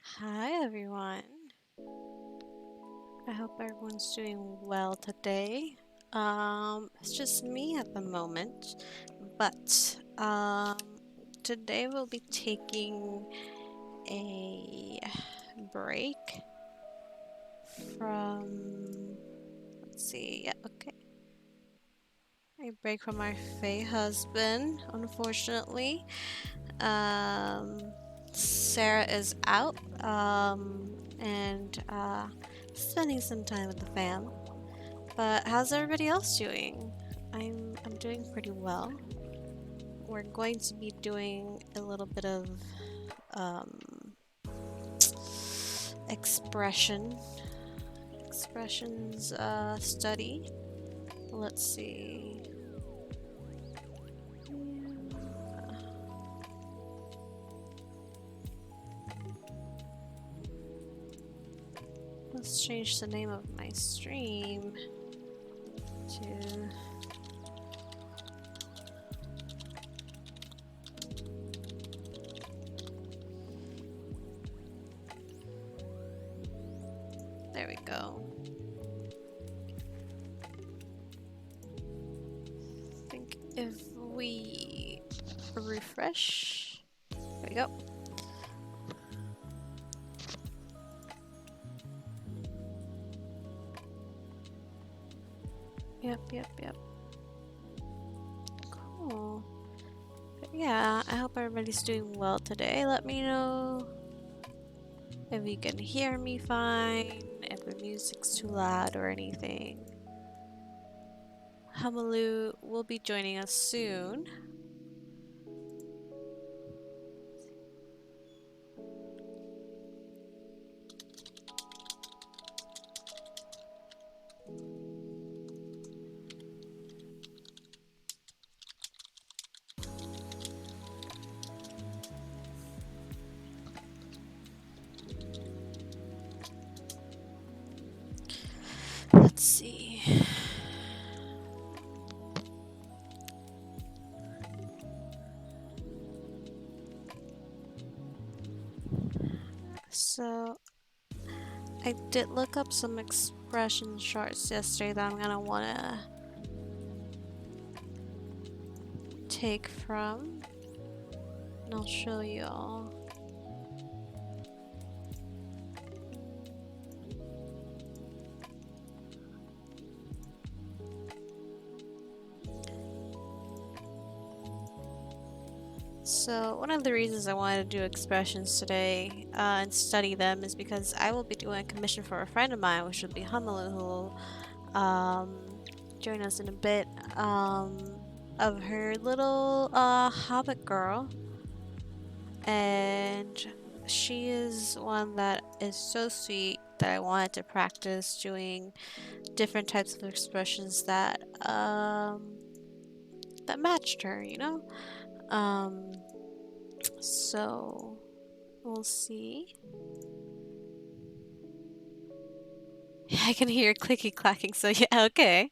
Hi everyone. I hope everyone's doing well today. It's just me at the moment, but today we'll be taking a break from, let's see, yeah, okay. A break from our Fae husband, unfortunately. Um, Sarah is out, and spending some time with the fam. But how's everybody else doing? I'm doing pretty well. We're going to be doing a little bit of um, expression expressions study. Let's see. Let's change the name of my stream to there we go. I think if we refresh, there we go. Yep. Cool. But yeah, I hope everybody's doing well today. Let me know if you can hear me fine, if the music's too loud or anything. Hamalu will be joining us soon. Let's see. So, I did look up some expression charts yesterday that I'm gonna wanna take from, and I'll show you all. So one of the reasons I wanted to do expressions today and study them is because I will be doing a commission for a friend of mine, which will be Hamalu, who will join us in a bit, of her little hobbit girl. And she is one that is so sweet that I wanted to practice doing different types of expressions that matched her, you know? So we'll see. I can hear clicky clacking, so yeah, okay.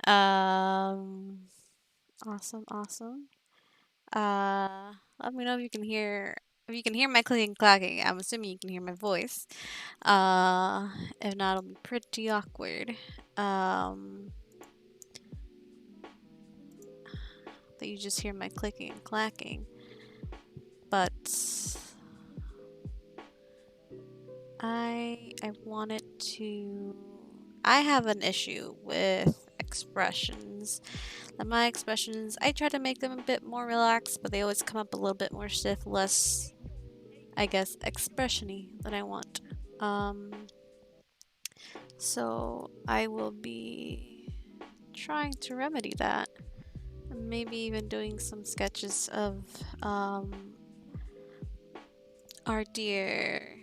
Um, awesome. Let me know if you can hear my clicking clacking. I'm assuming you can hear my voice. Uh, if not, it'll be pretty awkward. Um, that you just hear my clicking and clacking. But I wanted to. I have an issue with expressions. And my expressions, I try to make them a bit more relaxed, but they always come up a little bit more stiff, less, I guess, expressiony than I want. So I will be trying to remedy that. And maybe even doing some sketches of our dear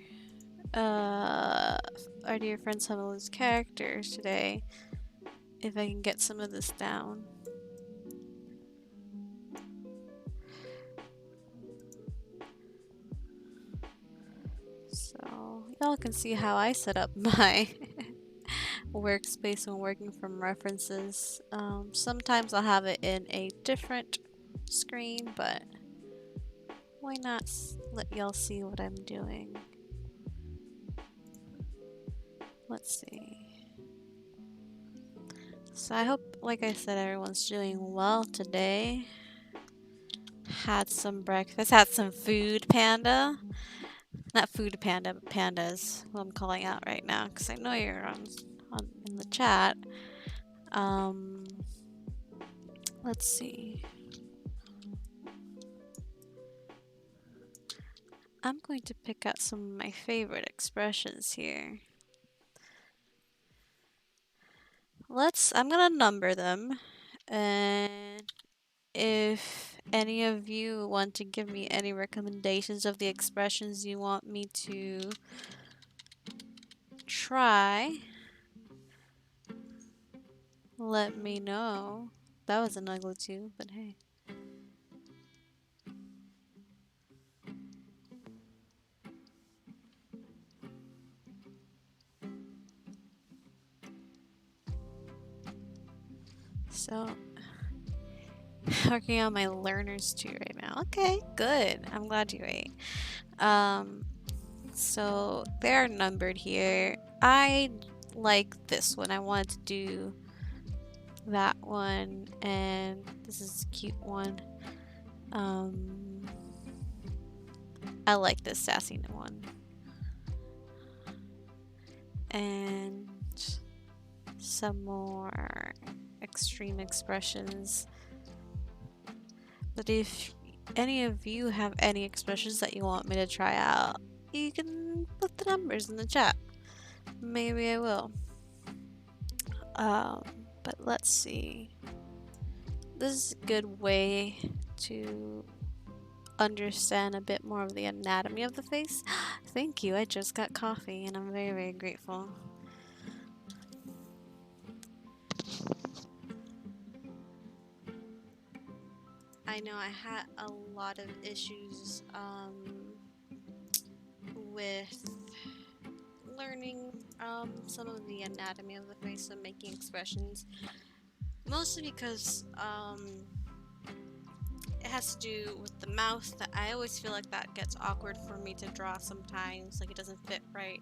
uh our dear friend Summerlin's characters today, if I can get some of this down. So y'all can see how I set up my workspace when working from references. Sometimes I'll have it in a different screen, but why not let y'all see what I'm doing? Let's see. So I hope, like I said, everyone's doing well today. Had some breakfast, had some food panda. Not food panda, but pandas, who I'm calling out right now, because I know you're on in the chat. Um, let's see. I'm going to pick out some of my favorite expressions here. I'm gonna number them, and if any of you want to give me any recommendations of the expressions you want me to try, let me know. That was an ugly too, but hey. So, working on my learners too right now. Okay, good. I'm glad you ate. So they're numbered here. I like this one. I wanted to do that one, and this is a cute one. I like this sassy one. And some more extreme expressions. But if any of you have any expressions that you want me to try out, you can put the numbers in the chat. Maybe I will. But let's see. This is a good way to understand a bit more of the anatomy of the face. Thank you, I just got coffee and I'm very, very grateful. I know I had a lot of issues with learning some of the anatomy of the face and making expressions. Mostly because it has to do with the mouth. That I always feel like that gets awkward for me to draw sometimes, like it doesn't fit right.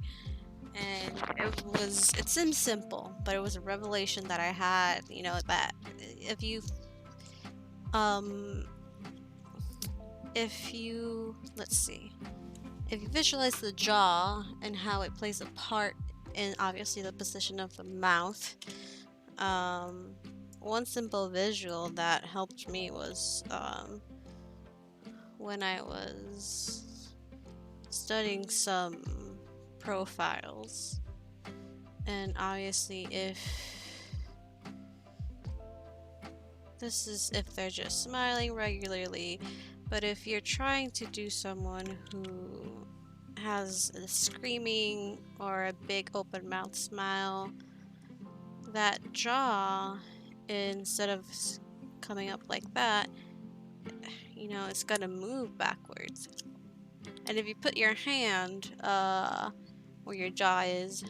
And it seems simple, but it was a revelation that I had, you know, that if you let's see, if you visualize the jaw and how it plays a part in obviously the position of the mouth, one simple visual that helped me was when I was studying some profiles. And obviously if they're just smiling regularly, but if you're trying to do someone who has a screaming or a big open mouth smile, that jaw, instead of coming up like that, you know, it's gonna move backwards. And if you put your hand where your jaw is,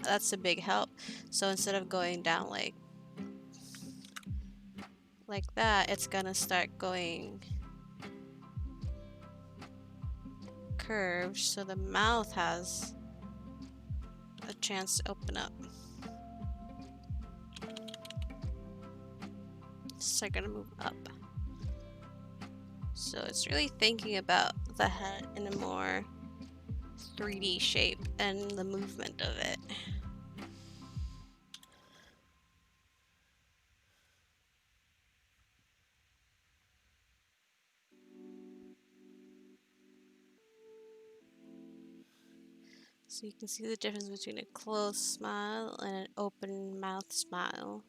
that's a big help. So instead of going down like that, it's gonna start going curved, so the mouth has a chance to open up. Start gonna move up. So it's really thinking about the head in a more 3D shape and the movement of it. So you can see the difference between a closed smile and an open mouth smile.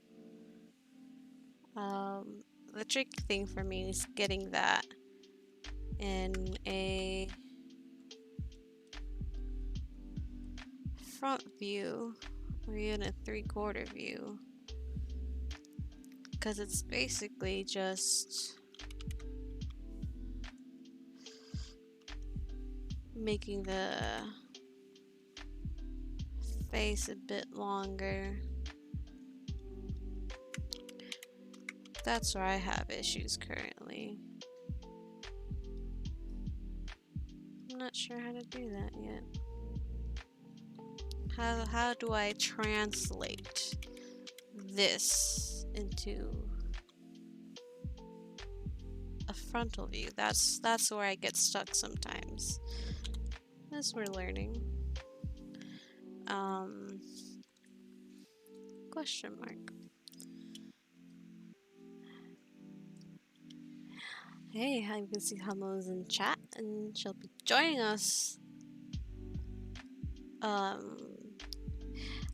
The tricky thing for me is getting that in a front view or even a 3/4 view, because it's basically just making the face a bit longer. That's where I have issues currently. I'm not sure how to do that yet. How do I translate this into a frontal view? That's where I get stuck sometimes. As we're learning. Question mark. Hey, you can see Hummo's in chat, and she'll be joining us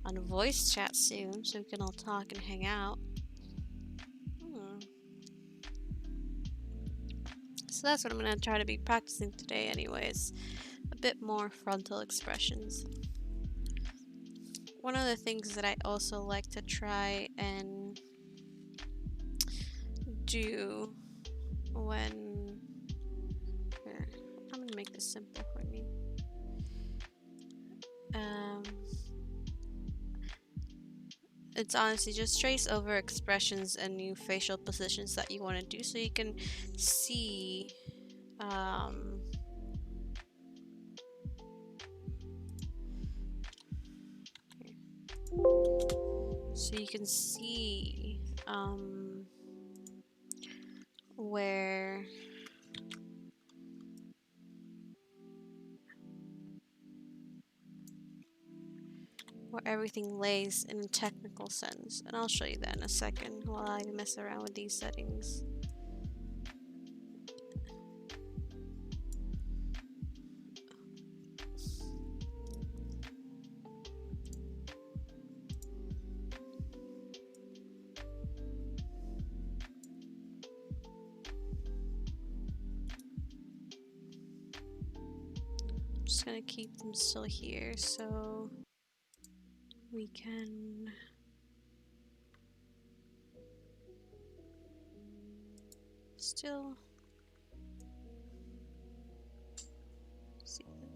on a voice chat soon, so we can all talk and hang out. So that's what I'm gonna try to be practicing today anyways. A bit more frontal expressions. One of the things that I also like to try and do when... Here, I'm gonna make this simple for me. It's honestly just trace over expressions and new facial positions that you want to do so you can see where everything lays in a technical sense. And I'll show you that in a second while I mess around with these settings. I'm just gonna keep them still here so we can still see them.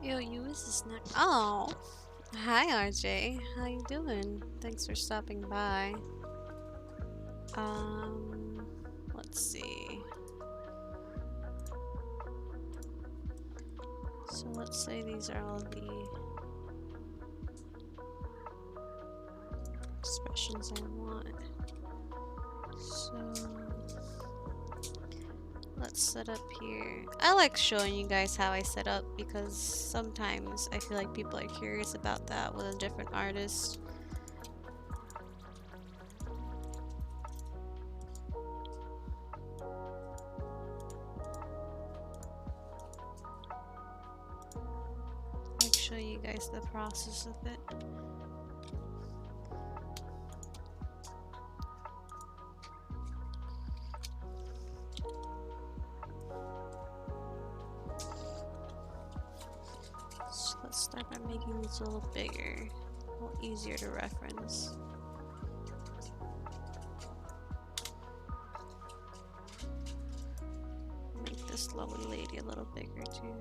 Yo, you is this next? Oh, hi RJ. How you doing? Thanks for stopping by. Let's see. So let's say these are all the expressions I want. So let's set up here. I like showing you guys how I set up because sometimes I feel like people are curious about that with a different artist. I'll show you guys the process of it. So let's start by making these a little bigger, a little easier to reference. Make this lovely lady a little bigger too.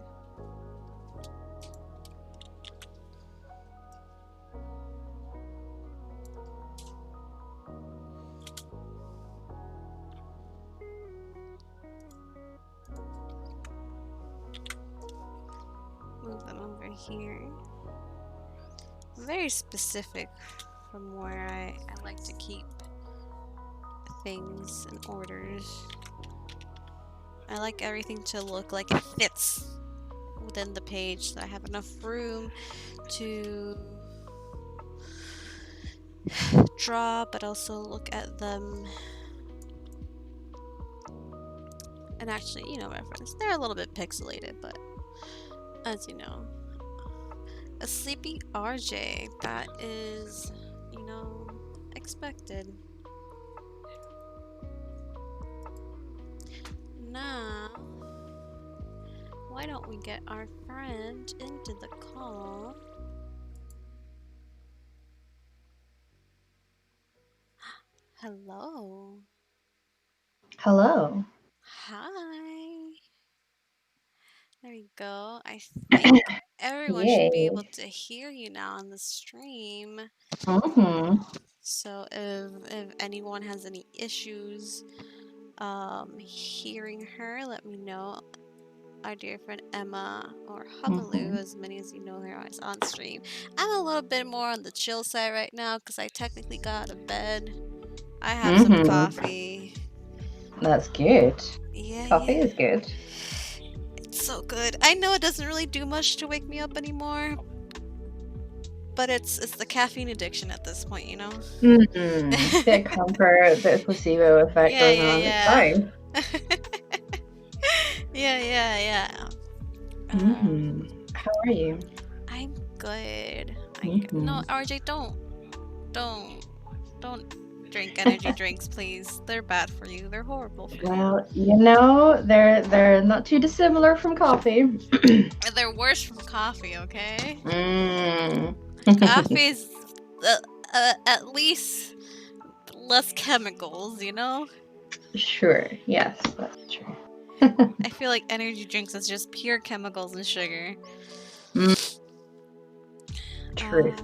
Move them over here. Very specific from where I like to keep things and orders. I like everything to look like it fits within the page, so I have enough room to draw, but also look at them and actually, reference. They're a little bit pixelated, but as you know, a sleepy RJ, that is, expected. Now, why don't we get our friend into the call? Hello. Hello. Hi. There we you go. I think everyone should be Yay. able to hear you now on the stream. Mm-hmm. So if anyone has any issues hearing her, let me know. Our dear friend Emma or Hamalu, Mm-hmm. as many as you know her, is on stream. I'm a little bit more on the chill side right now because I technically got out of bed. I have some Mm-hmm. coffee. That's good. Yeah, Coffee yeah. is good. It's so good. I know it doesn't really do much to wake me up anymore, but it's the caffeine addiction at this point, you know? Mm-hmm. Bit of comfort, bit of placebo effect Yeah, going yeah, on. It's yeah. fine. Yeah, yeah, yeah. Mm-hmm. How are you? I'm good. No, Mm-hmm. RJ, don't, don't drink energy drinks, please. They're bad for you. They're horrible for you. Well, you know, they're not too dissimilar from coffee. They're worse from coffee, okay? Mm. Coffee's at least less chemicals, you know? Sure. Yes, that's true. I feel like energy drinks is just pure chemicals and sugar. Truth.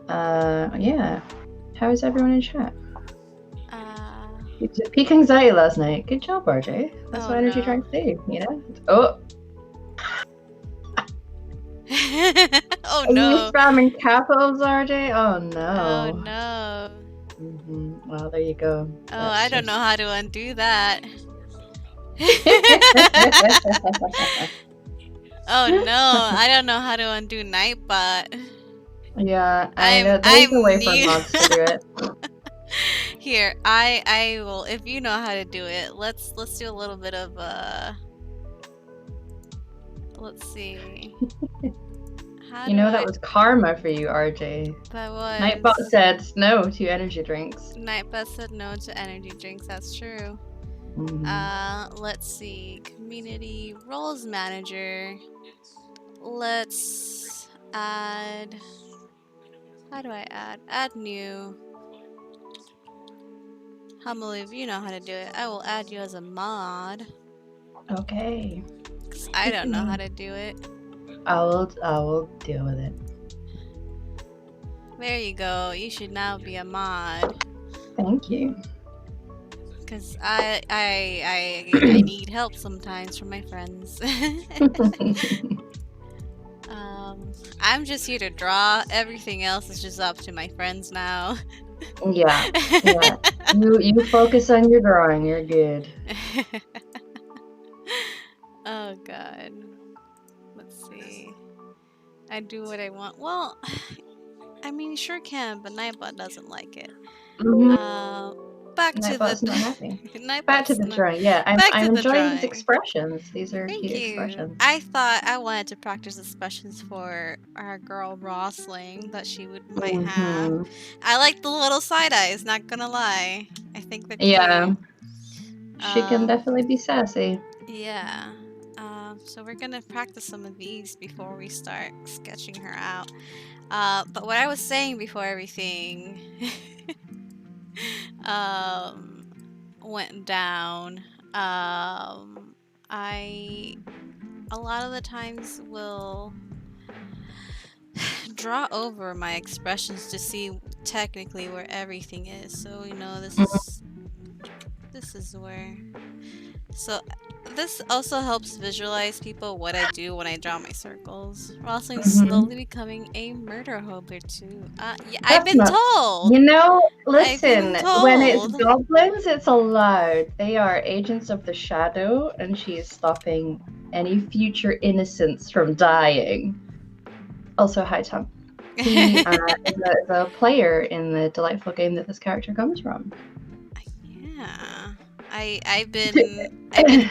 Uh, Yeah. How is everyone in chat? uh, You did peak anxiety last night. Good job, RJ. That's oh what energy no. drinks do, you know? Oh, Oh are you no. spamming capitals, RJ? Oh Oh no. no. Well, there you go. Oh, That's I don't know how to undo that. Oh no, I don't know how to undo Nightbot. Yeah, I know. There's a I'm way for new. mods to do it. Here, I will, if you know how to do it, let's do a little bit of let's see. How You do know, I that was karma for you, RJ. that was Nightbot said no to energy drinks. Nightbot said no to energy drinks, that's true. Let's see. Community roles manager. Let's add. How do I add? Add new. Humble, you know how to do it. I will add you as a mod. Okay. 'Cause I don't know how to do it. I will deal with it. There you go. You should now be a mod. Thank you. Cause I need help sometimes from my friends. I'm just here to draw. Everything else is just up to my friends now. Yeah. You focus on your drawing. You're good. Oh god. Let's see. I do what I want. Well, I mean, you sure can, but Nightbot doesn't like it. Back to Nightbot's the not happy. Nightbot's Back to the not- drawing. Yeah, Back to I'm the enjoying these drawing. expressions. These are Thank cute you. expressions. I thought I wanted to practice expressions for our girl Rosling that she might have. I like the little side eyes, not gonna lie. I think they're cute. Yeah. She can definitely be sassy. Yeah. So we're gonna practice some of these before we start sketching her out. But what I was saying before everything went down, I a lot of the times will draw over my expressions to see technically where everything is. So you know, this is where. So this also helps visualize people what I do when I draw my circles. Rosling's slowly becoming a murder hobo too. Yeah, I've been told. You know, I've been listen, told. when it's goblins, it's allowed. They are agents of the shadow, and she is stopping any future innocents from dying. Also, hi, Tom. He is a player in the delightful game that this character comes from. Yeah. I've been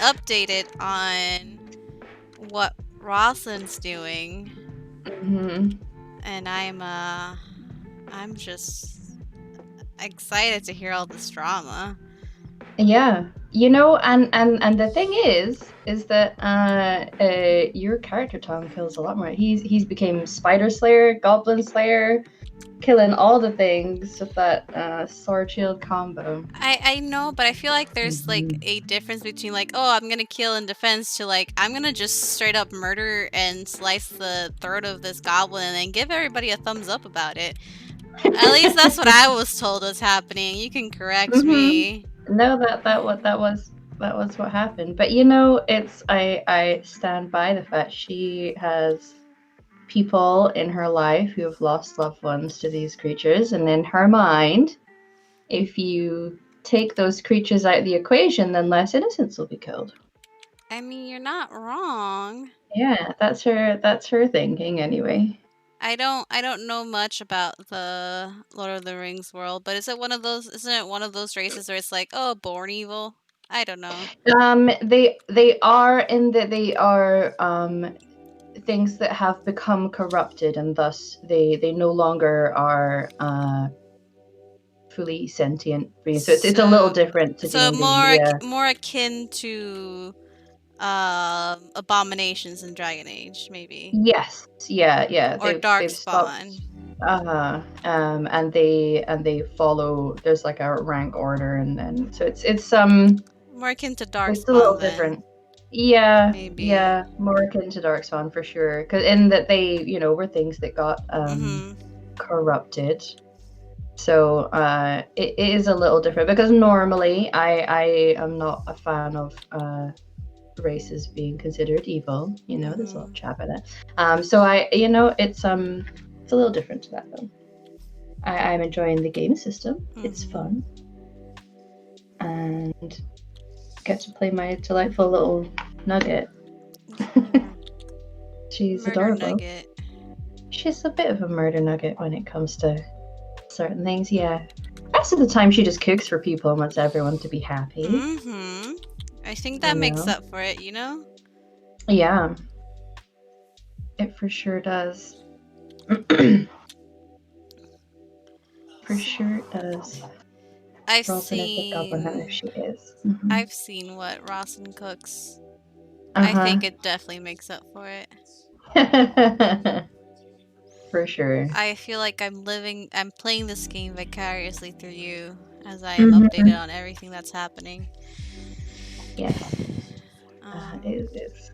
updated on what Rosalind's doing, and I'm just excited to hear all this drama. Yeah, you know, and the thing is that your character Tom kills a lot more. He's became Spider Slayer, Goblin Slayer, killing all the things with that sword shield combo. I know, but I feel like there's like Mhm. a difference between like, oh, I'm gonna kill in defense to like, I'm gonna just straight up murder and slice the throat of this goblin and then give everybody a thumbs up about it. At least that's what I was told was happening. You can correct Mhm. me. No, that was what happened. But you know, it's I stand by the fact she has people in her life who have lost loved ones to these creatures, and in her mind, if you take those creatures out of the equation, then less innocents will be killed. I mean, you're not wrong. Yeah, that's her thinking anyway. I don't know much about the Lord of the Rings world, but isn't it one of those races where it's like, oh, born evil? I don't know. They are in that they are things that have become corrupted, and thus they no longer are fully sentient beings. So it's a little So different to so D&D. Yeah. more akin to abominations in Dragon Age, maybe. Yes. Yeah. Yeah. Or They've stopped. Darkspawn. And they follow. There's like a rank order, and so More akin to it's a little Darkspawn then, different. Yeah. maybe. Yeah. More akin to Darkspawn for sure. Because in that they were things that got Mhm. corrupted. So it is a little different because normally I am not a fan of races being considered evil. There's a lot of Mhm. chat about that. So it's a little different to that though. I'm enjoying the game system. It's Mhm. fun, and get to play my delightful little nugget. Your She's murder adorable. nugget. She's a bit of a murder nugget when it comes to certain things. Yeah. Rest of the time, she just cooks for people and wants everyone to be happy. Mhm. I think You that makes know. up for it, you know? Yeah, it for sure does. For sure it does. I've Rosin is the goblin hunter. seen She is. Mm-hmm. I've seen what Rawson cooks. Uh I huh. think it definitely makes up for it. For sure. I feel like I'm playing this game vicariously through you as I am Mm-hmm. updated on everything that's happening. Yes. Um, It's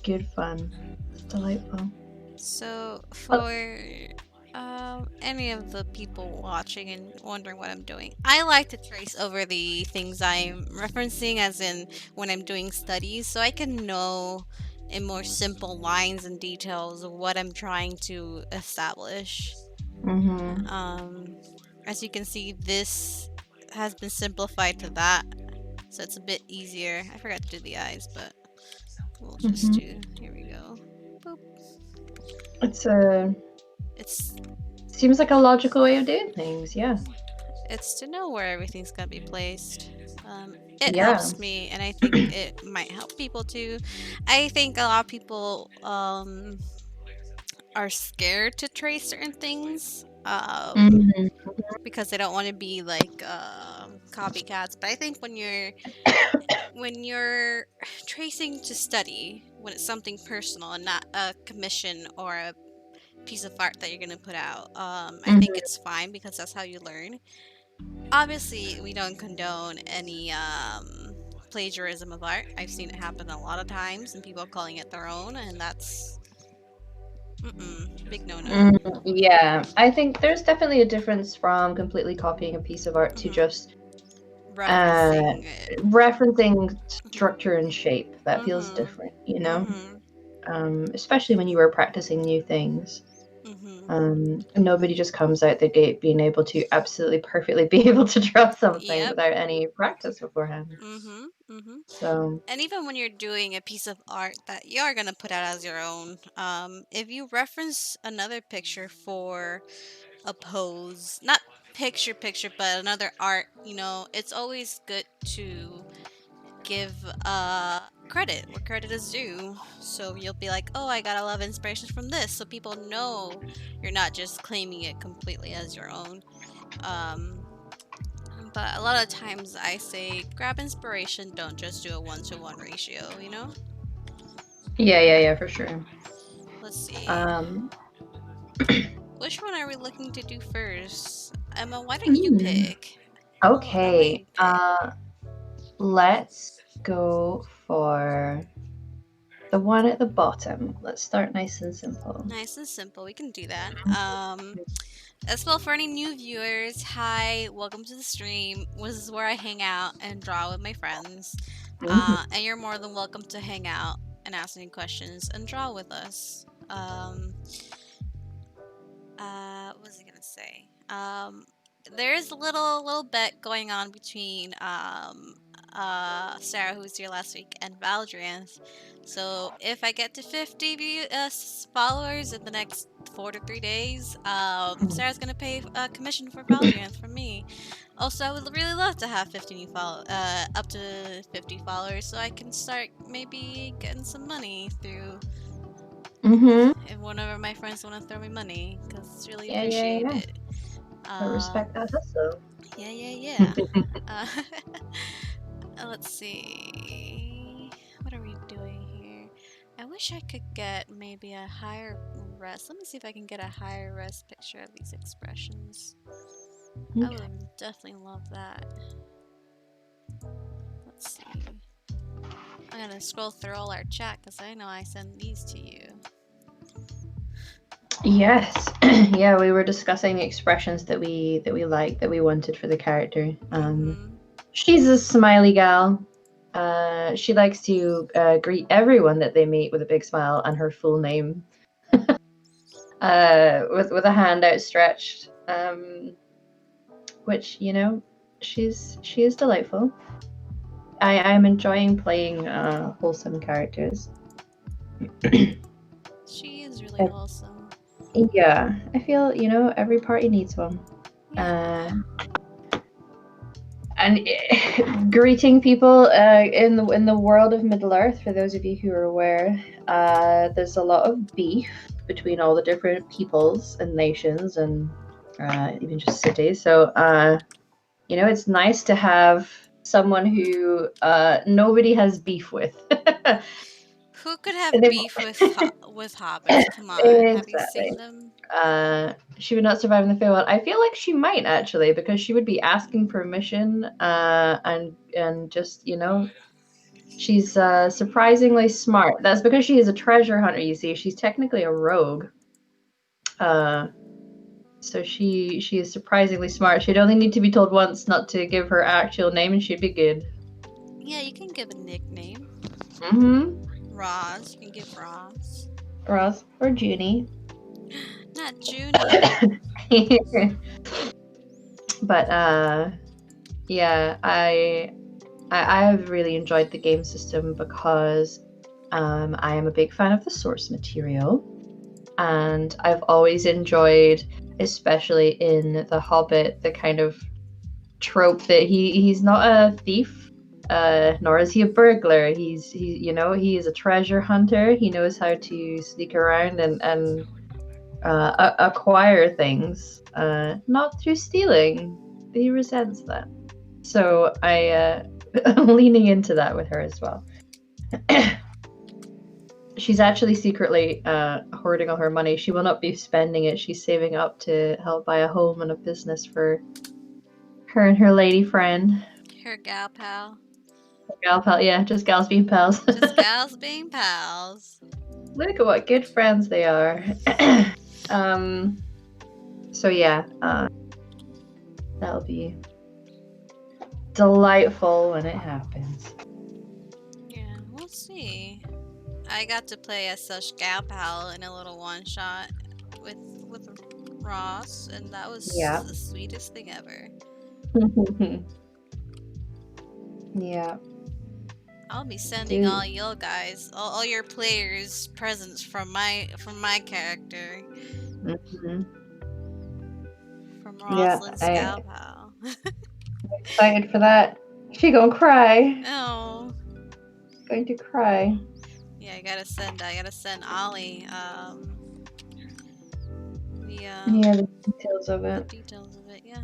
good fun. It's delightful. so Oh, for any of the people watching and wondering what I'm doing, I like to trace over the things I'm referencing, as in when I'm doing studies, so I can know in more simple lines and details what I'm trying to establish. mm-hmm. Um, as you can see, this has been simplified to that, so it's a bit easier. I forgot to do the eyes, but we'll just Mm-hmm. do. Here we go. Boop. It's a It's seems like a logical way of doing things. Yeah. it's to know where everything's gonna be placed. It Yeah. helps me, and I think it might help people too. I think a lot of people are scared to trace certain things. Mm-hmm. Because they don't want to be like copycats. But I think when you're tracing to study, when it's something personal and not a commission or a piece of art that you're gonna put out, I think Mm-hmm. it's fine because that's how you learn. Obviously, we don't condone any plagiarism of art. I've seen it happen a lot of times, and people calling it their own, and that's big no no. Yeah, I think there's definitely a difference from completely copying a piece of art to Hmm. just uh, Referencing it. referencing structure and shape. That feels Mm-hmm. different, you know? Mm-hmm. Especially when you were practicing new things. Mm-hmm. Nobody just comes out the gate being able to absolutely perfectly be able to draw something Yep. without any practice beforehand. Mm-hmm. Mm-hmm. So, And even when you're doing a piece of art that you're gonna put out as your own, if you reference another picture for a pose, not picture, but another art, it's always good to give credit where credit is due. So you'll be like, oh, I got a lot of inspiration from this, so people know you're not just claiming it completely as your own. Um, But a lot of times I say grab inspiration, don't just do a 1-to-1 ratio, you know? Yeah, for sure. Let's see. Um, Which one are we looking to do first? Emma, why don't you pick? I'll let okay. you pick. Let's go for the one at the bottom. Let's start nice and simple. Nice and simple. We can do that. As well, for any new viewers, hi, welcome to the stream. This is where I hang out and draw with my friends. And you're more than welcome to hang out and ask any questions and draw with us. What was I gonna say? There's a little bet going on between Sarah, who was here last week, and Valdrianth. So if I get to 50 followers in the next 4 to 3 days, Sarah's gonna pay a commission for Valdrianth from me. Also, I would really love to have 50 new up to 50 followers, so I can start maybe getting some money through. If whenever my friends want to throw me money, because it's really appreciated. I respect that hustle. Yeah. Let's see. What are we doing here? I wish I could get maybe a higher res. Let me see if I can get a higher res picture of these expressions. I would definitely love that. Let's see. I'm gonna scroll through all our chat because I know I send these to you. Yes, yeah, we were discussing the expressions that we liked, that we wanted for the character. She's a smiley gal. She likes to greet everyone that they meet with a big smile and her full name, with a hand outstretched. Which, you know, she is delightful. I'm enjoying playing wholesome characters. She is really wholesome. Yeah, I feel, you know, every party needs one. Yeah. And greeting people in the world of Middle Earth, for those of you who are aware, there's a lot of beef between all the different peoples and nations and even just cities. So, you know, it's nice to have someone who nobody has beef with. Who could have beef with hobbits? Come on, Exactly. have you seen them? She would not survive in the Feywild. I feel like she might actually, because she would be asking permission, and just, you know, she's surprisingly smart. That's because she is a treasure hunter. You see, she's technically a rogue. So she is surprisingly smart. She'd only need to be told once not to give her actual name, and she'd be good. Yeah, you can give a nickname. Roz. You can give Roz. Roz or Junie. Not Junie. But yeah, I have really enjoyed the game system because I am a big fan of the source material, and I've always enjoyed, especially in The Hobbit, the kind of trope that he's not a thief, nor is he a burglar. He you know, he is a treasure hunter. He knows how to sneak around and acquire things, not through stealing. He resents that. So I'm leaning into that with her as well. She's actually secretly hoarding all her money. She will not be spending it. She's saving up to help buy a home and a business for her and her lady friend. Her gal pal. Gal pal, yeah, just gals being pals. Just gals being pals. Look at what good friends they are. So yeah, that'll be delightful when it happens. Yeah, we'll see. I got to play as such gal pal in a little one shot with Ross, and that was the sweetest thing ever. Yeah. I'll be sending all you guys, all your players, presents from my character. From Roslyn's gal pal. Excited for that. She gonna cry. Oh. Going to cry. Yeah, I gotta send Ollie the details of it. The details of it, yeah.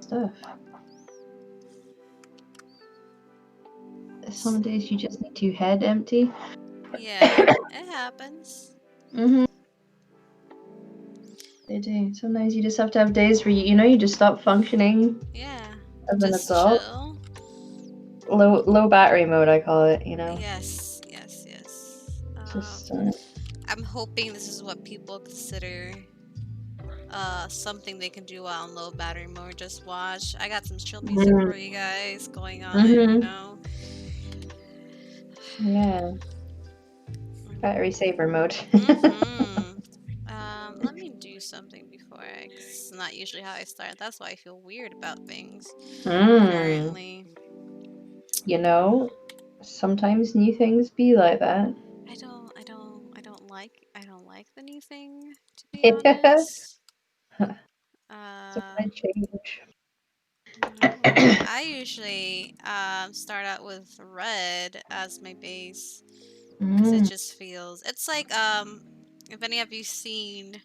stuff. Some days you just need to head empty. Yeah, it happens. They do. Sometimes you just have to have days where you just stop functioning. Yeah, As an just adult. chill. Low battery mode, I call it. Yes. Just. I'm hoping this is what people consider something they can do while in low battery mode. Just watch. I got some chill music for you guys going on. Yeah. Battery saver mode. Let me do something before it's not usually how I start. That's why I feel weird about things currently. Sometimes new things be like that. I don't like the new thing, to be honest. Sometimes change. I usually start out with red as my base because it just feels. It's like if any of you seen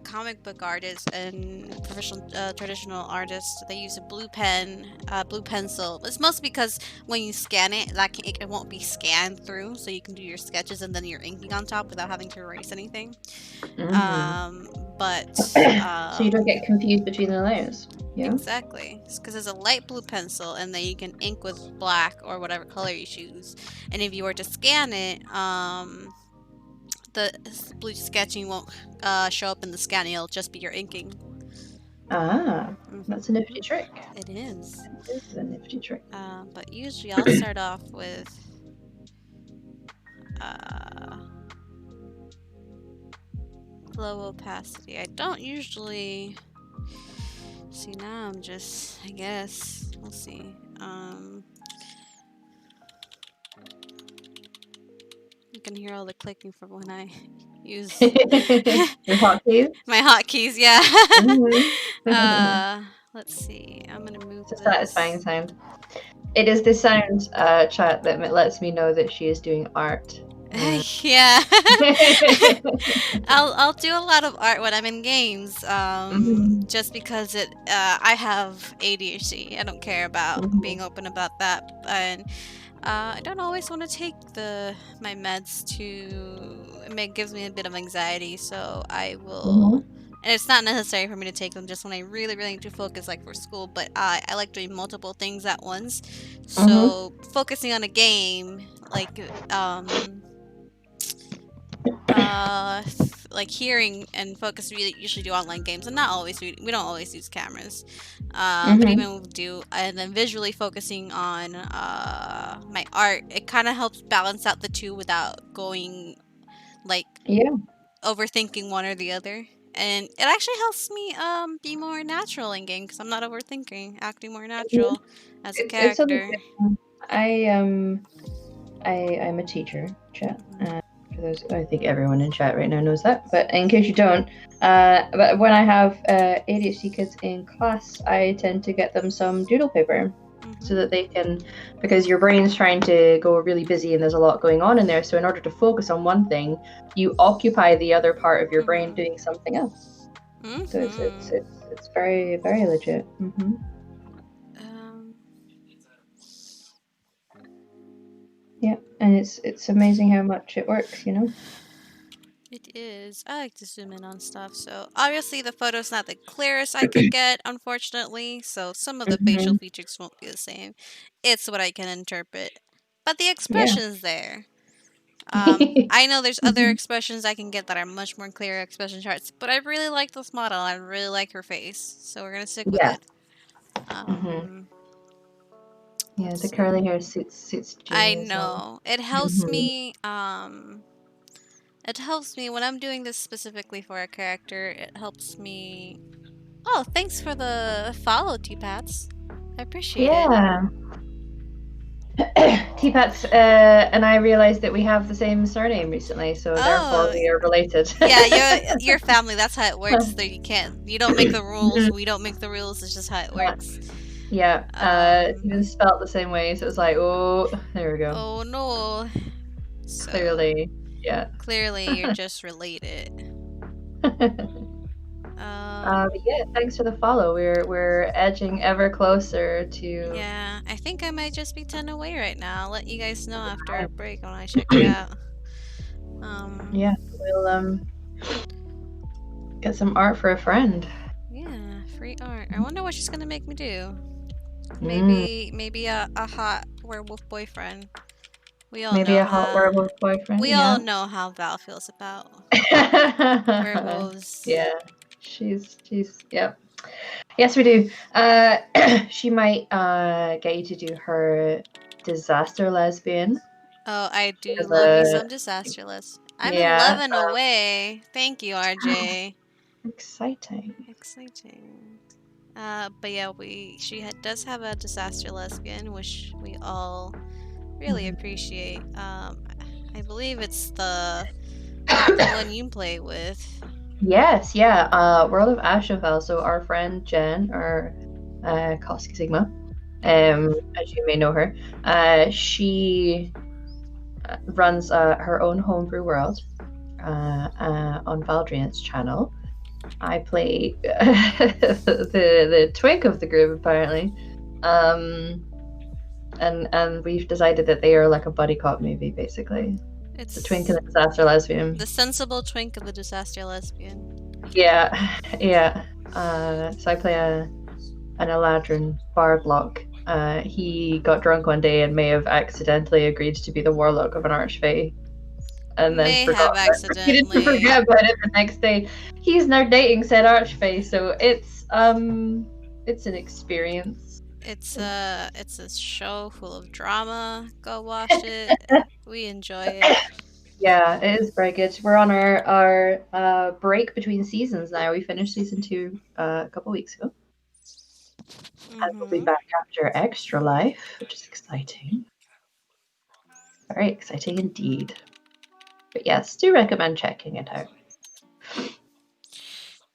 comic book artists and professional traditional artists, they use a blue pencil. It's mostly because when you scan it, it won't be scanned through, so you can do your sketches and then you're inking on top without having to erase anything. So you don't get confused between the layers. Yeah. Exactly, because there's a light blue pencil, and then you can ink with black or whatever color you choose. And if you were to scan it, the blue sketching won't show up in the scanning. It'll just be your inking. That's a nifty trick. It is. It is a nifty trick. But usually I'll start off with low opacity. I don't usually see. Now I'm just, I guess we'll see. You can hear all the clicking from when I use your hotkeys. My hotkeys, yeah. Let's see. I'm gonna move. It's a satisfying sound. It is the sound, chat, that lets me know that she is doing art. Yeah. I'll do a lot of art when I'm in games, just because I have ADHD. I don't care about being open about that, and I don't always want to take my meds it gives me a bit of anxiety, so I will. And it's not necessary for me to take them just when I really, really need to focus, like for school, but I like doing multiple things at once. So focusing on a game, like hearing and focus, we usually do online games, and not always, we don't always use cameras, but even we do, and then visually focusing on my art, it kind of helps balance out the two without going overthinking one or the other. And it actually helps me be more natural in game, because I'm not overthinking, acting more natural as a character. I'm a teacher, chat. For those, I think everyone in chat right now knows that, but in case you don't, but when I have ADHD kids in class, I tend to get them some doodle paper, so that they can, because your brain's trying to go really busy and there's a lot going on in there, so in order to focus on one thing, you occupy the other part of your brain doing something else. So it's very, very legit. Yeah, and it's amazing how much it works, It is. I like to zoom in on stuff, so obviously the photo's not the clearest I could get, unfortunately, so some of the facial features won't be the same. It's what I can interpret, but the expression's there. I know there's other expressions I can get that are much more clear expression charts, but I really like this model. I really like her face, so we're gonna stick with it. Yeah, the curly hair suits Julie. I know. It helps me. It helps me when I'm doing this specifically for a character. It helps me. Oh, thanks for the follow, T-Pats. I appreciate it. T-Pats and I realized that we have the same surname recently, so therefore we are related. Yeah, your family. That's how it works. So you don't make the rules. We don't make the rules. It's just how it works. Yeah, even spelled the same way, so it's like, oh, there we go. Oh no. Clearly, yeah. Clearly, you're just related. Yeah, thanks for the follow. We're edging ever closer to. Yeah, I think I might just be 10 away right now. I'll let you guys know after our break when I check it out. Yeah, we'll get some art for a friend. Yeah, free art. I wonder what she's gonna make me do. Mm, Maybe a hot werewolf boyfriend. We all maybe know a hot werewolf boyfriend. we Yeah. all know how Val feels about werewolves. Yeah, she's yep. Yes, we do. She might get you to do her disaster lesbian. Oh, I do As love me a some disaster list. I'm yeah, 11 away. Thank you, RJ. exciting. Exciting. But yeah, does have a disaster lesbian, which we all really appreciate. I believe it's the one you play with. Yes, yeah. World of Ashenfell. So our friend Jen, or Koski Sigma, as you may know her, she runs her own homebrew world on Valdrian's channel. I play the twink of the group apparently, and we've decided that they are like a buddy cop movie basically. It's the twink and the disaster lesbian. The sensible twink of the disaster lesbian. Yeah, yeah. So I play an Eladrin Bardlock. He got drunk one day and may have accidentally agreed to be the warlock of an archfey, and then forgot about it the next day. He's now dating said archfey, so it's an experience. It's a show full of drama. Go watch it. We enjoy it. Yeah, it is very good. We're on our break between seasons now. We finished season 2 a couple weeks ago. And we'll be back after Extra Life, which is exciting. Very exciting indeed. But yes, do recommend checking it out.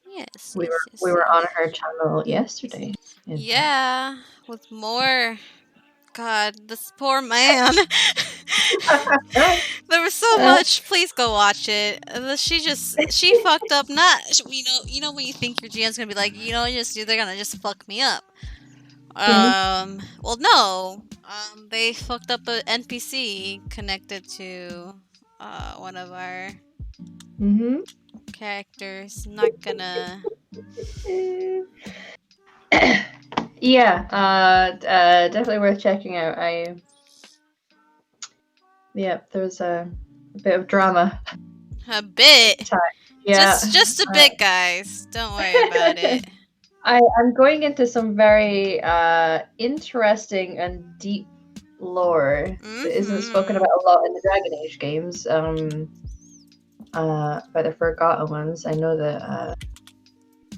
Yes. We were on her channel yesterday. Yeah, with more. God, this poor man. There was so much. Please go watch it. She fucked up. Not you know when you think your GM's gonna be like, they're gonna just fuck me up. Well, no. They fucked up an NPC connected to one of our characters. I'm not gonna. Yeah, definitely worth checking out. There's a bit of drama. A bit. Yeah, just a bit, guys. Don't worry about it. I'm going into some very interesting and deep lore that isn't spoken about a lot in the Dragon Age games. By the Forgotten Ones. I know that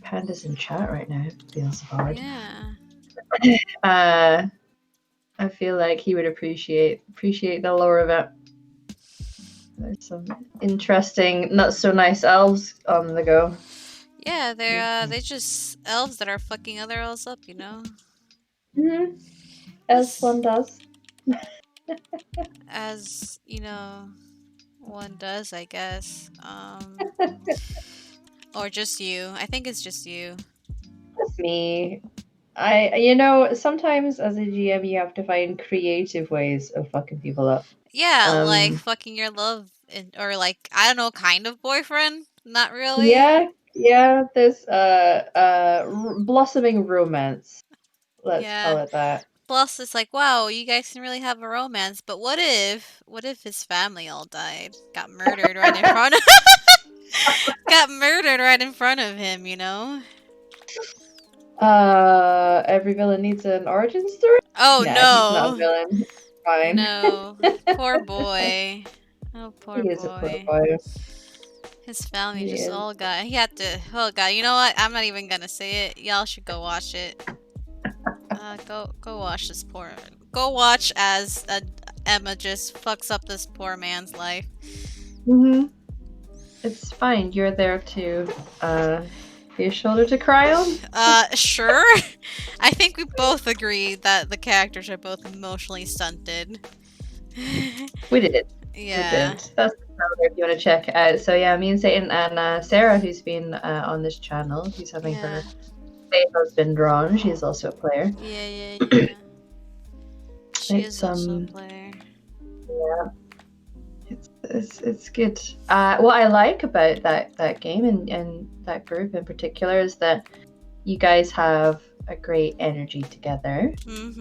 Panda's in chat right now. Beelzebub. Yeah. I feel like he would appreciate the lore of it. There's some interesting, not so nice elves on the go. Yeah, they're just elves that are fucking other elves up, you know? As one does. As, one does, I guess. Or just you. I think it's just you. Just me. Sometimes as a GM you have to find creative ways of fucking people up. Yeah, like fucking your love, or like, I don't know, kind of boyfriend? Not really? Yeah, there's blossoming romance. Let's call it that. Plus, it's like, wow, you guys can really have a romance, but what if his family all died? Got murdered right in front of got murdered right in front of him, you know? Every villain needs an origin story? Oh, no. He's not a villain. Fine. No. Poor boy. Oh, poor boy. He is a poor boy. His family just all got... He had to... Oh, God. You know what? I'm not even gonna say it. Y'all should go watch it. Go watch this poor... Go watch as Emma just fucks up this poor man's life. It's fine. You're there to be a shoulder to cry on? Sure. I think we both agree that the characters are both emotionally stunted. We did. Yeah. That's the channel if you want to check it out. So yeah, me and Satan and Sarah, who's been on this channel, who's having Yeah. her Fae husband drawn. She's also a player. Yeah. She is It's also a player. yeah, it's good. What I like about that game and that group in particular is that you guys have a great energy together,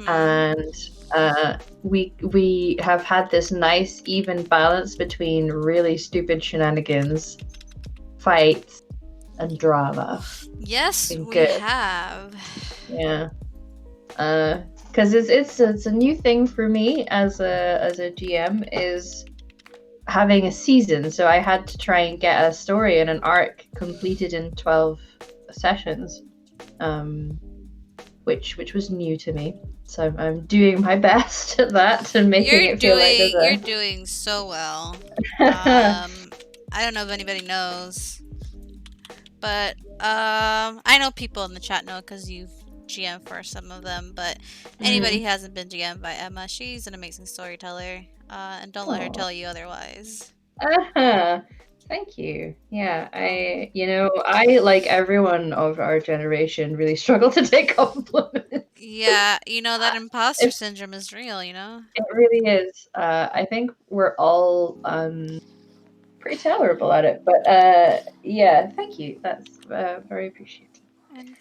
and we have had this nice even balance between really stupid shenanigans, fights, and drama. Yes, Been we good. have. Yeah. Because it's a new thing for me as a GM is having a season. So I had to try and get a story and an arc completed in 12 sessions, which was new to me. So I'm doing my best at that and making it feel like there's You're doing so well. I don't know if anybody knows, but I know people in the chat know because you've GM for some of them. But anybody who hasn't been GM by Emma, she's an amazing storyteller, and don't let her tell you otherwise. Thank you. Yeah, I like everyone of our generation really struggle to take compliments. Yeah, that imposter syndrome is real, It really is. I think we're all pretty tolerable at it, but yeah, thank you. That's very appreciated.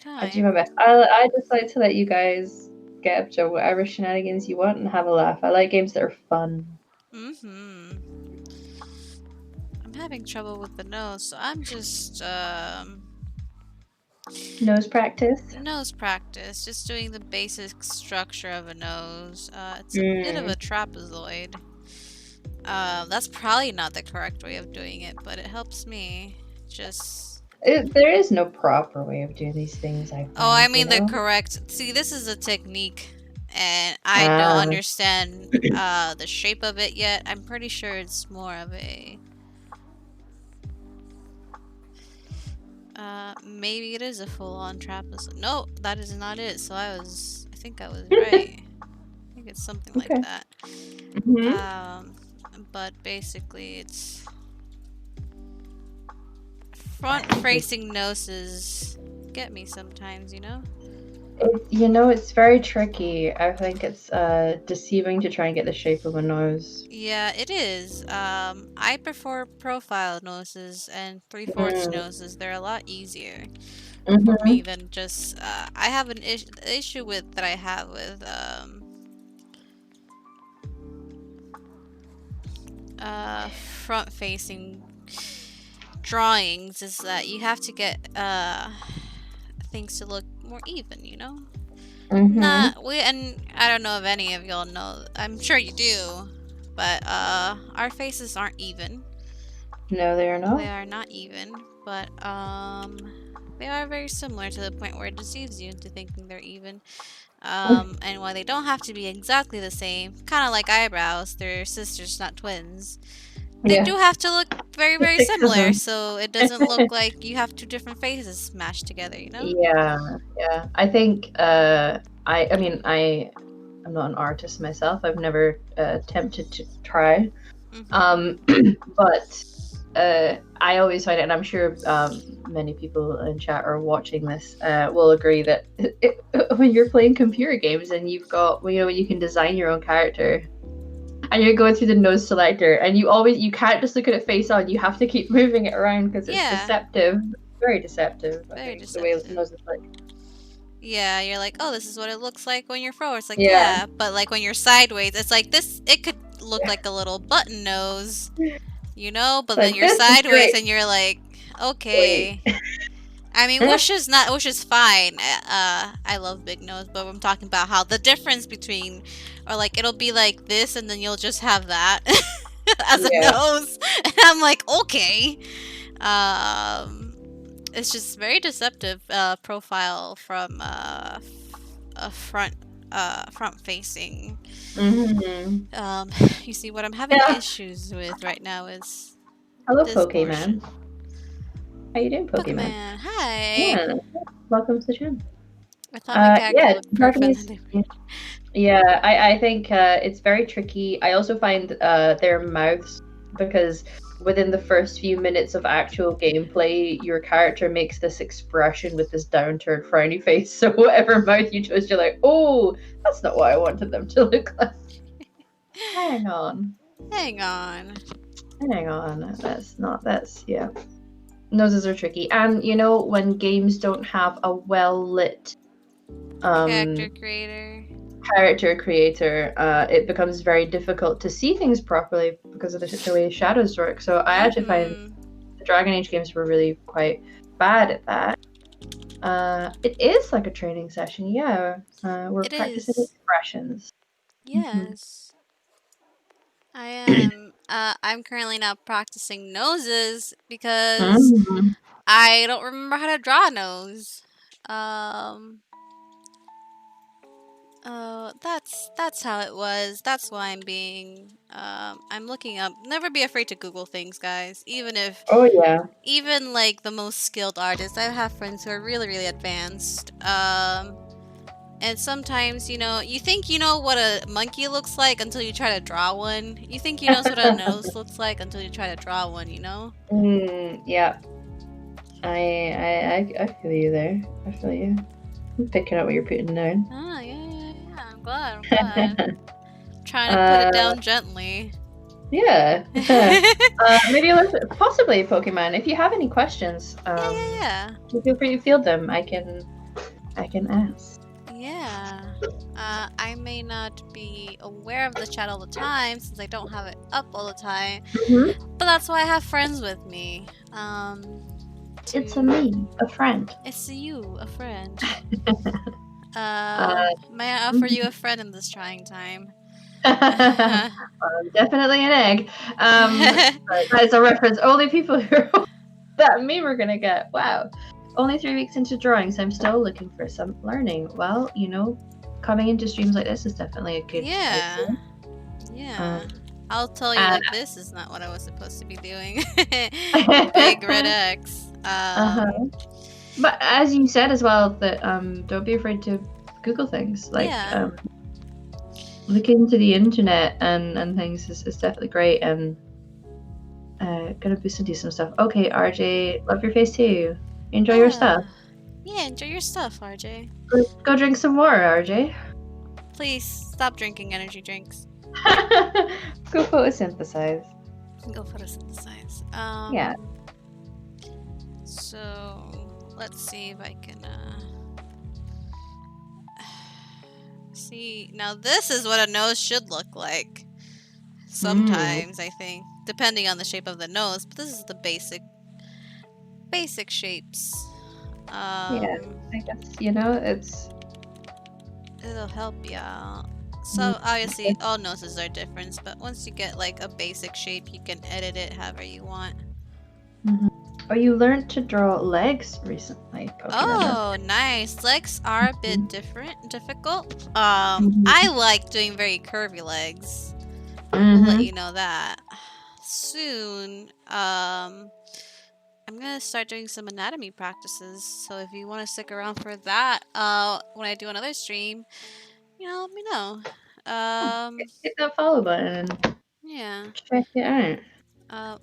I do my best. I just like to let you guys get up to whatever shenanigans you want and have a laugh. I like games that are fun. I'm having trouble with the nose, so I'm just nose practice. Just doing the basic structure of a nose. It's a bit of a trapezoid. That's probably not the correct way of doing it, but it helps me. There is no proper way of doing these things. I mean the correct. See, this is a technique, and I don't understand the shape of it yet. I'm pretty sure it's more of a. Maybe it is a full-on trapezoid. No, that is not it. So I think I was right. I think it's something like that. But basically it's front-facing noses get me sometimes, It's very tricky. I think it's deceiving to try and get the shape of a nose. Yeah, it is. I prefer profile noses and 3/4 noses. They're a lot easier for me than just. I have an issue with that I have with front-facing drawings is that you have to get things to look more even, and I don't know if any of y'all know. I'm sure you do, but our faces aren't even. No, they are not. They are not even, but they are very similar to the point where it deceives you into thinking they're even. And while they don't have to be exactly the same, kind of like eyebrows, they're sisters, not twins. They do have to look very, very similar, so it doesn't look like you have two different faces smashed together, Yeah. I think I mean I'm not an artist myself. I've never attempted to try. But I always find it, and I'm sure many people in chat are watching this will agree that when you're playing computer games and you've got you can design your own character and you're going through the nose selector and you can't just look at it face on, you have to keep moving it around because it's deceptive, very deceptive. Very deceptive. The way the nose is like. Yeah, you're like, oh, this is what it looks like when you're forward. It's like, yeah, but like when you're sideways, it's like this. It could look like a little button nose, but then you're sideways and you're like, okay. I mean, which is fine. I love big nose, but I'm talking about how the difference between, or like it'll be like this, and then you'll just have that as a nose, and I'm like, okay. It's just very deceptive profile from a front facing. You see, what I'm having issues with right now is. Hello, Pokemon. How you doing, Pokemon? Hi. Yeah. Welcome to the channel. I thought my character looked perfect. Yeah, I think it's very tricky. I also find their mouths, because within the first few minutes of actual gameplay, your character makes this expression with this downturned frowny face. So whatever mouth you chose, you're like, oh, that's not what I wanted them to look like. Hang on. Hang on. Hang on. Yeah. Noses are tricky. And you know, when games don't have a well lit Character um creator. character creator, it becomes very difficult to see things properly because of the way shadows work. So I actually find the Dragon Age games were really quite bad at that. It is like a training session, yeah. We're It practicing is. expressions. Yes. I am. I'm currently now practicing noses because Mhm. I don't remember how to draw a nose. Um. That's how it was. That's why I'm being. I'm looking up. Never be afraid to Google things, guys. Oh yeah. Even like the most skilled artists, I have friends who are really, really advanced. And sometimes, you think you know what a monkey looks like until you try to draw one. You think you know what a nose looks like until you try to draw one, you know? Yeah. I feel you there. I feel you. I'm picking up what you're putting down. Ah, yeah. I'm glad. Trying to put it down gently. Yeah. Maybe possibly Pokemon. If you have any questions, Yeah. feel free to field them. I can ask. Yeah. I may not be aware of the chat all the time since I don't have it up all the time, but that's why I have friends with me. It's a me, a friend. It's you, a friend. May I offer you a friend in this trying time? Definitely an egg. That is a reference. Only people who that meme are gonna get. Wow. Only 3 weeks into drawings, I'm still looking for some learning. Well, coming into streams like this is definitely a good Yeah. idea. Yeah. I'll tell you that this is not what I was supposed to be doing. Big red X. But as you said as well, that don't be afraid to Google things. Like looking into the internet and things is definitely great, and gonna boost into some stuff. Okay, RJ, love your face too. Enjoy your stuff. Yeah, enjoy your stuff, RJ. Go drink some water, RJ. Please stop drinking energy drinks. Go photosynthesize. Yeah. So let's see if I can see. Now this is what a nose should look like. Sometimes I think, depending on the shape of the nose, but this is the basic shapes. Yeah, I guess it'll help you out. So obviously all noses are different, but once you get like a basic shape, you can edit it however you want. Oh, you learned to draw legs recently, Pokemon. Oh, nice. Legs are a bit difficult. I like doing very curvy legs. I'll let you know that. Soon, I'm gonna start doing some anatomy practices, so if you want to stick around for that, when I do another stream, let me know. Hit that follow button. Yeah. Check it out.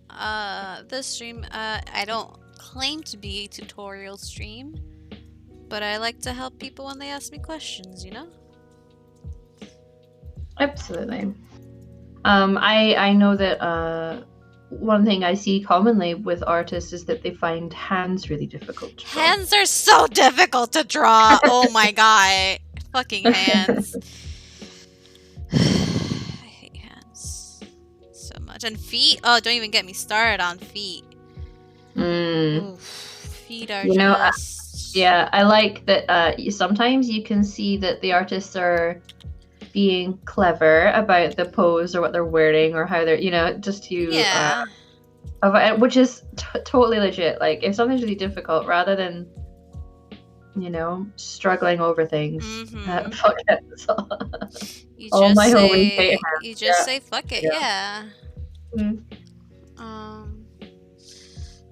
This stream, I don't claim to be a tutorial stream, but I like to help people when they ask me questions, Absolutely. I know that one thing I see commonly with artists is that they find hands really difficult to draw. Hands are so difficult to draw. Oh my god. Fucking hands. I hate hands so much. And feet? Oh, don't even get me started on feet. Oof, feet are just... yeah, I like that sometimes you can see that the artists are being clever about the pose or what they're wearing or how they're, just to which is totally legit. Like if something's really difficult, rather than struggling over things, fuck it. You just say fuck it. Yeah.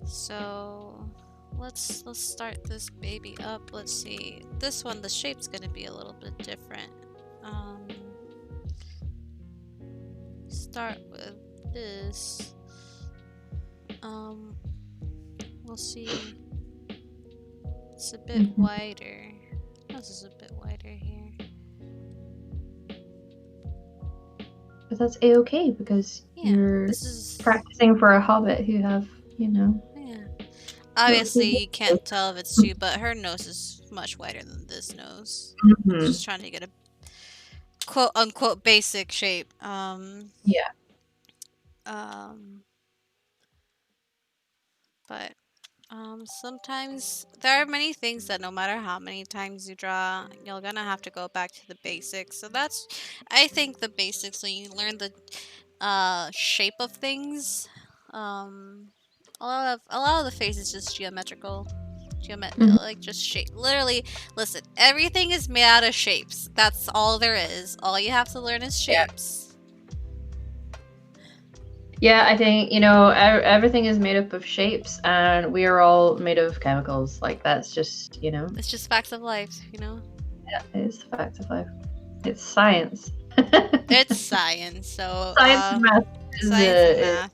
So let's start this baby up. Let's see. This one, the shape's gonna be a little bit different. Um, start with this. Um, we'll see. It's a bit Mhm. wider. This is a bit wider here. But that's a-okay because Yeah, you're this is practicing for a hobbit who have, you know, yeah. lots of Obviously, you can't tell if it's two, but her nose is much wider than this nose. Mhm. Just trying to get a quote unquote basic shape. Yeah. Um, but sometimes there are many things that no matter how many times you draw, you're gonna have to go back to the basics. So that's, I think, the basics. So you learn the shape of things. A lot of the face is just geometrical. Mhm. Like just shape. Literally, listen. Everything is made out of shapes. That's all there is. All you have to learn is Yeah. shapes. Yeah, I think, you know, everything is made up of shapes and we are all made of chemicals. Like, that's just, you know, It's just facts of life, you know. yeah, it is the fact of life. It's science. It's science. So Science and math science and is math.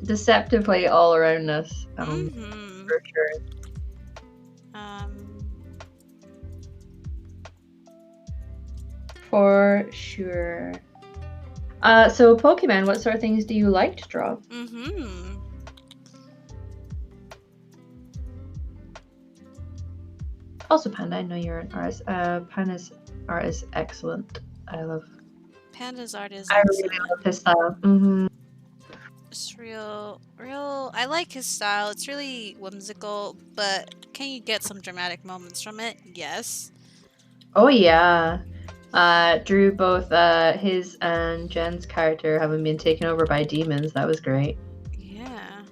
deceptively all around us, Mm-hmm. for sure. Um. For sure. So Pokemon, what sort of things do you like to draw? Mm-hmm. Also, Panda, I know you're an artist. Panda's art is excellent. I Panda's art is really excellent. love his style. Mm-hmm. It's real. I like his style. It's really whimsical, but can you get some dramatic moments from it? Yes. Oh yeah. Drew both his and Jen's character having been taken over by demons. That was great. Yeah.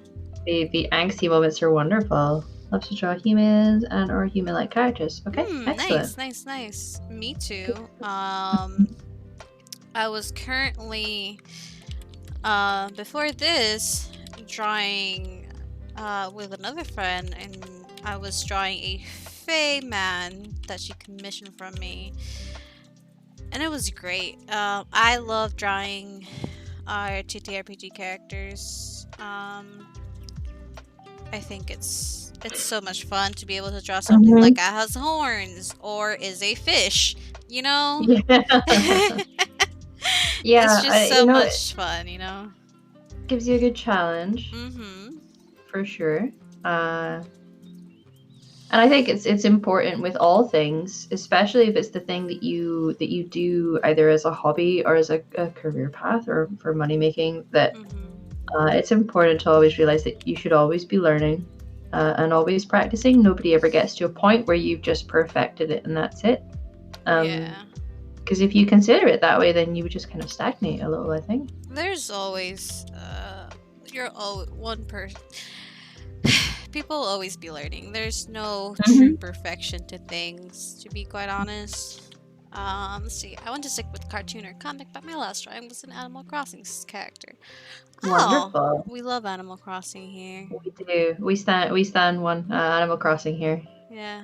The angsty moments are wonderful. Loves to draw humans and or human-like characters. Okay, excellent. Nice. Me Good. too. I was currently before this drawing with another friend, and I was drawing a Fey man that she commissioned from me, and it was great. I love drawing our TTRPG characters. I think it's so much fun to be able to draw something Mhm. like it has horns or is a fish. You know, Yeah. it's Yeah, just you so know, it much fun. You know. gives you a good challenge Mm-hmm. for sure. And I think it's important with all things, especially if it's the thing that you do either as a hobby or as a career path or for money making. That Mm-hmm. it's important to always realize that you should always be learning and always practicing. Nobody ever gets to a point where you've just perfected it and that's it. Yeah. Because if you consider it that way, then you would just kind of stagnate a little, I think. There's always you're all one person. People will always be learning. There's no true Mhm. perfection to things, to be quite honest. Let's see. I want to stick with cartoon or comic, but my last drawing was an Animal Crossing character. Oh, Wonderful. we love Animal Crossing here. We do. We stand one Animal Crossing here. Yeah.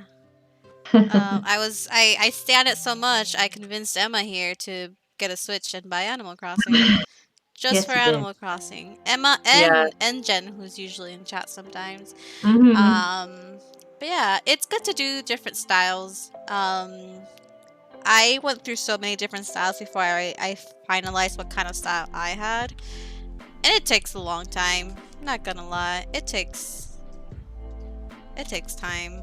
I stand it so much. I convinced Emma here to get a Switch and buy Animal Crossing just for Yes, you did. Animal Crossing. Emma Yeah. and Jen, who's usually in chat sometimes. Hmm. Um, but yeah, it's good to do different styles. I went through so many different styles before I finalized what kind of style I had, and it takes a long time. I'm not gonna lie, it takes time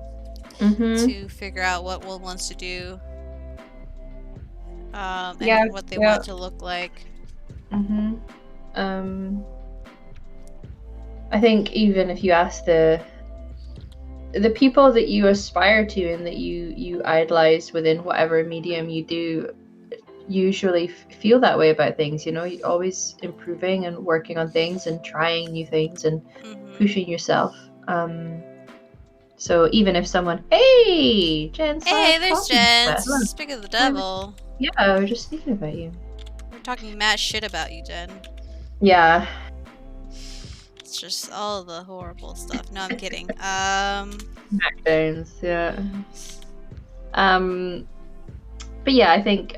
Hmm. to figure out what one wants to do, Yeah. and what they Yeah. want to look like. Hmm. Um, I think even if you ask the people that you aspire to and that you idolize within whatever medium you do, usually feel that way about things. You know, you're always improving and working on things and trying new things and Mm-hmm. pushing yourself. So even if someone, hey, Jen Hey, slash there's coffee, Jen. hello. Speak of the We're, devil. yeah, we're just thinking about you. We're talking mad shit about you, Jen. Yeah. It's just all the horrible stuff. No, I'm kidding. Smackdowns, yeah. But yeah, I think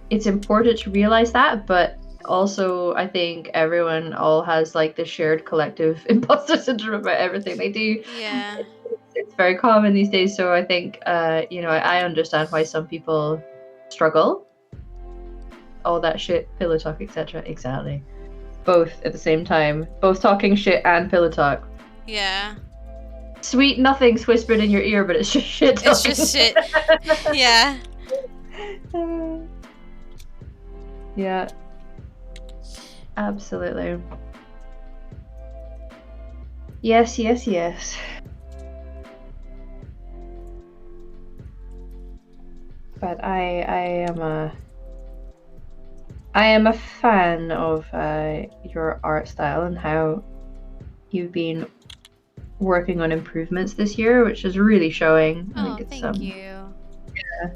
it's important to realize that, but also I think everyone all has like the shared collective imposter syndrome about everything they do. Yeah. It's very common these days, so I think I understand why some people struggle. All that shit, pillow talk, etc. Exactly. Both at the same time. Both talking shit and pillow talk. Yeah. Sweet nothings whispered in your ear, but it's just shit talking. It's just shit. Yeah. Yeah. Absolutely. Yes, yes, yes. But I am a fan of your art style and how you've been working on improvements this year, which is really showing. I Oh, think it's thank you. Yeah.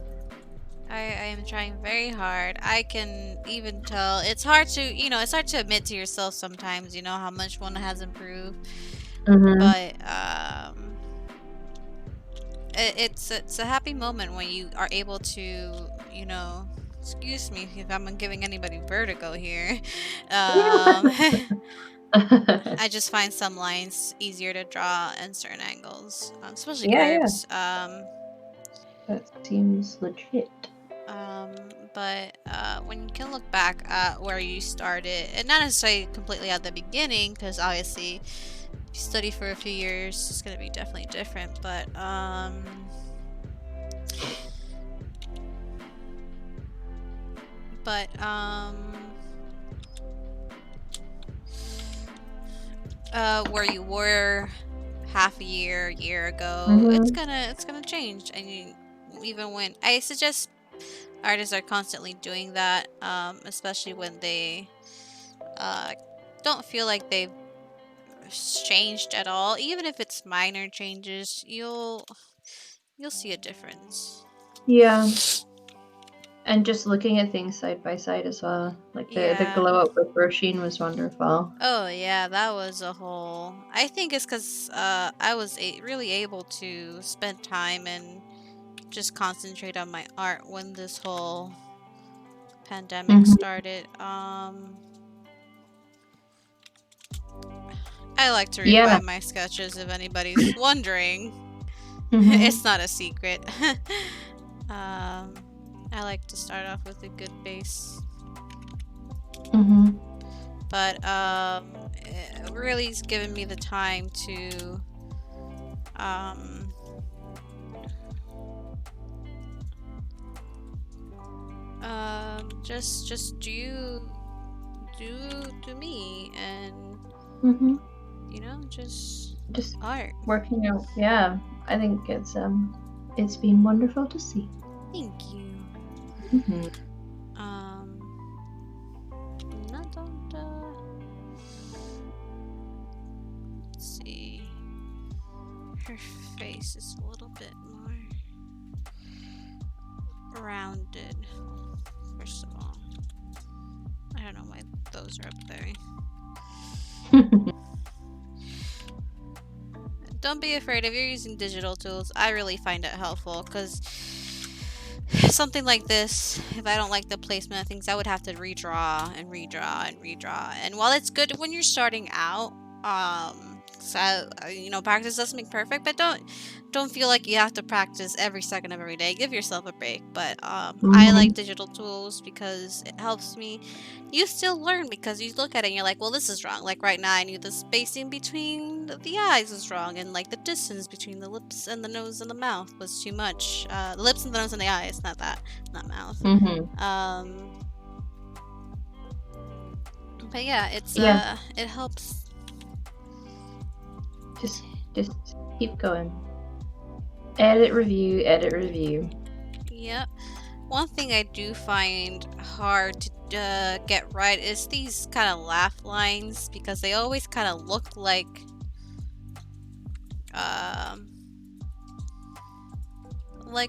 I am trying very hard. I can even tell. It's hard to, it's hard to admit to yourself sometimes, how much one has improved. But it's a happy moment when you are able to, excuse me if I'm giving anybody vertigo here. I just find some lines easier to draw in certain angles, especially curves. That seems legit. But when you can look back at where you started, and not necessarily completely at the beginning, because obviously if you study for a few years, it's gonna be definitely different. But where you were half a year ago, it's gonna change. And even when I suggest artists are constantly doing that, especially when they don't feel like they've changed at all, even if it's minor changes, you'll see a difference. Yeah. And just looking at things side by side as well. Like the glow up with Roisin was wonderful. Oh yeah, that was a whole. I think it's because I was really able to spend time and just concentrate on my art when this whole pandemic started. I like to refine my sketches if anybody's wondering. It's not a secret. I like to start off with a good base. But it really has given me the time to just do me and just art. Working out. Yeah, I think it's been wonderful to see. Thank you. Let's see. Her face is a little bit more rounded. First of all, I don't know why those are up there. Don't be afraid if you're using digital tools. I really find it helpful because something like this, if I don't like the placement of things, I would have to redraw and redraw and redraw. And while it's good when you're starting out, practice doesn't make perfect, but don't feel like you have to practice every second of every day. Give yourself a break. But I like digital tools because it helps me. You still learn because you look at it and you're like, well, this is wrong. Like right now, I knew the spacing between the eyes was wrong, and like the distance between the lips and the nose and the mouth was too much. The lips and the nose and the eyes, not mouth. But yeah, it helps. Just keep going. Edit, review, edit, review. Yep. One thing I do find hard to get right is these kind of laugh lines, because they always kind of look like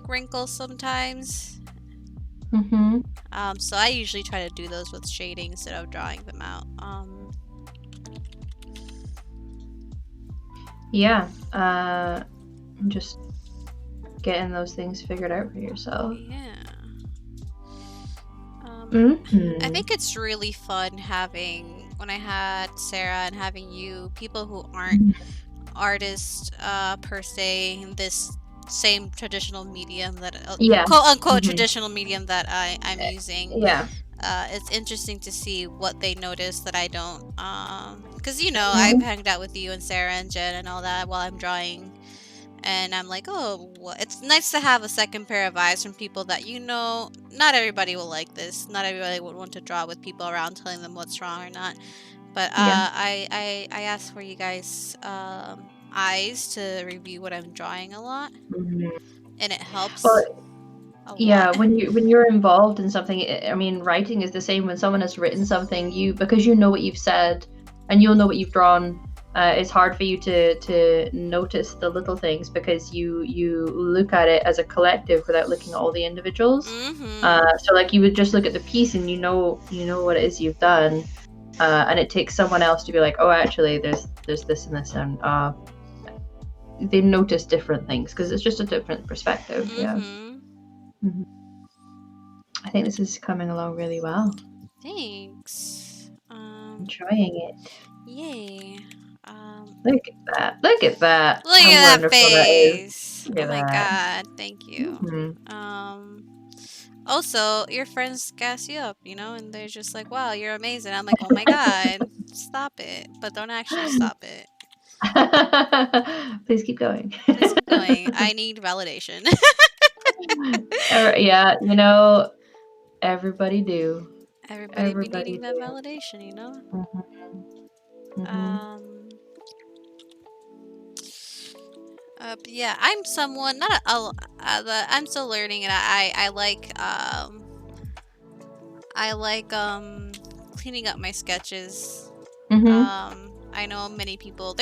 wrinkles sometimes. So I usually try to do those with shading instead of drawing them out. Yeah, just getting those things figured out for yourself. Yeah. I Mhm. think it's really fun having, when I had Sarah and having you, people who aren't artists per se, in this same traditional medium that, Yeah. quote unquote, Mhm. traditional medium that I'm using. Yeah. It's interesting to see what they notice that I don't. Because, you know, Mhm. I've hanged out with you and Sarah and Jen and all that while I'm drawing. And I'm like, oh, it's nice to have a second pair of eyes from people that, you know, not everybody will like this. Not everybody would want to draw with people around telling them what's wrong or not. But Yeah. I ask for you guys' eyes to review what I'm drawing a lot, Mhm. and it helps Well, a yeah, lot. when you're involved in something, I mean, writing is the same. When someone has written something, because you know what you've said and you'll know what you've drawn, it's hard for you to notice the little things because you look at it as a collective without looking at all the individuals. So like you would just look at the piece and you know what it is you've done, and it takes someone else to be like, oh, actually, there's this and this, and they notice different things because it's just a different perspective. Yeah. Mhm. I think this is coming along really well. Thanks. Enjoying it. Yay. Look at that. Look at that. Look How at that wonderful that is. face. Look Oh at my that. god, thank you. Mhm. Also, your friends gas you up, you know, and they're just like, wow, you're amazing. I'm like, oh my god, stop it. But don't actually stop it. Please keep going. Please keep going. I need validation. Yeah, you know, everybody do. Everybody be Everybody needing that do. validation, you know? Mhm. But yeah, I'm someone, not I'm still learning, and I like cleaning up my sketches. Mhm. I know many people,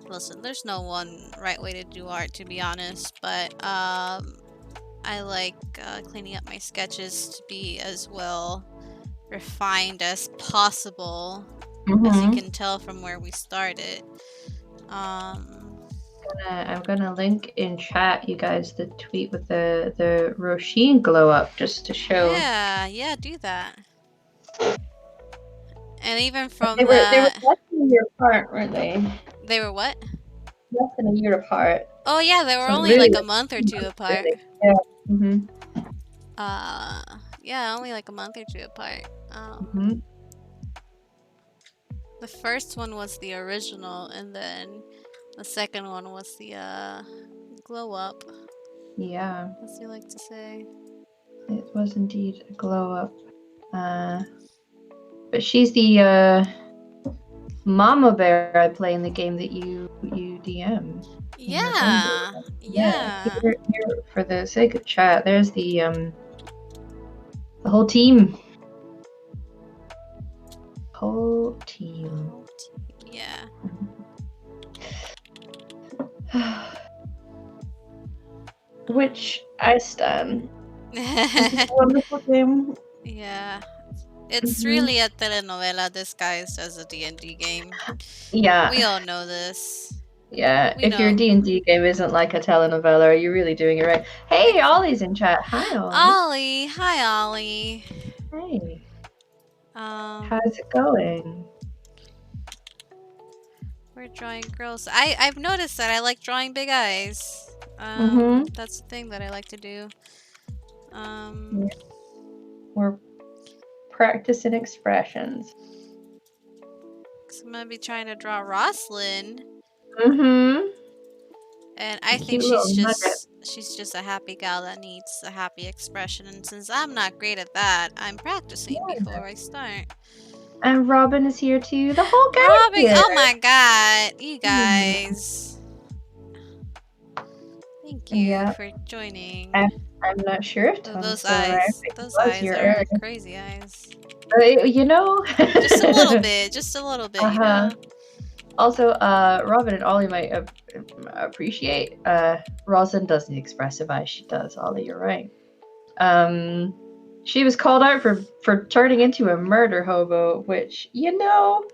listen, there's no one right way to do art, to be honest, but I like cleaning up my sketches to be as well refined as possible, as you Mhm. can tell from where we started. I'm gonna link in chat, you guys, the tweet with the Roisin glow up just to show. Yeah, do that. And even from They were that, less than a year apart, weren't they? they were what? Less than a year apart. Oh yeah, they were So only really, like a month or two apart. really. Yeah. Mhm. Yeah, only like a month or two apart. Mhm. The first one was the original, and then the second one was the glow up, Yeah, as you like to say. it was indeed a glow up. But she's the mama bear I play in the game that you DM. Yeah. Here for the sake of chat, there's the whole team. Whole team. Yeah. Which I stand. It's a wonderful game. Yeah. It's really a telenovela disguised as a D&D game. Yeah. We all know this. Yeah, We if your know. D&D game isn't like a telenovela, you're really doing it right. Hey, Ollie's in chat. Hi, Ollie. Ollie. Hi, Ollie. Hey. How's it going? We're drawing girls. I've noticed that I like drawing big eyes. That's the thing that I like to do. Yeah. We're practicing expressions. So I'm gonna be trying to draw Roslyn. And I think she's just a happy gal that needs a happy expression. And since I'm not great at that, I'm practicing before I start. And Robin is here too. The whole gang Robin, here. oh my god, you guys. Thank you for joining. I'm not sure if those eyes are crazy eyes. You know, just a little bit, you know. Also, Robin and Ollie might appreciate. Roslyn does the expressive eyes. She does. Ollie, you're right. She was called out for turning into a murder hobo, which, you know,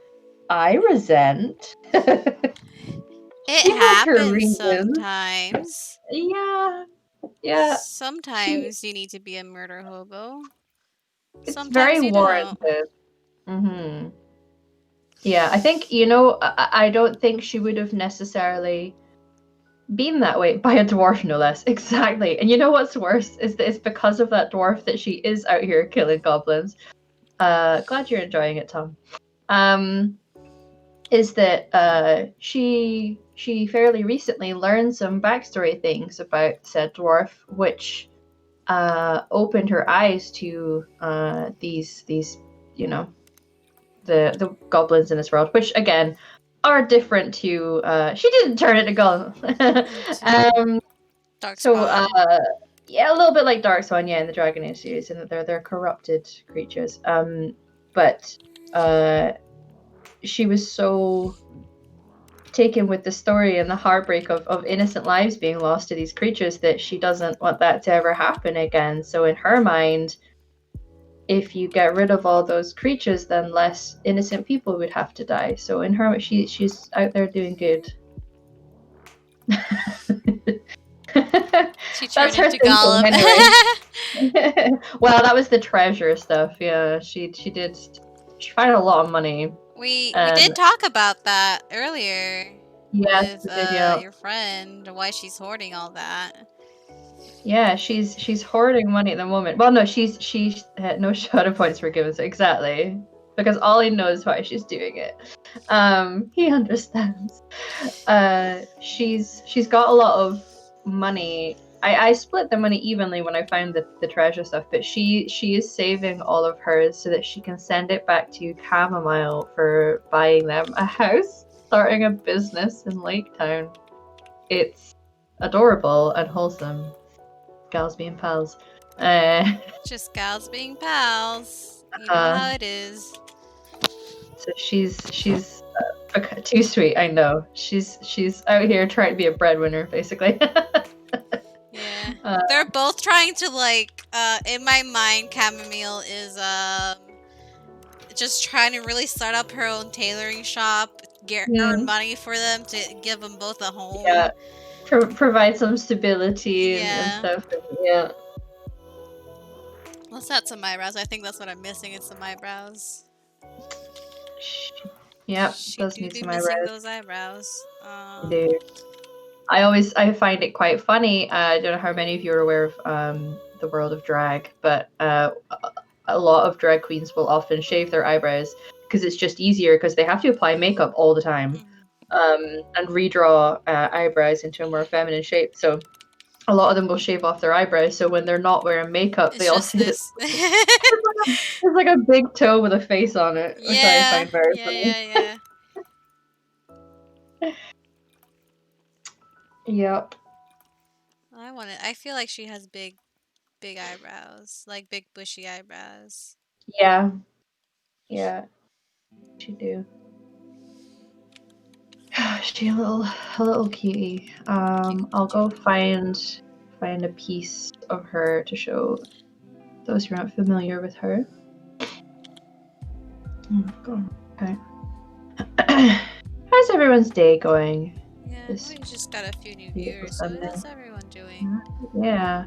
I resent. It happens sometimes. Yeah. Yeah, she. Sometimes you need to be a murder hobo. It's very Sometimes you don't. warranted. Hmm. Yeah, I think I don't think she would have necessarily been that way by a dwarf, no less. Exactly. And you know what's worse is that it's because of that dwarf that she is out here killing goblins. Glad you're enjoying it, Tom. Um, is that she fairly recently learned some backstory things about said dwarf, which opened her eyes to these the goblins in this world, which again are different to she didn't turn into goblin. um so Darkspawn. yeah, a little bit like Darkspawn, yeah, in the Dragon Age series, and that they're corrupted creatures. But she was so taken with the story and the heartbreak of innocent lives being lost to these creatures that she doesn't want that to ever happen again. So in her mind, if you get rid of all those creatures, then less innocent people would have to die. So in her, she's out there doing good. She turned That's her into thinking Gollum. anyway. Well, that was the treasure stuff. Yeah, she did. She found a lot of money. We And did talk about that earlier yes, with we did, yeah. your friend, why she's hoarding all that. Yeah, she's hoarding money at the moment. Well, no, she's no shadow points were given. So exactly, because Ollie knows why she's doing it. He understands. She's got a lot of money. I split the money evenly when I found the treasure stuff, but she is saving all of hers so that she can send it back to Chamomile for buying them a house, starting a business in Lake Town. It's adorable and wholesome. Gals being pals. Just gals being pals. You know how it is. So she's too sweet. I know. She's out here trying to be a breadwinner, basically. Yeah. They're both trying to in my mind, Chamomile is just trying to really start up her own tailoring shop, earn money for them to give them both a home. Yeah. Provide some stability and stuff. Yeah. Let's add some eyebrows. I think that's what I'm missing. It's some eyebrows. Yep, She does do need be some missing eyebrows. those eyebrows. Dude. I find it quite funny. I don't know how many of you are aware of the world of drag, but a lot of drag queens will often shave their eyebrows because it's just easier because they have to apply makeup all the time and redraw eyebrows into a more feminine shape. So a lot of them will shave off their eyebrows. So when they're not wearing makeup, they all say this. It's like a big toe with a face on it, which I find very funny. Yeah. Yep. I feel like she has big eyebrows, like big bushy eyebrows. Yeah. Yeah. She do. She a little cutie. I'll go find a piece of her to show those who aren't familiar with her. Oh, God. Okay. How's everyone's day going? Yeah, we just got a few new viewers. So how's everyone doing? Yeah.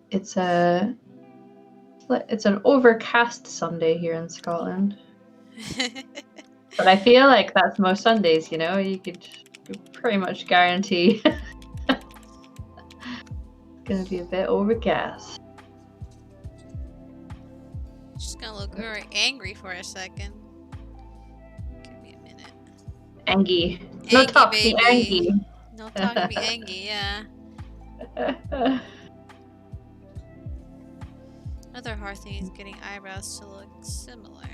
It's an overcast Sunday here in Scotland. But I feel like that's most Sundays, you could pretty much guarantee it's gonna be a bit overcast. She's gonna look very angry for a second. Give me a minute. Angie. No talk to me, Angie. No talk to me, Angie, yeah. Another hard thing is getting eyebrows to look similar.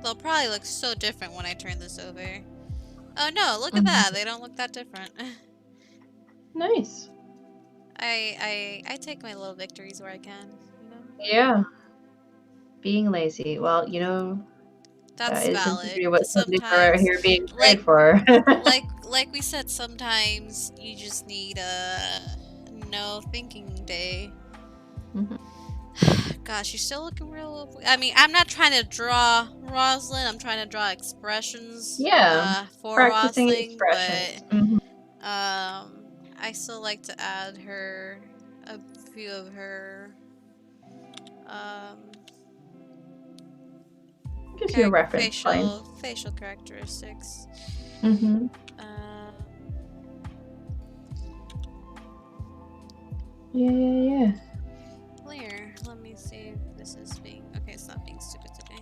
They'll probably look so different when I turn this over. Oh no, look at that. They don't look that different. Nice. I take my little victories where I can, Yeah. Being lazy. Well, that's that valid. Is what some people are out here being trained for. like we said, sometimes you just need a no thinking day. God, she's still looking real. I mean, I'm not trying to draw Rosalind. I'm trying to draw expressions Yeah, for practicing Rosling, expressions. but I still like to add a few of her um, Gives you a reference point. facial characteristics. Mm-hmm. Uh, Yeah. Clear. Let me see if this is being. Okay, it's not being stupid today.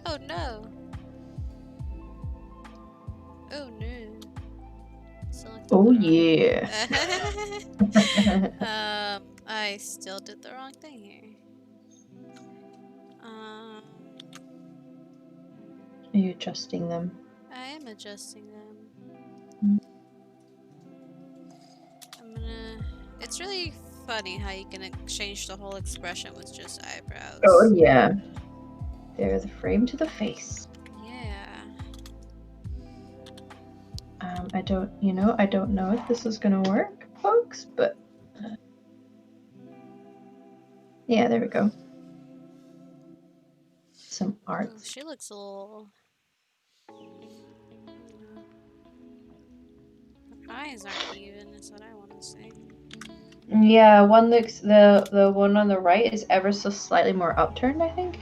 Oh no! Oh no! Selected Oh the wrong yeah. I still did the wrong thing here. Are you adjusting them? I am adjusting them. Mm. It's really funny how you can change the whole expression with just eyebrows. Oh yeah. They're the frame to the face. Yeah. I don't know if this is gonna work, folks, but yeah, there we go. Some art. Oh, she looks a little. Her eyes aren't even. Is what I want to say. Yeah, one looks the one on the right is ever so slightly more upturned, I think.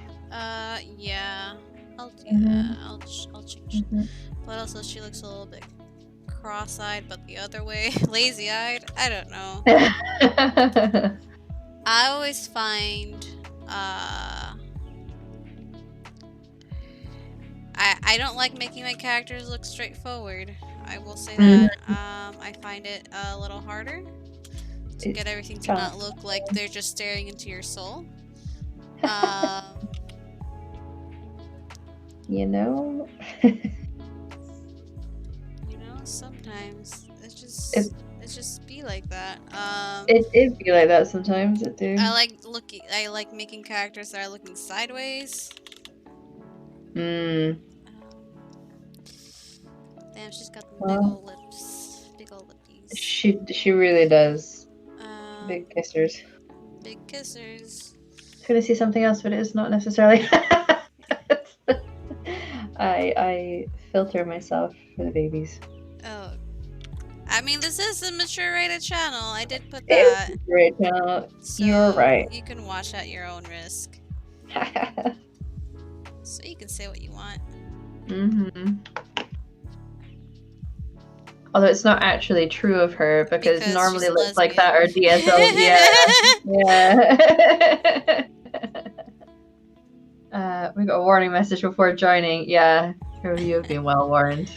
Yeah. I'll do Mhm. that. I'll change. But also, she looks a little bit cross-eyed, but the other way, lazy-eyed. I don't know. I always find I don't like making my characters look straightforward. I will say that. I find it a little harder to get everything to not look like they're just staring into your soul. You know? Sometimes it just be like that. It be like that sometimes, it do. I like making characters that are looking sideways. Damn, she's got the big old lips. Big old lippies. She really does. Big kissers. Big kissers. I was gonna say something else, but it is not necessarily. I filter myself for the babies. Oh. I mean, this is a mature rated channel. I did put that. It's a great channel. So you're right. You can watch at your own risk. So you can say what you want. Although it's not actually true of her because normally looks like that are DSL. Yeah. We got a warning message before joining. Yeah, you have been well warned.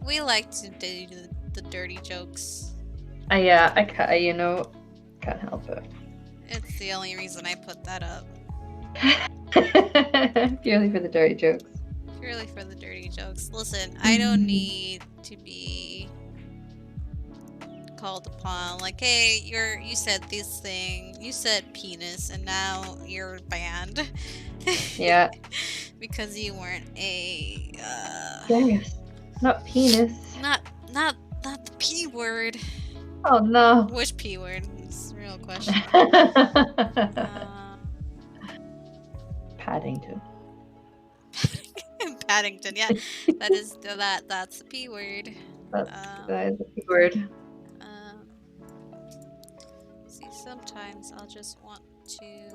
We like to do the dirty jokes. Yeah, I can't help it. It's the only reason I put that up. Purely for the dirty jokes. Purely for the dirty jokes. Listen, I don't need to be called upon like, hey, you said this thing, you said penis, and now you're banned. Yeah. Because you weren't a yes. Not penis. Not the P word. Oh no. Which P word? It's a real question. Paddington. Paddington, yeah. That's the P word. That is the P word. See, sometimes I'll just want to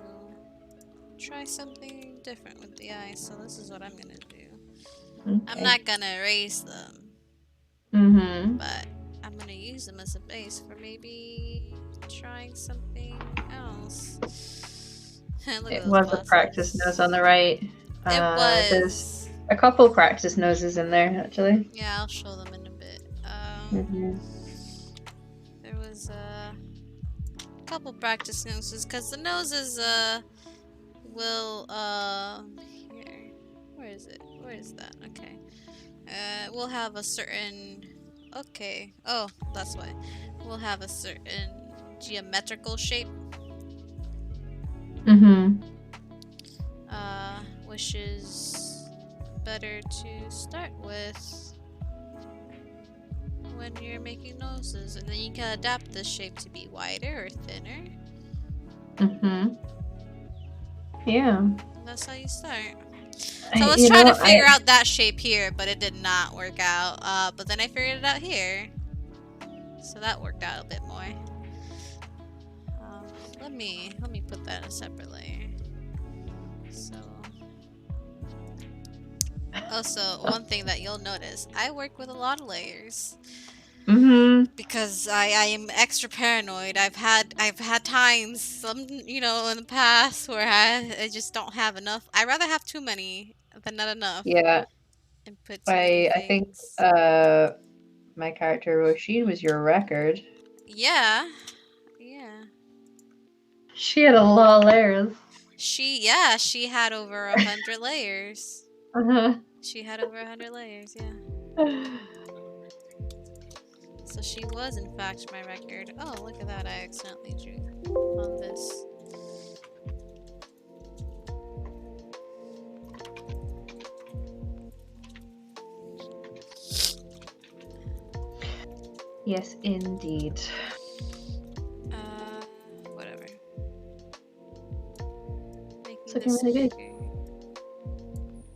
try something different with the eyes, so this is what I'm gonna do. Okay. I'm not gonna erase them. But I'm gonna use them as a base for maybe trying something else. It was a practice nose on the right. It was. There's a couple practice noses in there, actually. Yeah, I'll show them in a bit. There was a couple practice noses, because the noses will here. Where is it? Where is that? Okay. We'll have a certain. Okay. Oh, that's why. We'll have a certain geometrical shape. Which is better to start with when you're making noses, and then you can adapt this shape to be wider or thinner. Yeah. That's how you start. So I was trying to figure out that shape here, but it did not work out. But then I figured it out here. So that worked out a bit more. Let me put that in a separate layer. So also, one thing that you'll notice, I work with a lot of layers. Because I am extra paranoid. I've had times, in the past where I just don't have enough. I'd rather have too many than not enough. Yeah. And put too many I think things. my character Roisin was your record. Yeah. She had a lot of layers. She had over 100 layers. She had over 100 layers, yeah. So she was in fact my record. Oh, look at that, I accidentally drew on this. Yes, indeed. Whatever. It's looking really good.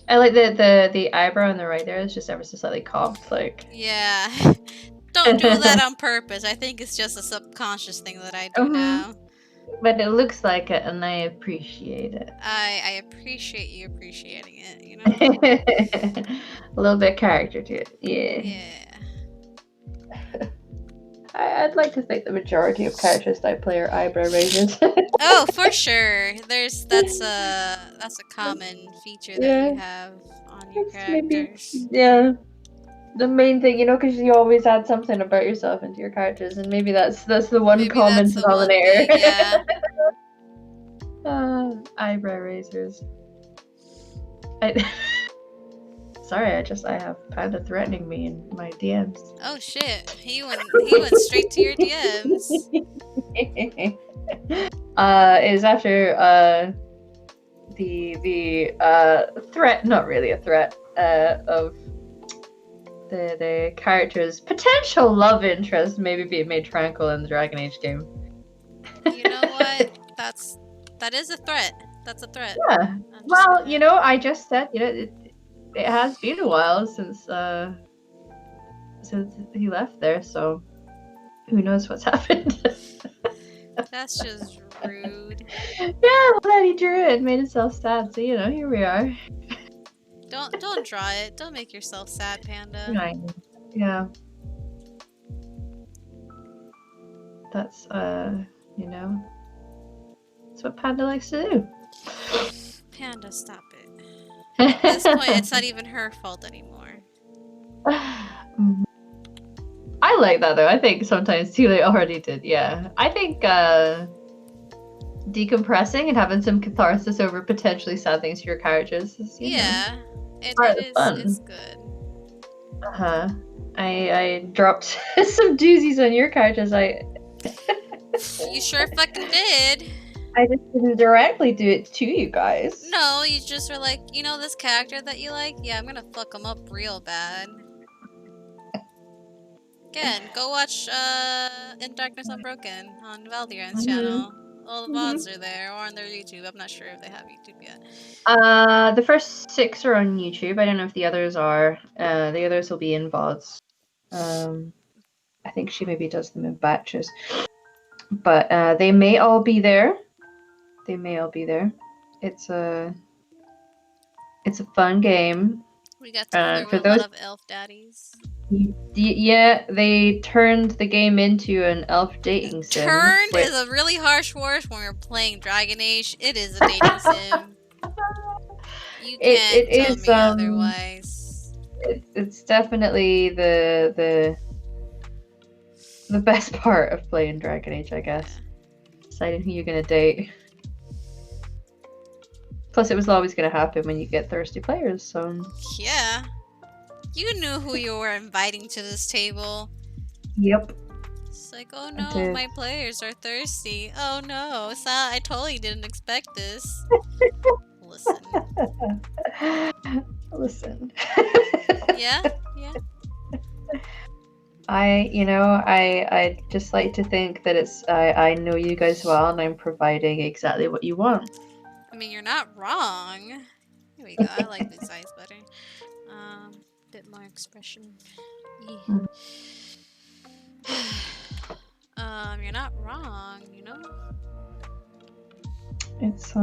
I like the eyebrow on the right there is just ever so slightly cocked, like. Yeah. Don't do that on purpose. I think it's just a subconscious thing that I do now. But it looks like it, and I appreciate it. I appreciate you appreciating it, you know? A little bit of character to it, yeah. I'd like to think the majority of characters that I play are eyebrow raisers. Oh, for sure. That's a common feature that you have on your characters. Maybe, the main thing, because you always add something about yourself into your characters, and maybe that's the one common denominator. Yeah. Eyebrow raisers. Sorry, I have Panda threatening me in my DMs. Oh shit! He went straight to your DMs. Is after the threat, not really a threat, of the character's potential love interest maybe being made tranquil in the Dragon Age game. You know what? That is a threat. That's a threat. Yeah. Well, I just said, it has been a while since he left there, so who knows what's happened. That's just rude. Yeah, well, then he drew it and made himself sad, so here we are. Don't draw it. Don't make yourself sad, Panda. Yeah. That's that's what Panda likes to do. Panda, stop it. At this point, it's not even her fault anymore. I like that though. I think sometimes too late already did. Yeah, I think decompressing and having some catharsis over potentially sad things for your characters is it's good. I dropped some doozies on your characters. You sure fucking did. I just didn't directly do it to you guys. No, you just were like, this character that you like? Yeah, I'm gonna fuck him up real bad. Again, go watch In Darkness Unbroken on Valdiran's channel. All the VODs are there, or on their YouTube. I'm not sure if they have YouTube yet. The first 6 are on YouTube. I don't know if the others are. The others will be in VODs. I think she maybe does them in batches. But they may all be there. It's a fun game. We got to play with a lot of elf daddies. Yeah, they turned the game into an elf dating sim. Turned is a really harsh word when we're playing Dragon Age. It is a dating sim. You can't tell me otherwise. It's definitely the best part of playing Dragon Age, I guess. Deciding who you're gonna date. Plus, it was always gonna happen when you get thirsty players, so... Yeah. You knew who you were inviting to this table. Yep. It's like, oh no, my players are thirsty. Oh no, I totally didn't expect this. Listen. Listen. Yeah? I just like to think that I know you guys well, and I'm providing exactly what you want. I mean, you're not wrong. Here we go. I like these eyes better. Bit more expression. Mm. You're not wrong, you know? It's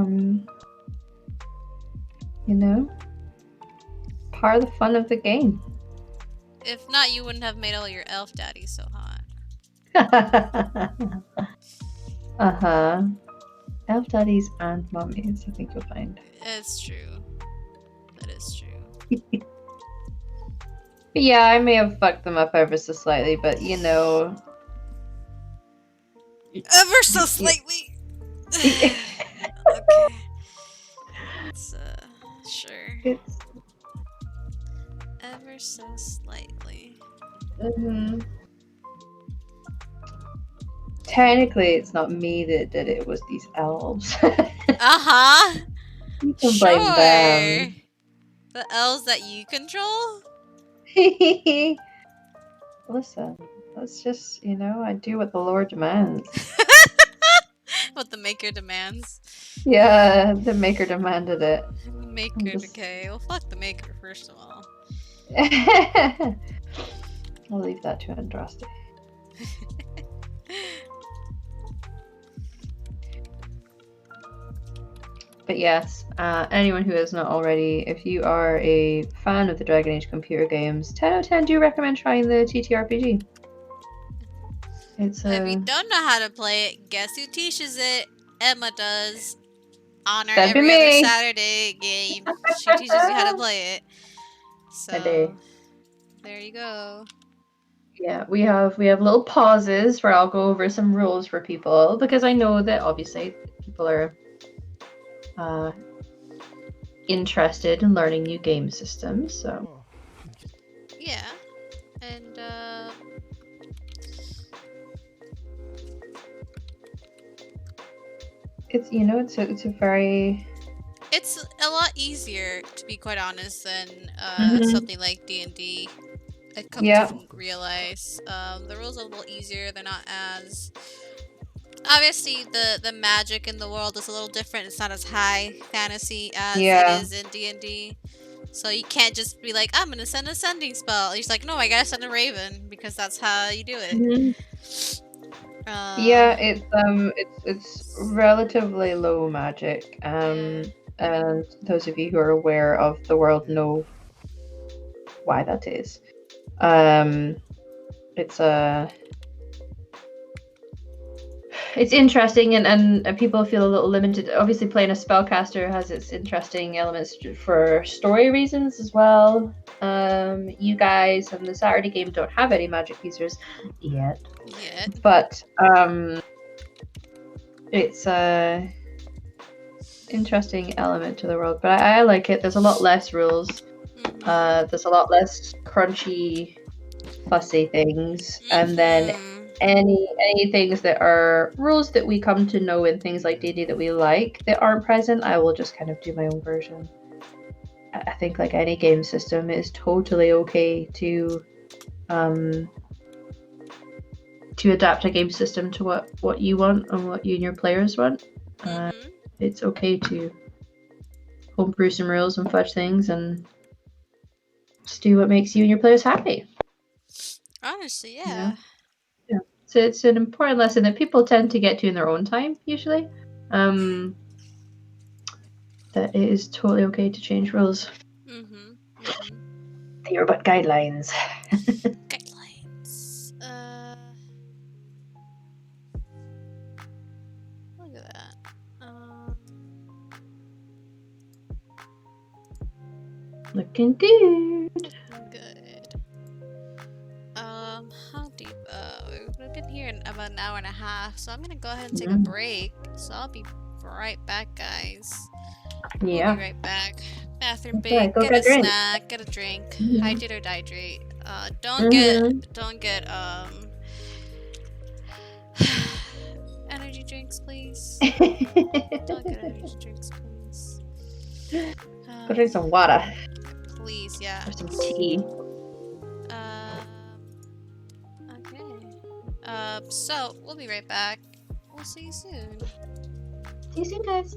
part of the fun of the game. If not, you wouldn't have made all your elf daddies so hot. Uh-huh. Elf daddies and mummies, I think you'll find. It's true. That is true. Yeah, I may have fucked them up ever so slightly, but Ever so slightly. Okay. It's sure. It's Ever so slightly. Technically, it's not me that did it. It was these elves. Uh-huh. You can blame them. The elves that you control? Listen, let's just, I do what the Lord demands. What the maker demands. Yeah, the maker demanded it. Maker decay. Well, fuck the maker, first of all. I'll leave that to Andraste. But yes, anyone who has not already, if you are a fan of the Dragon Age computer games, 10 out of 10 do recommend trying the TTRPG. It's If you don't know how to play it, guess who teaches it? Emma does. On our That'd be every me. other Saturday game. She teaches you how to play it. So there you go. Yeah, we have little pauses where I'll go over some rules for people, because I know that obviously people are interested in learning new game systems. So yeah, and it's a very. It's a lot easier, to be quite honest, than something like D&D. I've come to realize the rules are a little easier. They're not as obviously the magic in the world is a little different. It's not as high fantasy as it is in D&D. So you can't just be like, I'm gonna send a sending spell. He's like, no, I gotta send a raven because that's how you do it. Yeah, it's relatively low magic. And those of you who are aware of the world know why that is. It's interesting, and people feel a little limited. Obviously, playing a spellcaster has its interesting elements for story reasons as well. You guys in the Saturday game don't have any magic users yet. But it's a interesting element to the world. But I like it. There's a lot less rules. There's a lot less crunchy, fussy things, and then any things that are rules that we come to know in things like D&D that we like that aren't present, I will just kind of do my own version. I think like any game system, it's totally okay to adapt a game system to what you want and what you and your players want. It's okay to homebrew some rules and fudge things and just do what makes you and your players happy. Honestly, yeah. So it's an important lesson that people tend to get to in their own time, usually. That it is totally okay to change rules. They are but guidelines. Guidelines. Look at that. Looking good. Good. How deep? We've been here in about an hour and a half, so I'm gonna go ahead and take a break. So I'll be right back, guys. Yeah. We'll be right back. Bathroom break. Get a snack. Get a drink. Hydrate or dihydrate. Don't get energy drinks, please. Don't get energy drinks, please. Go drink some water. Please, yeah. Or some tea. So we'll be right back. We'll see you soon. See you soon, guys.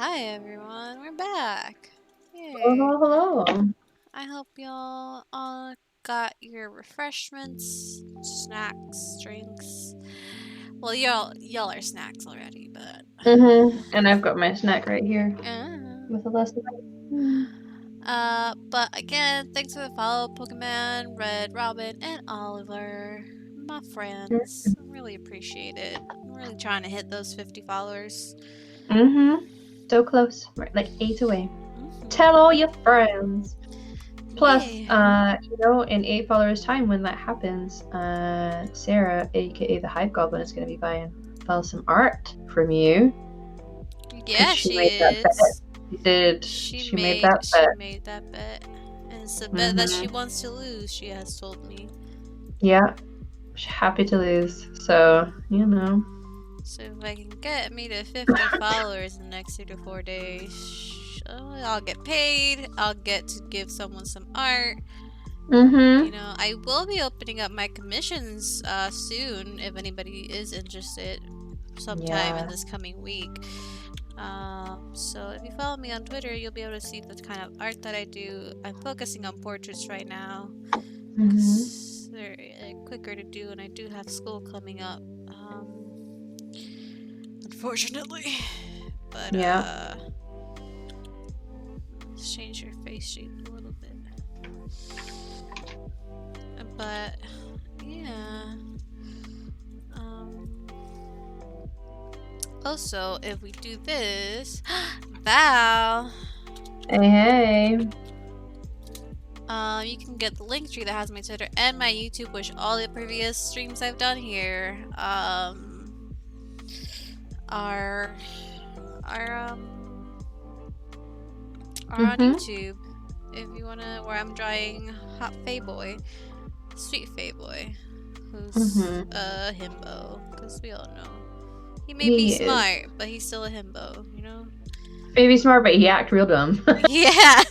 Hi everyone, we're back. Yay. Hello. I hope y'all all got your refreshments, snacks, drinks. Well, y'all are snacks already, but And I've got my snack right here uh, with a list of but again, thanks for the follow, Pokemon, Red, Robin, and Oliver, my friends. I really appreciate it. I'm really trying to hit those 50 followers. So close. We're like 8 away. Mhm. Tell all your friends. Plus, Yeah. in 8 followers' time when that happens, Sarah, aka the Hive Goblin, is going to be buying some art from you. Yeah, she she made that bet. is. She did. She made that bet. made that bet. And it's a bet that she wants to lose, she has told me. Yeah. She's happy to lose. So, So if I can get me to 50 followers in the next 2 to 4 days, I'll get paid. I'll get to give someone some art. I will be opening up my commissions soon if anybody is interested sometime in this coming week. So if you follow me on Twitter, you'll be able to see the kind of art that I do. I'm focusing on portraits right now because they're quicker to do, and I do have school coming up. Unfortunately, but let's change your face shape a little bit. But yeah. Also, if we do this, Val. Hey. You can get the link tree that has my Twitter and my YouTube, which all the previous streams I've done here are on YouTube. If you wanna, where I'm drawing Hot Fayboy, Sweet Fayboy, who's a himbo, because we all know he may be smart, but he's still a himbo, Maybe smart, but he act real dumb. Yeah.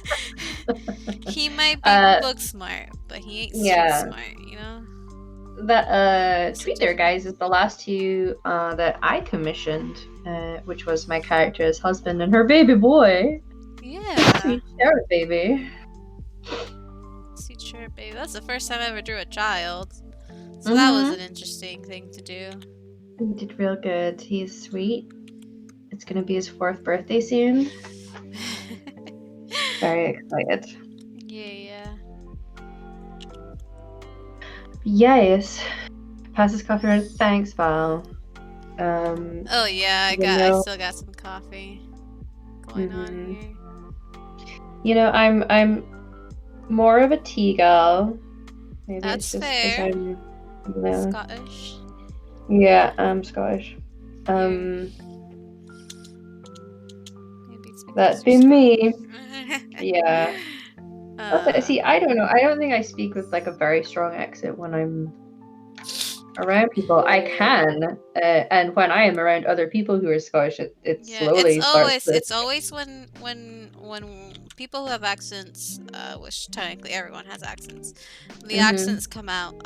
He might be book smart, but he ain't street smart, That tweet there, guys, is the last two that I commissioned, which was my character's husband and her baby boy. Yeah. Sweet Sarah baby. Sweet Sarah baby. That's the first time I ever drew a child. So that was an interesting thing to do. He did real good. He's sweet. It's gonna be his 4th birthday soon. Very excited. Yeah. Yes. Passes coffee around. Thanks, Val. Oh yeah, I still got some coffee going on here. I'm more of a tea gal. Maybe That's it's just fair. I'm Scottish. Yeah, I'm Scottish. That's been me. Yeah. See, I don't know. I don't think I speak with like a very strong accent when I'm around people. I can, and when I am around other people who are Scottish, it slowly starts. It's always when people who have accents, which technically everyone has accents, the accents come out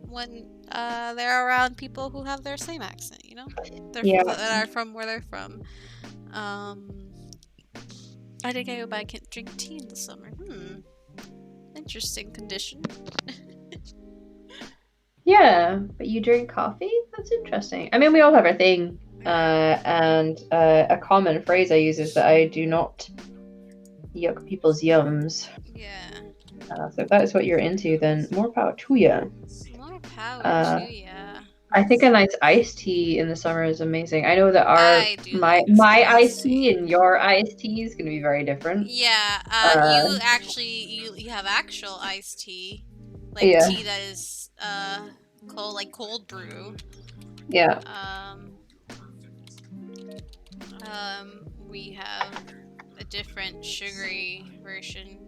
when they're around people who have their same accent. That are from where they're from. I think I can't drink tea in the summer. Interesting condition. Yeah, but you drink coffee? That's interesting. I mean, we all have our thing. And a common phrase I use is that I do not yuck people's yums. Yeah. So if that is what you're into, then more power to you. More power to you. I think a nice iced tea in the summer is amazing. I know that my iced tea and your iced tea is going to be very different. Yeah, you have actual iced tea, like tea that is cold brew. Yeah. We have a different sugary version.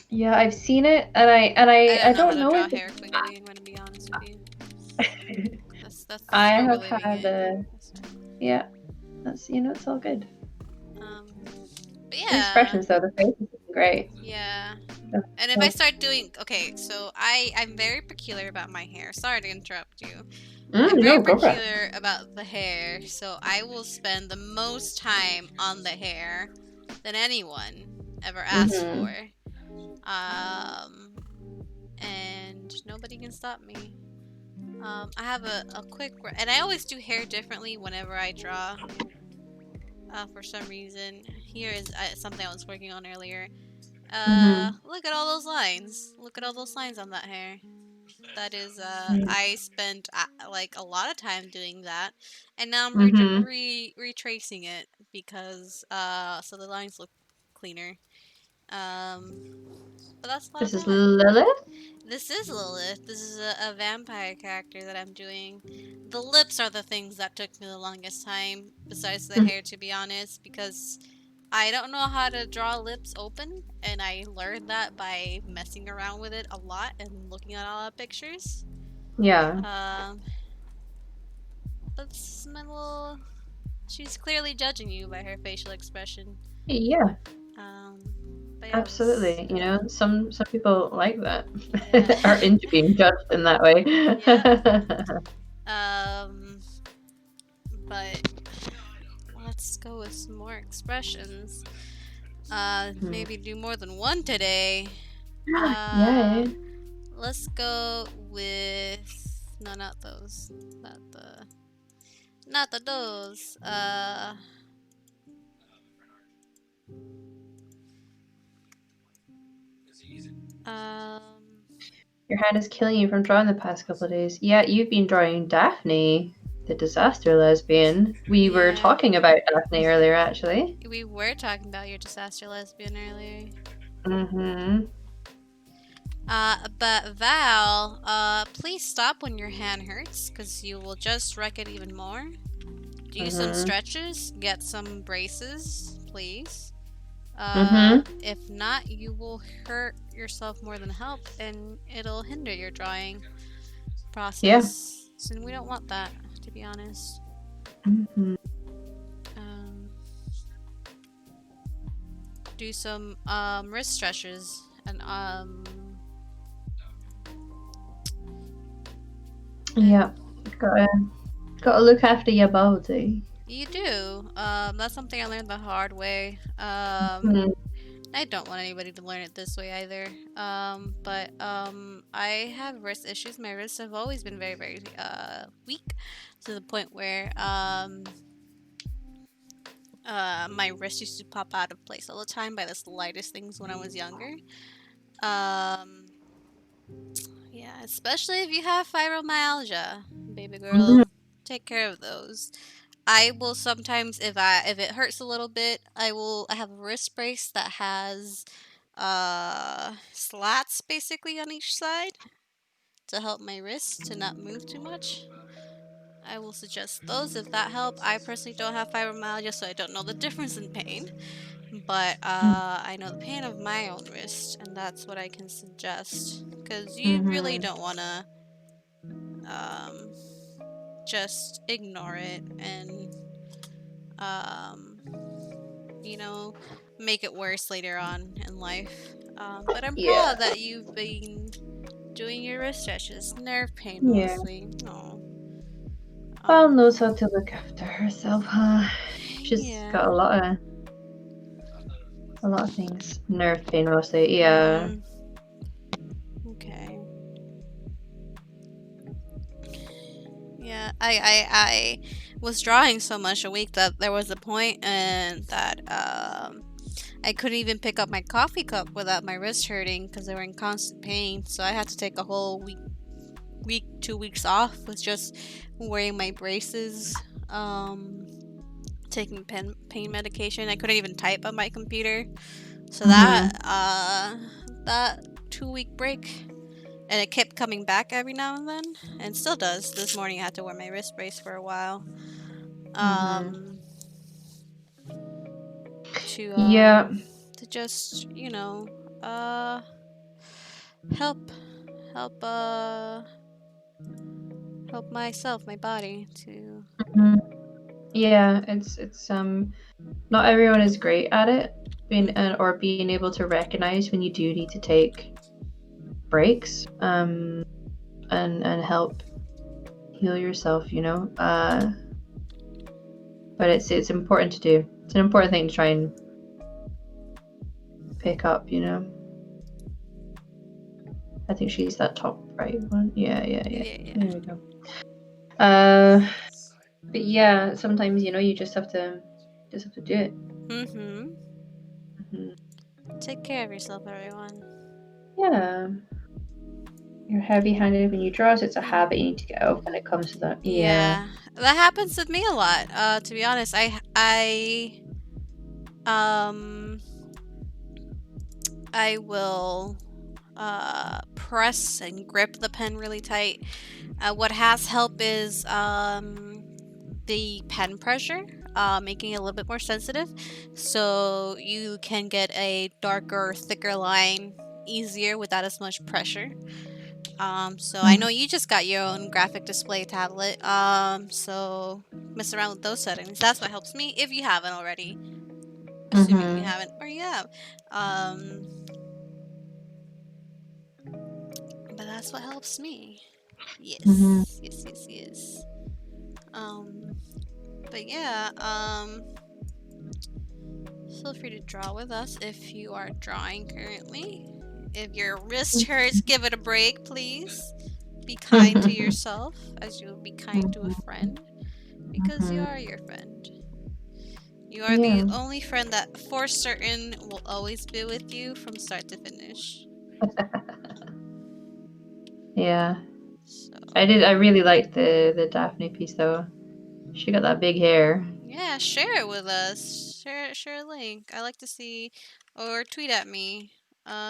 Yeah, I've seen it, and I don't know if hair quickly, I'm gonna be honest with you. That's I have had that's it's all good. But yeah. The expressions though, the face is great. Yeah. And if I start doing so I'm very particular about my hair. Sorry to interrupt you. I'm very No, go for it. particular about the hair, so I will spend the most time on the hair than anyone ever asked Mhm. for. And nobody can stop me. I have a quick, and I always do hair differently whenever I draw. For some reason, here is something I was working on earlier. Look at all those lines. Look at all those lines on that hair. That is, I spent like a lot of time doing that, and now I'm retracing it because so the lines look cleaner. But that's a lot of This is time. Lilith. This is Lilith. This is a vampire character that I'm doing. The lips are the things that took me the longest time, besides the hair, to be honest, because I don't know how to draw lips open, and I learned that by messing around with it a lot and looking at all the pictures. Yeah. That's my little. She's clearly judging you by her facial expression. Yeah. But yeah, Absolutely. You know, some people like that. Yeah. Are into being judged in that way. But let's go with some more expressions. Maybe do more than one today. Yay. Let's go with no, not those. Not those. Your hand is killing you from drawing the past couple of days. Yeah, you've been drawing Daphne, the disaster lesbian. We were talking about Daphne earlier, actually. We were talking about your disaster lesbian earlier. But Val, please stop when your hand hurts, because you will just wreck it even more. Do some stretches, get some braces, please. If not, you will hurt yourself more than help, and it'll hinder your drawing process. Yeah. And we don't want that, to be honest. Do some wrist stretches and yeah, gotta look after your body. You do. That's something I learned the hard way. I don't want anybody to learn it this way either. But I have wrist issues. My wrists have always been very, very weak, to the point where my wrist used to pop out of place all the time by the slightest things when I was younger. Yeah, especially if you have fibromyalgia, baby girl. Take care of those. I will sometimes, if it hurts a little bit, I have a wrist brace that has slats basically on each side to help my wrist to not move too much. I will suggest those if that help. I personally don't have fibromyalgia, so I don't know the difference in pain, but I know the pain of my own wrist, and that's what I can suggest, because you really don't want to just ignore it and you know, make it worse later on in life. But I'm proud that you've been doing your wrist stretches. Nerve pain mostly. No. Val knows how to look after herself, huh? She's got a lot of things. Nerve pain mostly, yeah. Okay. Yeah, I was drawing so much a week that there was a point and that I couldn't even pick up my coffee cup without my wrist hurting because they were in constant pain. So I had to take a whole 2 weeks off with just wearing my braces, taking pain medication. I couldn't even type on my computer. So that 2-week break, and it kept coming back every now and then, and still does. This morning I had to wear my wrist brace for a while. To just, you know, help myself, my body to. Yeah, it's not everyone is great at it, or being able to recognize when you do need to take breaks, and help heal yourself, you know. But it's important to do. It's an important thing to try and pick up, you know. I think she's that top right one. Yeah. Yeah. There we go. But yeah, sometimes you know you just have to do it. Mm-hmm. Take care of yourself, everyone. Yeah. You're heavy-handed when you draw, so it's a habit you need to get out when it comes to that. Yeah. That happens with me a lot. To be honest, I will press and grip the pen really tight. What has helped is the pen pressure, making it a little bit more sensitive, so you can get a darker, thicker line easier without as much pressure. So I know you just got your own graphic display tablet, so mess around with those settings. That's what helps me, if you haven't already. Assuming you haven't, or you have. But that's what helps me. Yes. Yes. But yeah, feel free to draw with us if you are drawing currently. If your wrist hurts, give it a break, please. Be kind to yourself as you will be kind to a friend, because you are your friend. You are the only friend that for certain will always be with you from start to finish. Yeah. So. I really liked the Daphne piece though. She got that big hair. Yeah, share it with us. Share a link. I like to see, or tweet at me,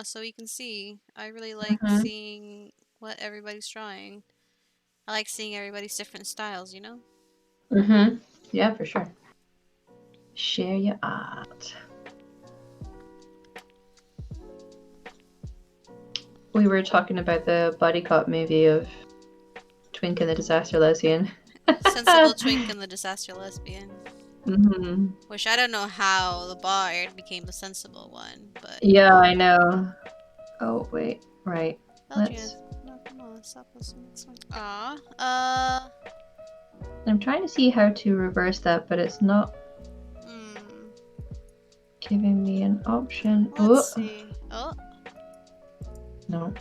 so we can see. I really like seeing what everybody's drawing. I like seeing everybody's different styles, you know? Yeah, for sure. Share your art. We were talking about the buddy cop movie of Twink and the Disaster Lesbian. Sensible Twink and the Disaster Lesbian. Which I don't know how the bard became the sensible one, but... Yeah, I know. Oh, wait. Right. Let's... No, come on, stop listening. I'm trying to see how to reverse that, but it's not giving me an option. Let's see. Oh. No.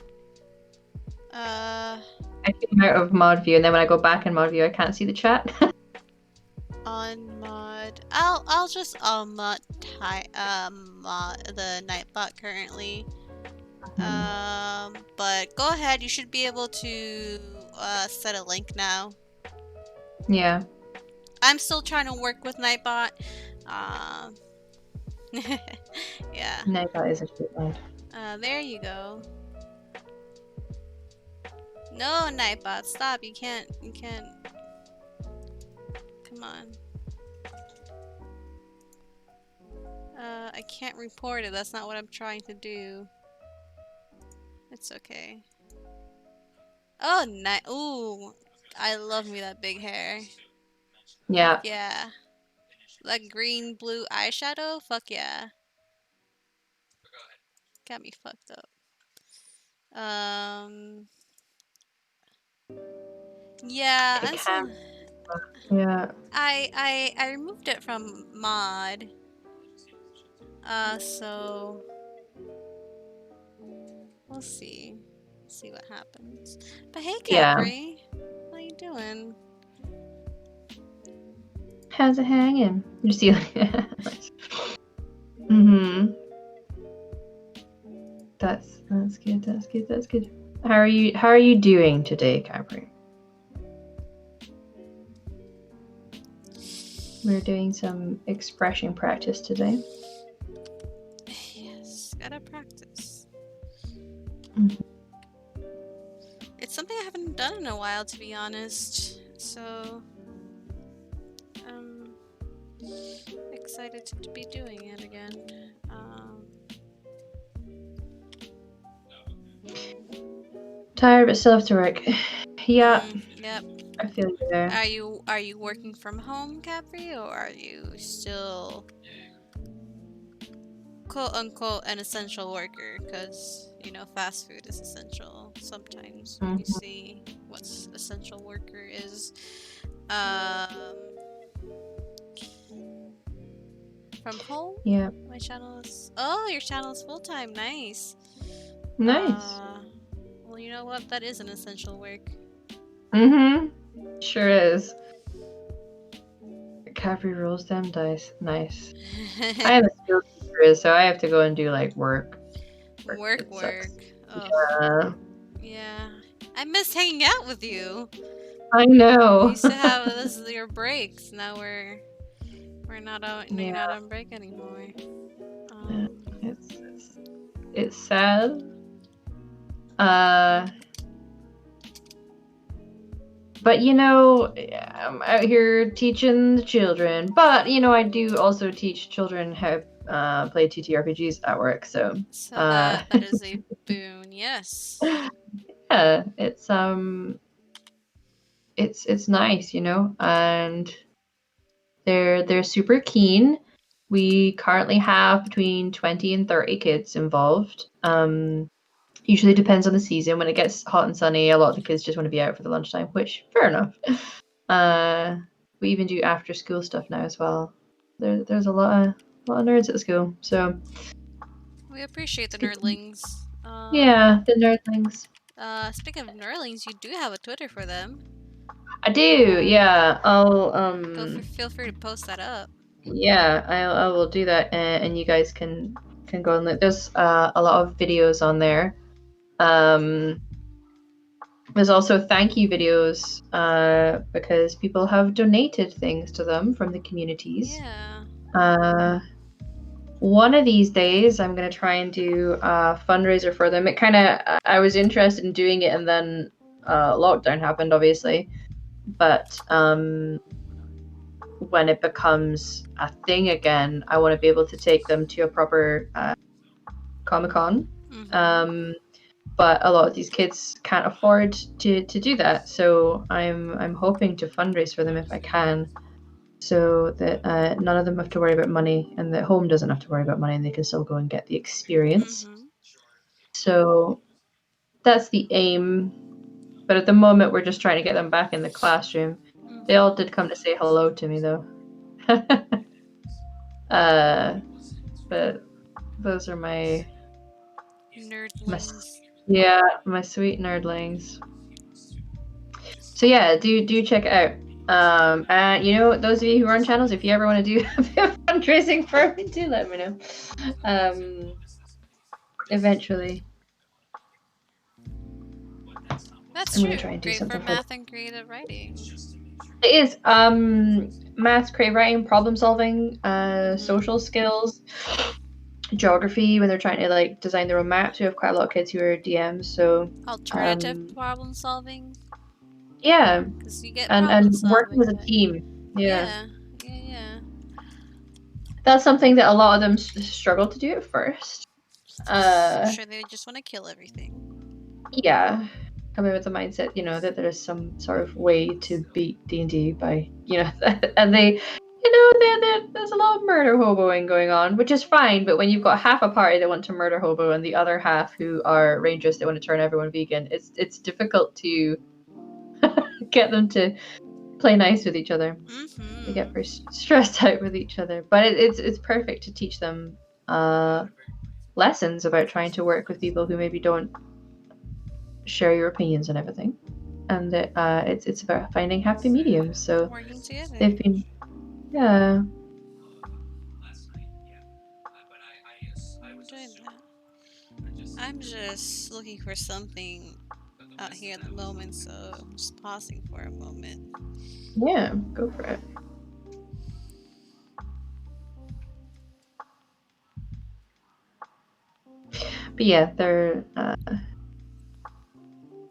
I came out of mod view, and then when I go back in mod view, I can't see the chat. On mod, I'll just mod the Nightbot currently. But go ahead. You should be able to set a link now. Yeah. I'm still trying to work with Nightbot. Yeah. Nightbot is a cute one. There you go. No, Nightbot, stop. You can't. Come on. I can't report it. That's not what I'm trying to do. It's okay. Oh, nice. Ooh, I love me that big hair. Yeah. Fuck yeah. That green blue eyeshadow? Fuck yeah. Got me fucked up. Yeah, yeah. I removed it from mod. So we'll see. See what happens. But hey, Capri, how you doing? How's it hanging? You see, That's good. How are you doing today, Capri? We're doing some expression practice today. Yes, gotta practice. It's something I haven't done in a while, to be honest. So, I'm excited to be doing it again. Tired, but still have to work. Yeah. Yep. I feel you there. Are you working from home, Capri, or are you still quote unquote an essential worker because fast food is essential. Sometimes you Mhm. see what essential worker is. Um, from home. Yeah. My channel is. Oh, your channel is full time. Nice. Nice. Well, you know what? That is an essential work. Mm-hmm. Sure is. Capri rolls them dice. Nice. I am a skill teacher, so I have to go and do like work. Work. It sucks. Oh, Yeah. yeah. I miss hanging out with you. I We know. used to have this is your breaks. Now we're not out. You're Yeah. not on break anymore. Yeah. It's sad. Uh, but I'm out here teaching the children. But I do also teach children how to play TTRPGs at work. So So that is a boon. Yes. yeah, it's nice, and they're super keen. We currently have between 20 and 30 kids involved. Usually depends on the season. When it gets hot and sunny, a lot of the kids just want to be out for the lunchtime, which fair enough. We even do after school stuff now as well. There's a lot of nerds at school, so We appreciate the nerdlings. yeah, the nerdlings. Speaking of nerdlings, you do have a Twitter for them. I do, yeah. I'll Feel free to post that up. yeah, I will do that, and you guys can go and look. There's a lot of videos on there. There's also thank you videos because people have donated things to them from the communities. Yeah. One of these days, I'm gonna try and do a fundraiser for them. I was interested in doing it, and then lockdown happened, obviously. But when it becomes a thing again, I want to be able to take them to a proper Comic-Con. Mm-hmm. But a lot of these kids can't afford to do that, so I'm hoping to fundraise for them if I can, so that none of them have to worry about money, and that home doesn't have to worry about money, and they can still go and get the experience. Mm-hmm. So that's the aim. But at the moment, we're just trying to get them back in the classroom. Mm-hmm. They all did come to say hello to me, though. But those are my Nerdlings. my sweet nerdlings. So yeah, do check it out. Those of you who are on channels, if you ever want to do a bit of fundraising for me, do let me know. Eventually. That's I'm true. gonna try and do Great something for for math and creative writing. It is math, creative writing, problem solving, social skills, geography when they're trying to like design their own maps. We have quite a lot of kids who are DMs, so Alternative problem solving. yeah, Because you get and problem working solving. as a team. Yeah. That's something that a lot of them struggle to do at first. I'm sure they just want to kill everything. Yeah, coming with the mindset, that there's some sort of way to beat D&D by, and they, there's a lot of murder hoboing going on, which is fine. But when you've got half a party that want to murder hobo and the other half who are rangers that want to turn everyone vegan, it's difficult to get them to play nice with each other. Mm-hmm. They get very stressed out with each other, but it's perfect to teach them lessons about trying to work with people who maybe don't share your opinions and everything, and that it's about finding happy mediums. So working together. they've been, yeah. I'm just looking for something out here at the moment, so I'm just pausing for a moment. Yeah, go for it. But yeah, they're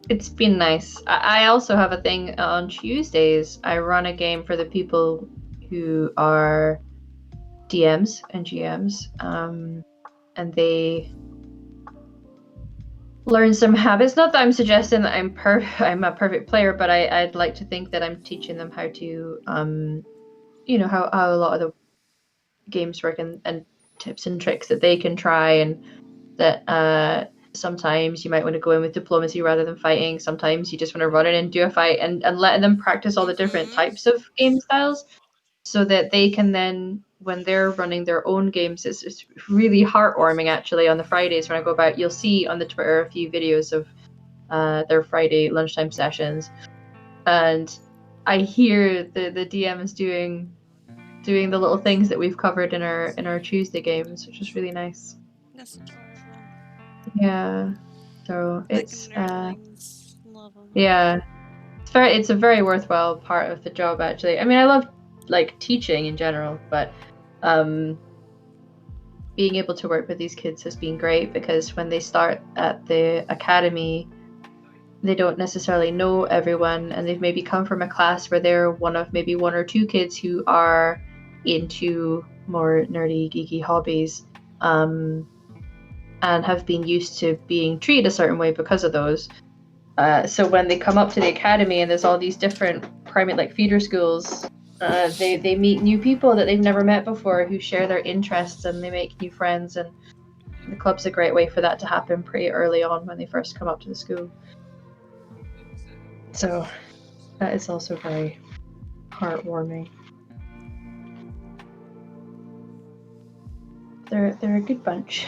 it's been nice. I also have a thing on Tuesdays. I run a game for the people who are DMs and GMs, and they learn some habits. Not that I'm suggesting that I'm a perfect player, but I'd like to think that I'm teaching them how to, how a lot of the games work, and tips and tricks that they can try, and that sometimes you might want to go in with diplomacy rather than fighting. Sometimes you just want to run in and do a fight, and letting them practice all the different types of game styles so that they can then, when they're running their own games, it's really heartwarming actually. On the Fridays when I go about, you'll see on the Twitter a few videos of their Friday lunchtime sessions, and I hear the DMs doing the little things that we've covered in our Tuesday games, which is really nice. That's adorable. Yeah. So it's love them. yeah. It's a very worthwhile part of the job actually. I mean, I love like teaching in general, but being able to work with these kids has been great because when they start at the academy, they don't necessarily know everyone, and they've maybe come from a class where they're one of maybe one or two kids who are into more nerdy, geeky hobbies, and have been used to being treated a certain way because of those. So when they come up to the academy and there's all these different primate like feeder schools, they meet new people that they've never met before who share their interests, and they make new friends, and the club's a great way for that to happen pretty early on when they first come up to the school. So that is also very heartwarming. They're a good bunch.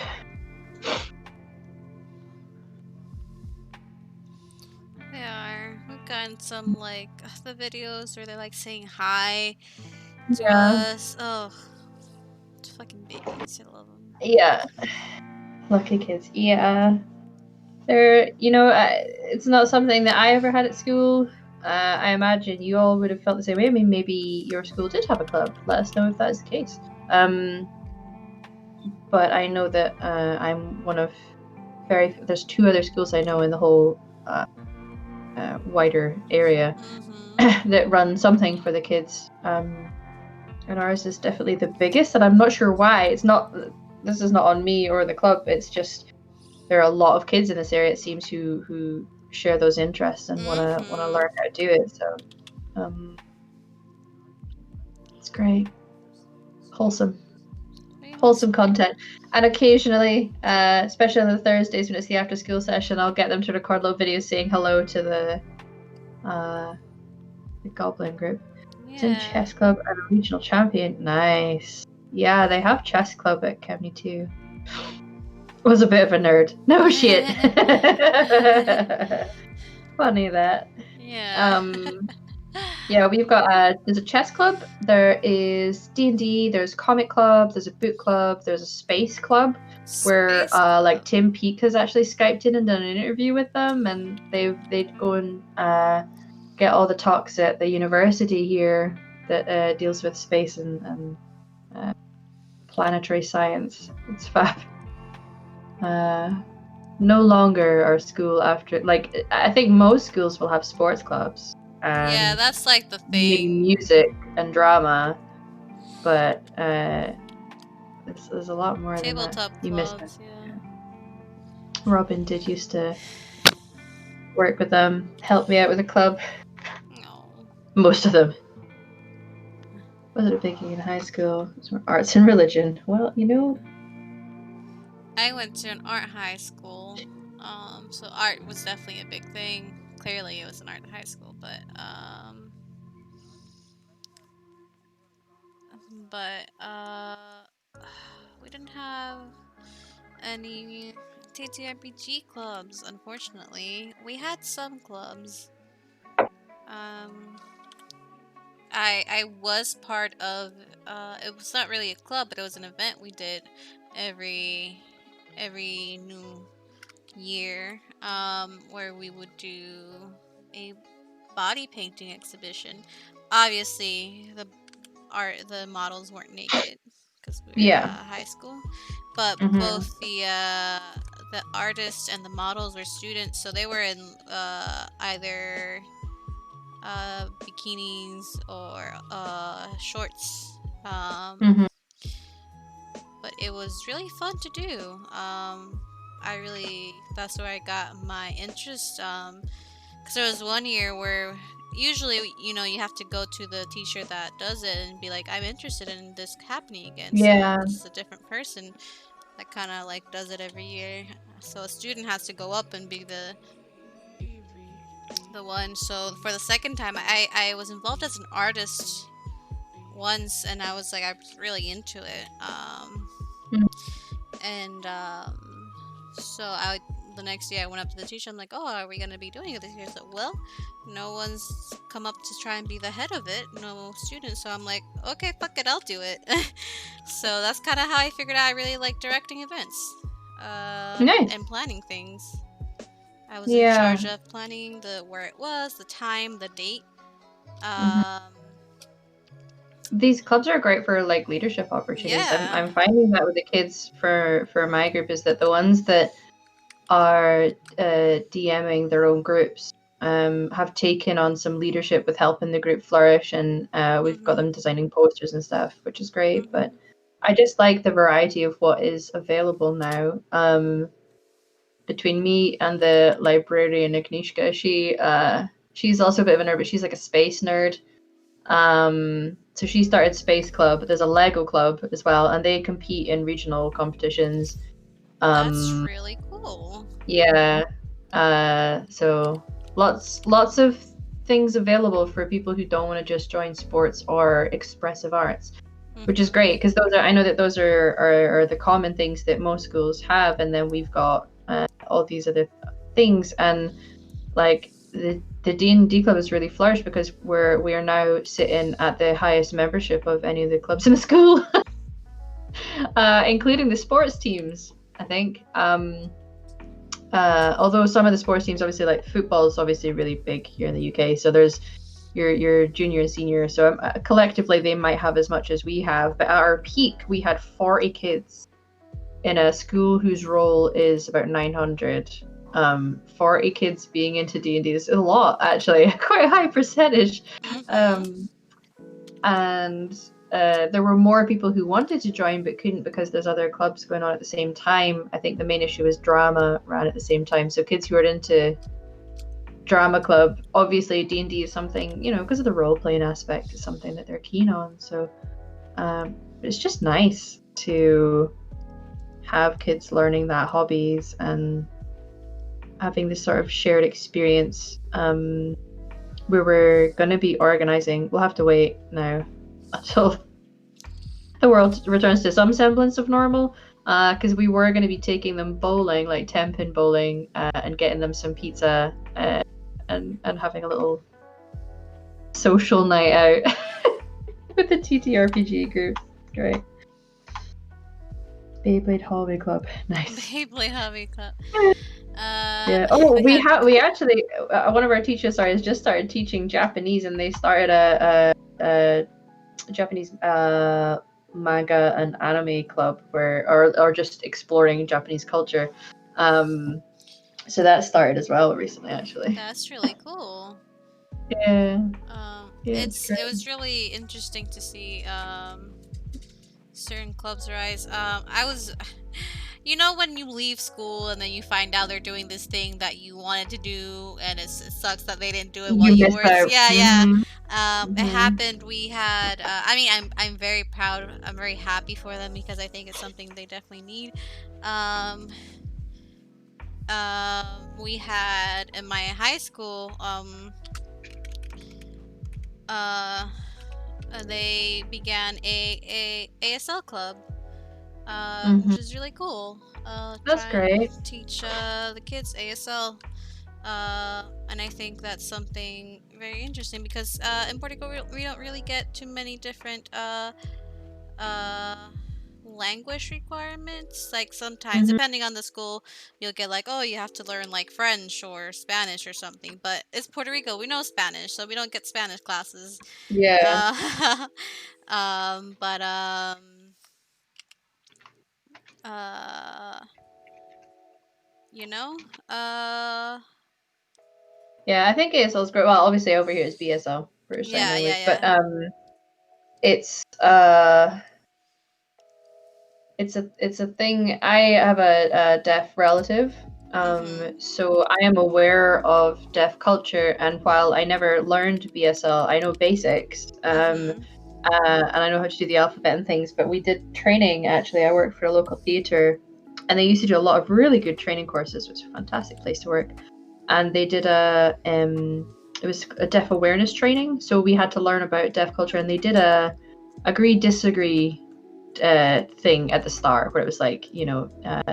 They are. We've gotten some like the videos where they're like saying hi to us. Oh, fucking babies! I love them. Yeah, lucky kids. Yeah, they're it's not something that I ever had at school. I imagine you all would have felt the same way. I mean, maybe your school did have a club. Let us know if that is the case. But I know that I'm one of there's two other schools I know in the whole wider area that run something for the kids. And ours is definitely the biggest, and I'm not sure why. It's not. This is not on me or the club. It's just there are a lot of kids in this area, it seems, who share those interests and wanna learn how to do it. So it's great, wholesome content. And occasionally, especially on the Thursdays when it's the after school session, I'll get them to record little videos saying hello to the Goblin group. Yeah. It's in chess club and a regional champion. Nice. Yeah, they have chess club at Kemney too. Was a bit of a nerd. No shit. Funny that. Yeah. Yeah, we've got there's a chess club, there is D&D, there's comic club, there's a book club, there's a space club where like Tim Peake has actually Skyped in and done an interview with them, and they'd go and get all the talks at the university here that deals with space and planetary science. It's fab. No longer our school after, like, I think most schools will have sports clubs. Yeah, that's like the thing. Music and drama, but there's a lot more tabletop than that. You missed it. Yeah. Robin did used to work with them, help me out with a club. No. Most of them. Wasn't a biggie in high school. It was more arts and religion. Well, I went to an art high school, so art was definitely a big thing. Clearly, it was an art high school, but we didn't have any TTRPG clubs, unfortunately. We had some clubs. I was part of, it was not really a club, but it was an event we did every new year, where we would do a body painting exhibition. Obviously, the models weren't naked because we were high school, but both the artists and the models were students, so they were in either bikinis or shorts. But it was really fun to do. That's where I got my interest. Because there was one year where usually, you know, you have to go to the teacher that does it and be like, I'm interested in this happening again. So Yeah. this is a different person that kind of like does it every year. So a student has to go up and be the one. So for the second time, I was involved as an artist once, and I was like, I was really into it. Mhm. And so the next year I went up to the teacher. I'm like, oh, are we gonna be doing it this year? So, well, no one's come up to try and be the head of it. No students. So I'm like, okay, fuck it, I'll do it. So that's kind of how I figured out I really like directing events, Nice. and planning things. I was in Yeah. charge of planning the where it was, the time, the date. Mhm. Um, These clubs are great for like leadership opportunities. I'm yeah. I'm finding that with the kids for my group is that the ones that are DMing their own groups have taken on some leadership with helping the group flourish, and we've got Mhm. them designing posters and stuff, which is great. But Mhm. I just like the variety of what is available now. Between me and the librarian Agnieszka, she's also a bit of a nerd, but she's like a space nerd. So she started Space Club. There's a Lego club as well, and they compete in regional competitions. That's Um, really cool. yeah. So lots of things available for people who don't want to just join sports or expressive arts, which is Mhm. great because those are I know that those are the common things that most schools have, and then we've got all these other things, and like the D&D club has really flourished because we are now sitting at the highest membership of any of the clubs in the school, including the sports teams. I think. Although some of the sports teams, obviously, like football, is obviously really big here in the UK. So there's your junior and senior. So collectively, they might have as much as we have. But at our peak, we had 40 kids in a school whose roll is about 900. 40 kids being into D&D is a lot, actually, quite a high percentage. Mhm. Um, and there were more people who wanted to join but couldn't because there's other clubs going on at the same time. I think the main issue is drama ran at the same time. So kids who are into drama club, obviously D&D is something, because of the role playing aspect, is something that they're keen on. So it's just nice to have kids learning that hobbies and having this sort of shared experience. We were going to be organizing, we'll have to wait now until the world returns to some semblance of normal, because we were going to be taking them bowling, like 10-pin bowling, and getting them some pizza, and having a little social night out with the TTRPG group. Great. Beyblade Hallway Club. Nice. Beyblade Hobby Club. Yeah. Oh, We had. we actually one of our teachers, sorry, has just started teaching Japanese, and they started a Japanese manga and anime club or just exploring Japanese culture. So that started as well recently, actually. That's really cool. Yeah, yeah, it's It great. was really interesting to see certain clubs rise. I was, you know, when you leave school and then you find out they're doing this thing that you wanted to do, and it sucks that they didn't do it while You you missed were. out. Yeah, yeah. Mm-hmm. It Mm-hmm. happened. We had. I mean, I'm very proud. I'm very happy for them because I think it's something they definitely need. Um, we had in my high school. Uh, they began a ASL club, Mm-hmm. which is really cool. That's Trying to great. teach the kids ASL, and I think that's something very interesting because in Portugal we don't really get too many different uh, language requirements. Like sometimes, Mm-hmm. depending on the school, you'll get like, oh, you have to learn like French or Spanish or something. But it's Puerto Rico, we know Spanish, so we don't get Spanish classes. Yeah. Uh, but uh, you know, uh, Yeah, I think ASL is great. Well, obviously over here it's BSL, British Sign yeah, yeah, Language, but yeah. it's it's a thing. I have a deaf relative, Mhm. So I am aware of deaf culture, and while I never learned BSL, I know basics. Mhm. And I know how to do the alphabet and things. But we did training actually. I worked for a local theatre, and they used to do a lot of really good training courses, which was a fantastic place to work. And they did it was a deaf awareness training, so we had to learn about deaf culture, and they did a agree disagree thing at the start where it was like,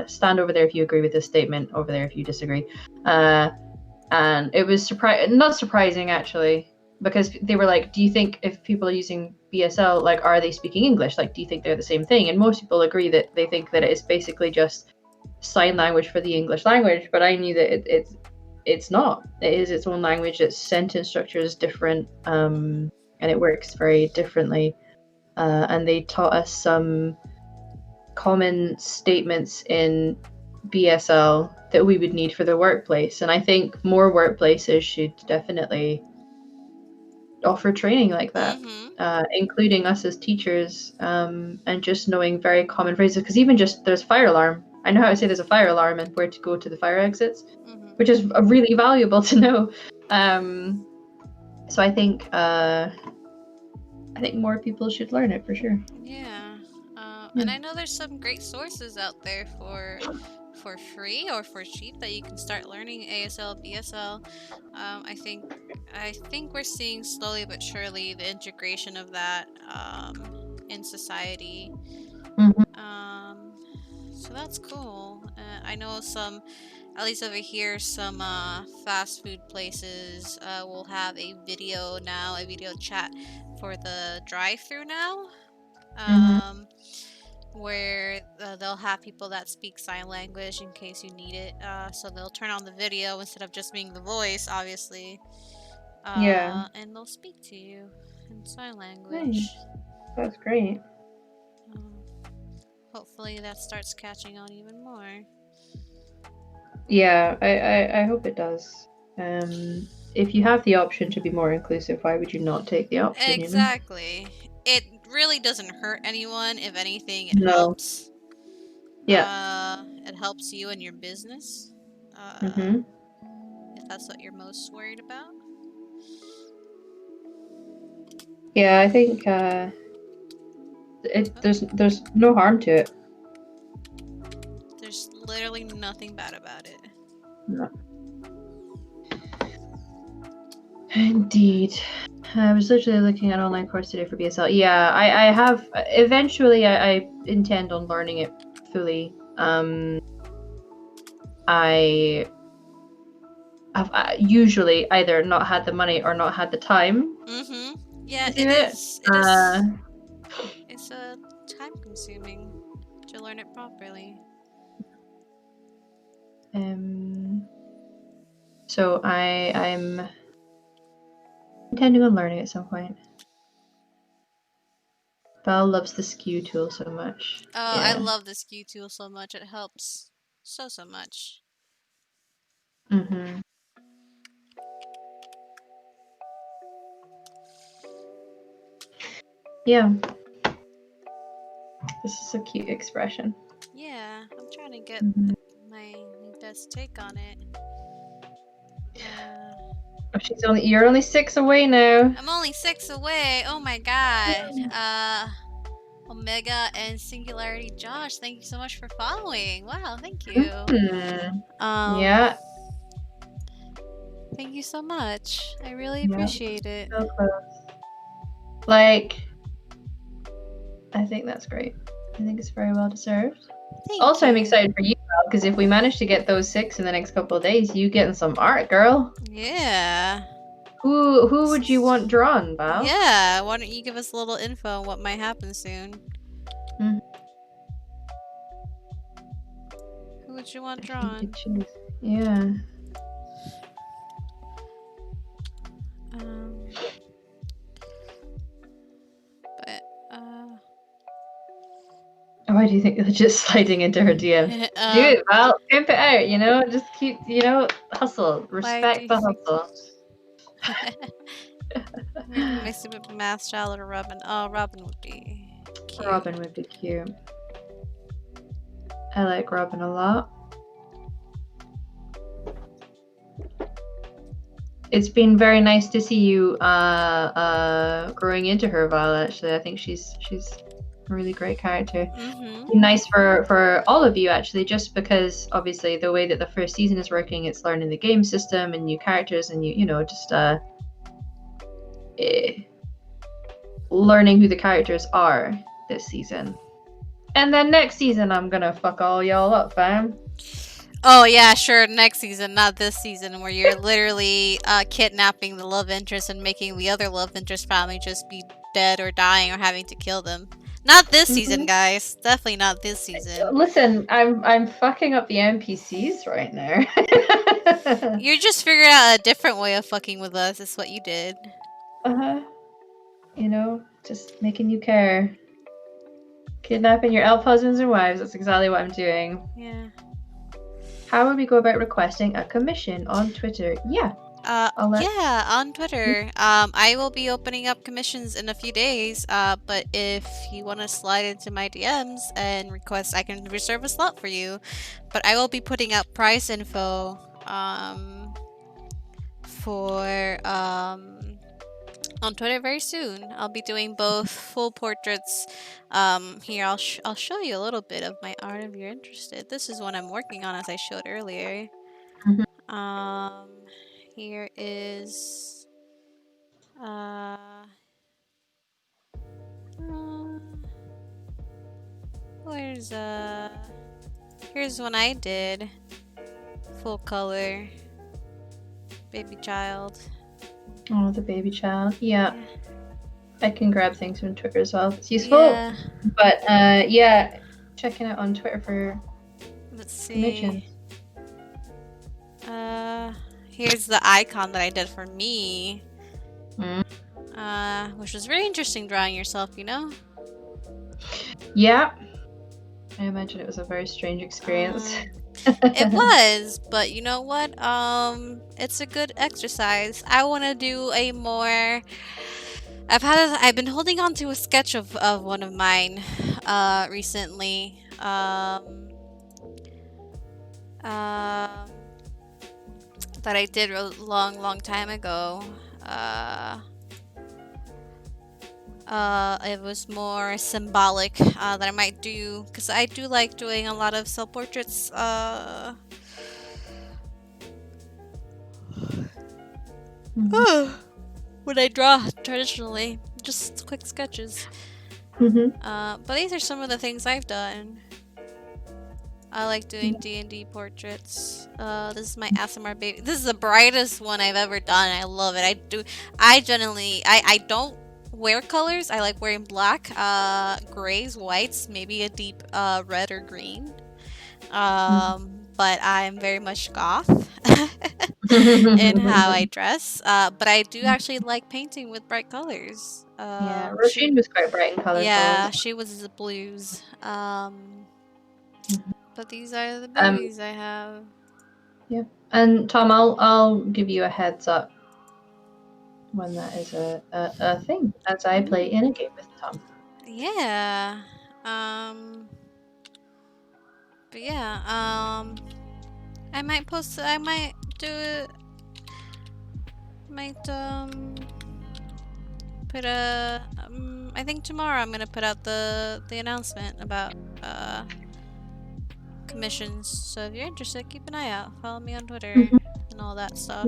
stand over there if you agree with this statement, over there if you disagree. And it was not surprising actually, because they were like, do you think if people are using BSL, like, are they speaking English? Like, do you think they're the same thing? And most people agree that they think that it's basically just sign language for the English language. But I knew that it's not. It is its own language. Its sentence structure is different, and it works very differently. And they taught us some common statements in BSL that we would need for the workplace. And I think more workplaces should definitely offer training like that, Mhm. including us as teachers, and just knowing very common phrases. Because even just there's fire alarm. I know how to say there's a fire alarm and where to go to the fire exits, Mhm. which is really valuable to know. So I think more people should learn it for sure. Yeah. Yeah. And I know there's some great sources out there for free or for cheap that you can start learning ASL, BSL. I think we're seeing slowly but surely the integration of that in society. Mhm. So that's cool. I know some, at least over here, some fast food places will have a video now, a video chat for the drive-through now. Mhm. Where they'll have people that speak sign language in case you need it. So they'll turn on the video instead of just being the voice, obviously, Yeah. and they'll speak to you in sign Nice. language. That's great. Um, Hopefully that starts catching on even more. Yeah, I hope it does. If you have the option to be more inclusive, why would you not take the option, you know? Exactly. It really doesn't hurt anyone. If anything, it No. helps. Yeah. It helps you in your business. Uh, Mhm. if that's what you're most worried about. Yeah, I think there's no harm to it. There's literally nothing bad about it. No. Indeed. I was literally looking at an online course today for BSL. Yeah, I have eventually I intend on learning it fully. I have usually either not had the money or not had the time Mm-hmm. Yeah, to do it it. is. It is. It's time consuming to learn it properly. Um, so I'm intending on learning at some point. Val loves the skew tool so much. Oh, I Yeah. love the skew tool so much. It helps so much. Mhm. Yeah. This is a cute expression. Yeah, I'm trying to get Mhm. my best take on it. Oh, you're only 6 away now. I'm only 6 away. Oh my god. Omega and Singularity Josh, thank you so much for following. Wow, thank you. Hmm. Um, Yeah. Thank you so much. I really Yeah. appreciate it. So close. Like, I think that's great. I think it's very well deserved. Thank Also, I'm you. excited for you, because if we manage to get those 6 in the next couple of days, you getting some art, girl. Yeah. Who would you want drawn, Val? Yeah, why don't you give us a little info on what might happen soon? Mhm. Who would you want If you drawn? could choose. Yeah. Um, but, Why do you think they're just sliding into her DMs? Do um, it, Val. Pimp it out, Just keep, hustle. why do Respect you the think? hustle. Maybe my stupid math child or Robin. Oh, Robin would be cute. Robin would be cute. I like Robin a lot. it's been very nice to see you growing into her, Violet. Actually, I think she's a really great character. Mm-hmm. Nice for all of you, actually, just because obviously the way that the first season is working, it's learning the game system and new characters, and you know just learning who the characters are this season. And then next season, I'm gonna fuck all y'all up, fam. Oh yeah, sure. Next season, not this season, where you're literally kidnapping the love interest and making the other love interest family just be dead or dying or having to kill them. Not this season, guys. Definitely not this season. Listen, I'm fucking up the NPCs right now. You just figured out a different way of fucking with us. Is what you did. You know, just making you care. Kidnapping your elf husbands and wives. That's exactly what I'm doing. Yeah. How would we go about requesting a commission on Twitter? Yeah. Yeah, on Twitter. I will be opening up commissions in a few days. But if you want to slide into my DMs and request, I can reserve a slot for you. But I will be putting up price info, for on Twitter very soon. I'll be doing both full portraits. Here I'll show you a little bit of my art if you're interested. This is one I'm working on, as I showed earlier. Here is where's here's one I did. Full color. Baby child. Oh, the baby child. Yeah. I can grab things from Twitter as well if it's useful. Yeah. But yeah, checking out on Twitter for commissions. Here's the icon that I did for me. Which was very interesting drawing yourself, you know? Yeah. I imagine it was a very strange experience. It was, but you know what? It's a good exercise. I want to do a more. I've been holding on to a sketch of one of mine, recently. That I did a long time ago. It was more symbolic, that I might do, because I do like doing a lot of self-portraits. When I draw traditionally, just quick sketches. But these are some of the things I've done. I like doing D&D portraits. This is my ASMR baby. This is the brightest one I've ever done. I love it. I don't wear colors. I like wearing black, grays, whites, maybe a deep red or green. But I'm very much goth in how I dress. But I do actually like painting with bright colors. Yeah, Roisin was quite bright in colors. Yeah, she was the blues. But these are the babies I have. Yeah, and Tom, I'll give you a heads up when that is a thing, as I play in a game with Tom. Yeah. But yeah, I might post. I might do it. Might put a. I think tomorrow I'm gonna put out the announcement about commissions. So if you're interested, keep an eye out. Follow me on Twitter and all that stuff.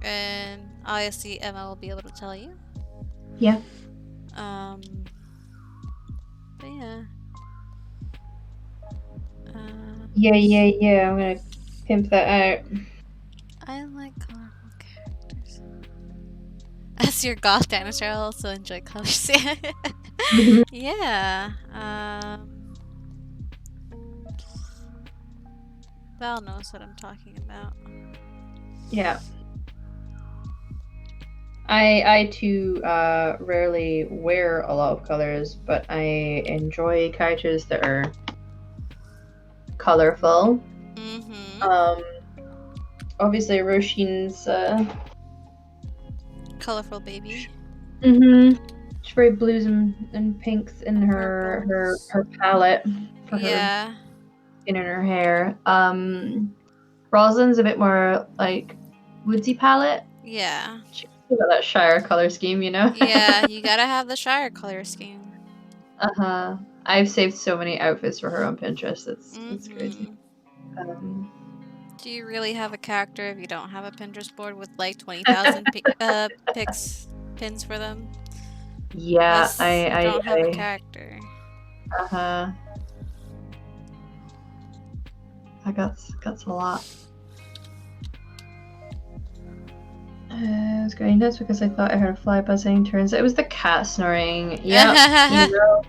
And obviously Emma will be able to tell you. Yeah. But yeah. Yeah. I'm gonna pimp that out. I like colorful characters. As your goth dinosaur, I also enjoy colors. Yeah. Val knows what I'm talking about. Yeah. I too rarely wear a lot of colors, but I enjoy characters that are colorful. Obviously Roisin's colorful baby. She's very blues and pinks in her palette for her skin and her hair. Rosalind's a bit more like woodsy palette. Yeah. She's got that Shire color scheme, you know? Yeah, you gotta have the Shire color scheme. Uh-huh. I've saved so many outfits for her on Pinterest. It's crazy. Mhm. Do you really have a character if you don't have a Pinterest board with like 20,000 pins for them? Yeah, You don't have a character. uh-huh. I got a lot. I was going nuts because I thought I heard a fly buzzing. Turns out it was the cat snoring. Yeah, you know,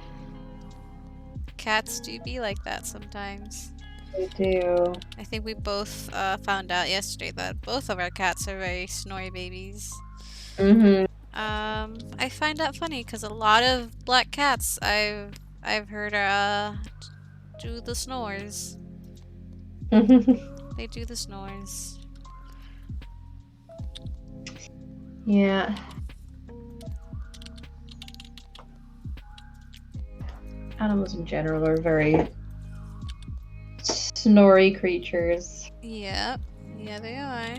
Cats do be like that sometimes. they do. I think we both found out yesterday that both of our cats are very snory babies. Mm-hmm. I find that funny because a lot of black cats I've heard do the snores. They do the snores. Yeah. Animals in general are very snory creatures. Yep. Yeah, they are.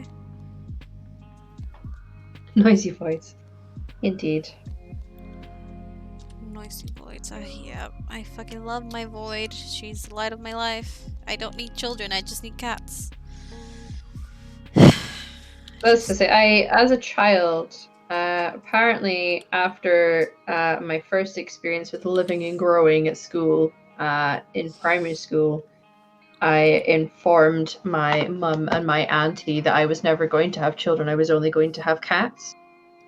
Noisy voice. Indeed. Noisy voids. Yeah, I fucking love my void. She's the light of my life. I don't need children, I just need cats. That's to say, as a child, apparently after my first experience with living and growing at school, in primary school, I informed my mum and my auntie that I was never going to have children. I was only going to have cats.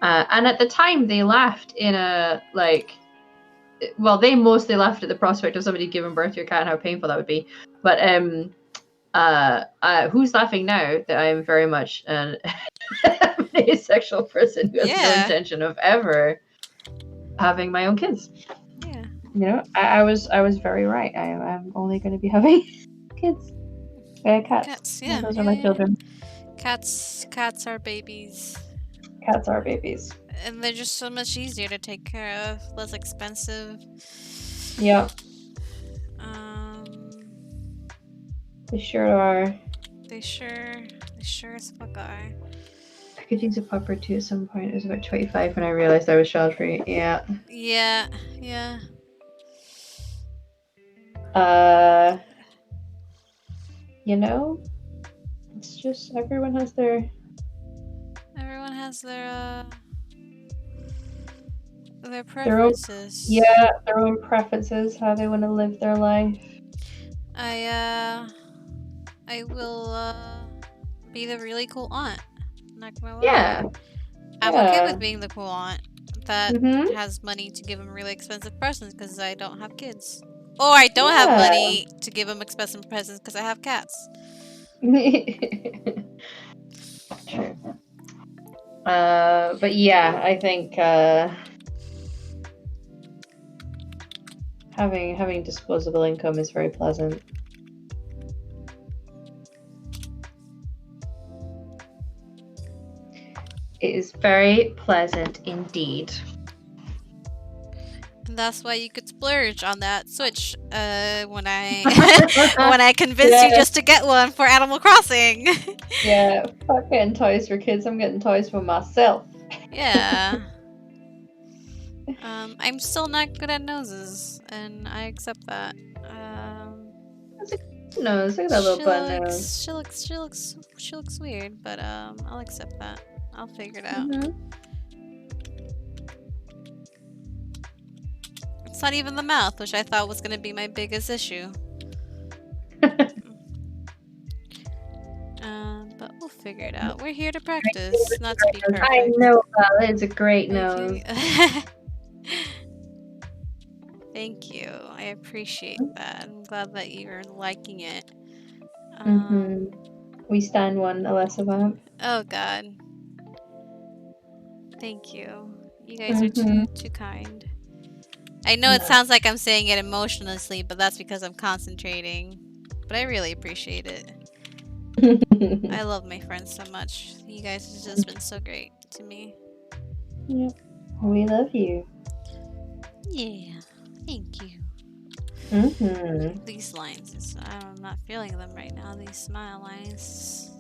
And at the time, they laughed in a well, they mostly laughed at the prospect of somebody giving birth to your cat and how painful that would be. But who's laughing now that I am very much an asexual person who has no intention of ever having my own kids? Yeah. You know, I was very right. I'm only going to be having kids. Cats. Yeah. Those are my children. Cats are babies. Cats are babies. And they're just so much easier to take care of, less expensive. Yeah. They sure are. They sure as fuck are. I could use a pup or two at some point. It was about 25 when I realized I was child free. Yeah. Yeah. You know, it's just everyone has their preferences. Their own preferences, how they want to live their life. I will be the really cool aunt. Not gonna lie. Yeah. I'm okay with being the cool aunt that has money to give them really expensive presents because I don't have kids. Or I don't have money to give them expensive presents because I have cats. True. But yeah, I think having disposable income is very pleasant. It is very pleasant indeed. And that's why you could splurge on that Switch when I when I convinced you just to get one for Animal Crossing. Yeah, fuck getting toys for kids. I'm getting toys for myself. Yeah. I'm still not good at noses, and I accept that. That's a good nose. Look at that little bun nose. She looks weird, but I'll accept that. I'll figure it out. It's not even the mouth, which I thought was gonna be my biggest issue. But we'll figure it out. We're here to practice, not to be perfect. I know, Val. It's a great nose. Thank you. I appreciate that. I'm glad that you're liking it. We stand one, Alessa Vamp. Oh God. Thank you. You guys are too kind. I know it sounds like I'm saying it emotionlessly, but that's because I'm concentrating. But I really appreciate it. I love my friends so much. You guys have just been so great to me. Yep. We love you. Yeah. Thank you. Mm-hmm. These lines, I'm not feeling them right now, these smile lines.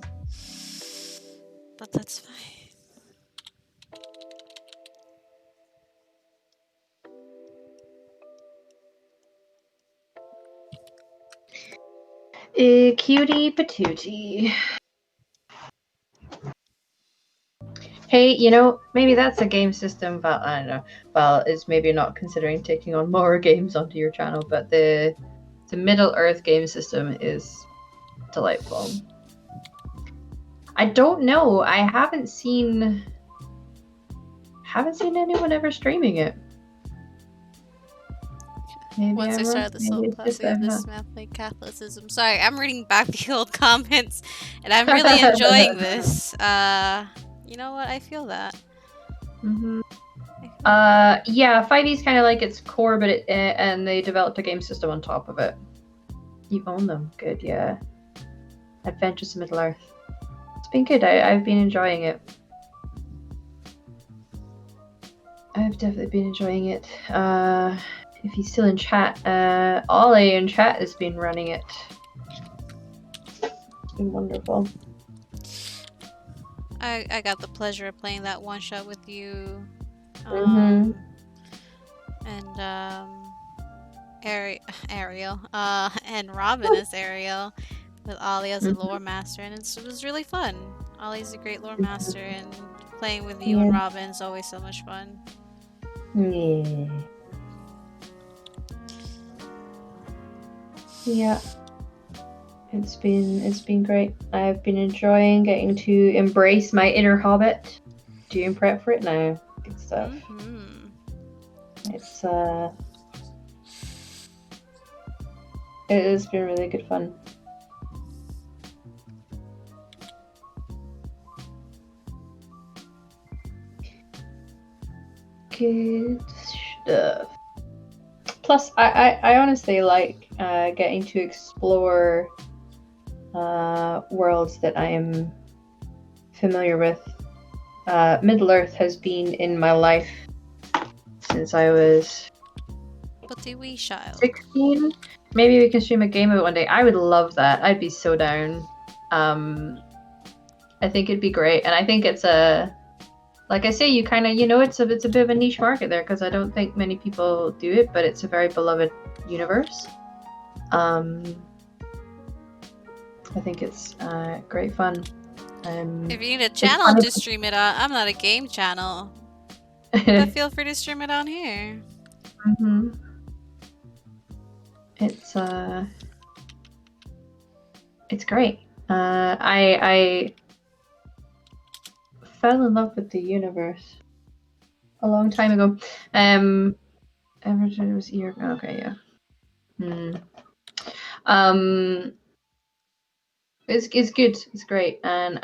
But that's fine. Cutie patootie. Hey, maybe that's a game system, but I don't know. Well, it's maybe not considering taking on more games onto your channel, but the Middle Earth game system is delightful. I don't know. I haven't seen anyone ever streaming it. Maybe Once I I'm wrong. started the Maybe soul it's just passing of I'm this not. Catholic Catholicism. Sorry, I'm reading back the old comments, and I'm really enjoying this. You know what? I feel that. Mhm. I feel that. Yeah, 5e's kind of like its core, but and they developed a game system on top of it. You own them, good, yeah. Adventures in Middle Earth. It's been good. I've been enjoying it. I've definitely been enjoying it. If he's still in chat, Ollie in chat has been running it. It's been wonderful. I got the pleasure of playing that one shot with you. Mhm. And Ariel. And Robin as Ariel, with Ollie as a lore master, and it was really fun. Ollie's a great lore master, and playing with you and Yeah. Robin is always so much fun. Yeah. Yeah. It's been great. I've been enjoying getting to embrace my inner hobbit. Doing prep for it now. Good stuff. It has been really good fun. Good stuff. Plus, I honestly like getting to explore worlds that I am familiar with. Middle Earth has been in my life since I was But a wee child. 16. Maybe we can stream a game of it one day. I would love that. I'd be so down. I think it'd be great, and I think it's like I say, you kind of it's a bit of a niche market there because I don't think many people do it, but it's a very beloved universe. I think it's great fun. If you need a channel to stream it on, I'm not a game channel, but feel free to stream it on here. Mm-hmm. It's great. I fell in love with the universe a long time ago. Everton was year. Okay, yeah. It's good. It's great, and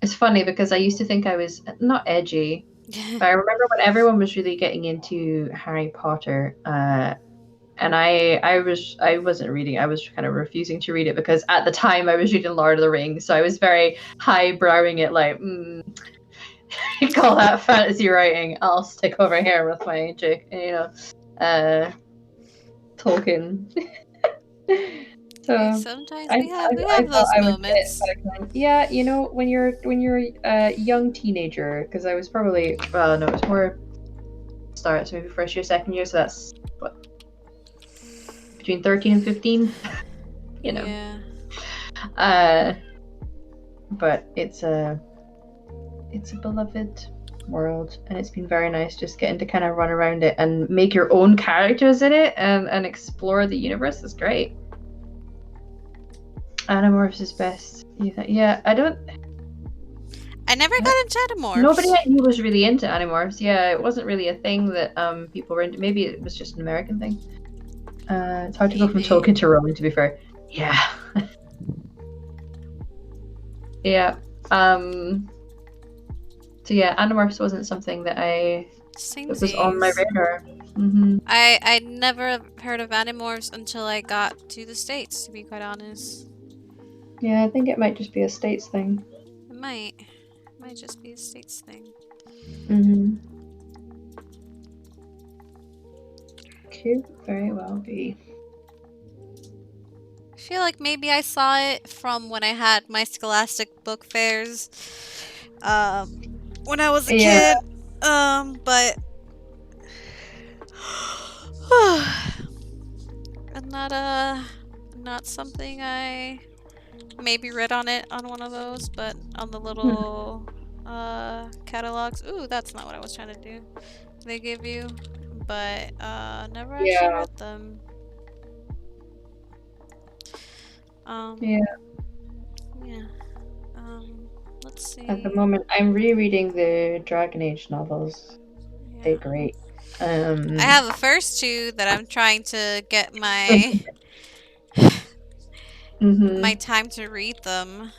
it's funny because I used to think I was not edgy, but I remember when everyone was really getting into Harry Potter, and I wasn't reading. I was kind of refusing to read it because at the time I was reading Lord of the Rings, so I was very highbrowing it, like, you call that fantasy writing? I'll stick over here with my Tolkien. So sometimes we have those moments. Yeah, when you're a young teenager, because I was probably it was more start, so maybe first year, second year, so that's what, between 13 and 15. Yeah. But it's a beloved world, and it's been very nice just getting to kind of run around it and make your own characters in it and explore the universe. Is great. Animorphs is best. Yeah, I never got into Animorphs. Nobody I knew was really into Animorphs. Yeah, it wasn't really a thing that people were into. Maybe it was just an American thing. It's hard to go from Tolkien to Rowling, to be fair. Yeah. Yeah. So yeah, Animorphs wasn't something that it was on my radar. Mm-hmm. I never heard of Animorphs until I got to the States, to be quite honest. Yeah, I think it might just be a States thing. It might just be a States thing. Mm-hmm. Could very well be. I feel like maybe I saw it from when I had my Scholastic book fairs, when I was a Yeah. kid. But not something I maybe read on it on one of those, but on the little catalogs. Ooh, that's not what I was trying to do. They give you, but never actually Yeah. read them. Yeah. Yeah. Let's see. At the moment, I'm rereading the Dragon Age novels. Yeah. They're great. I have the first two that I'm trying to get my my time to read them.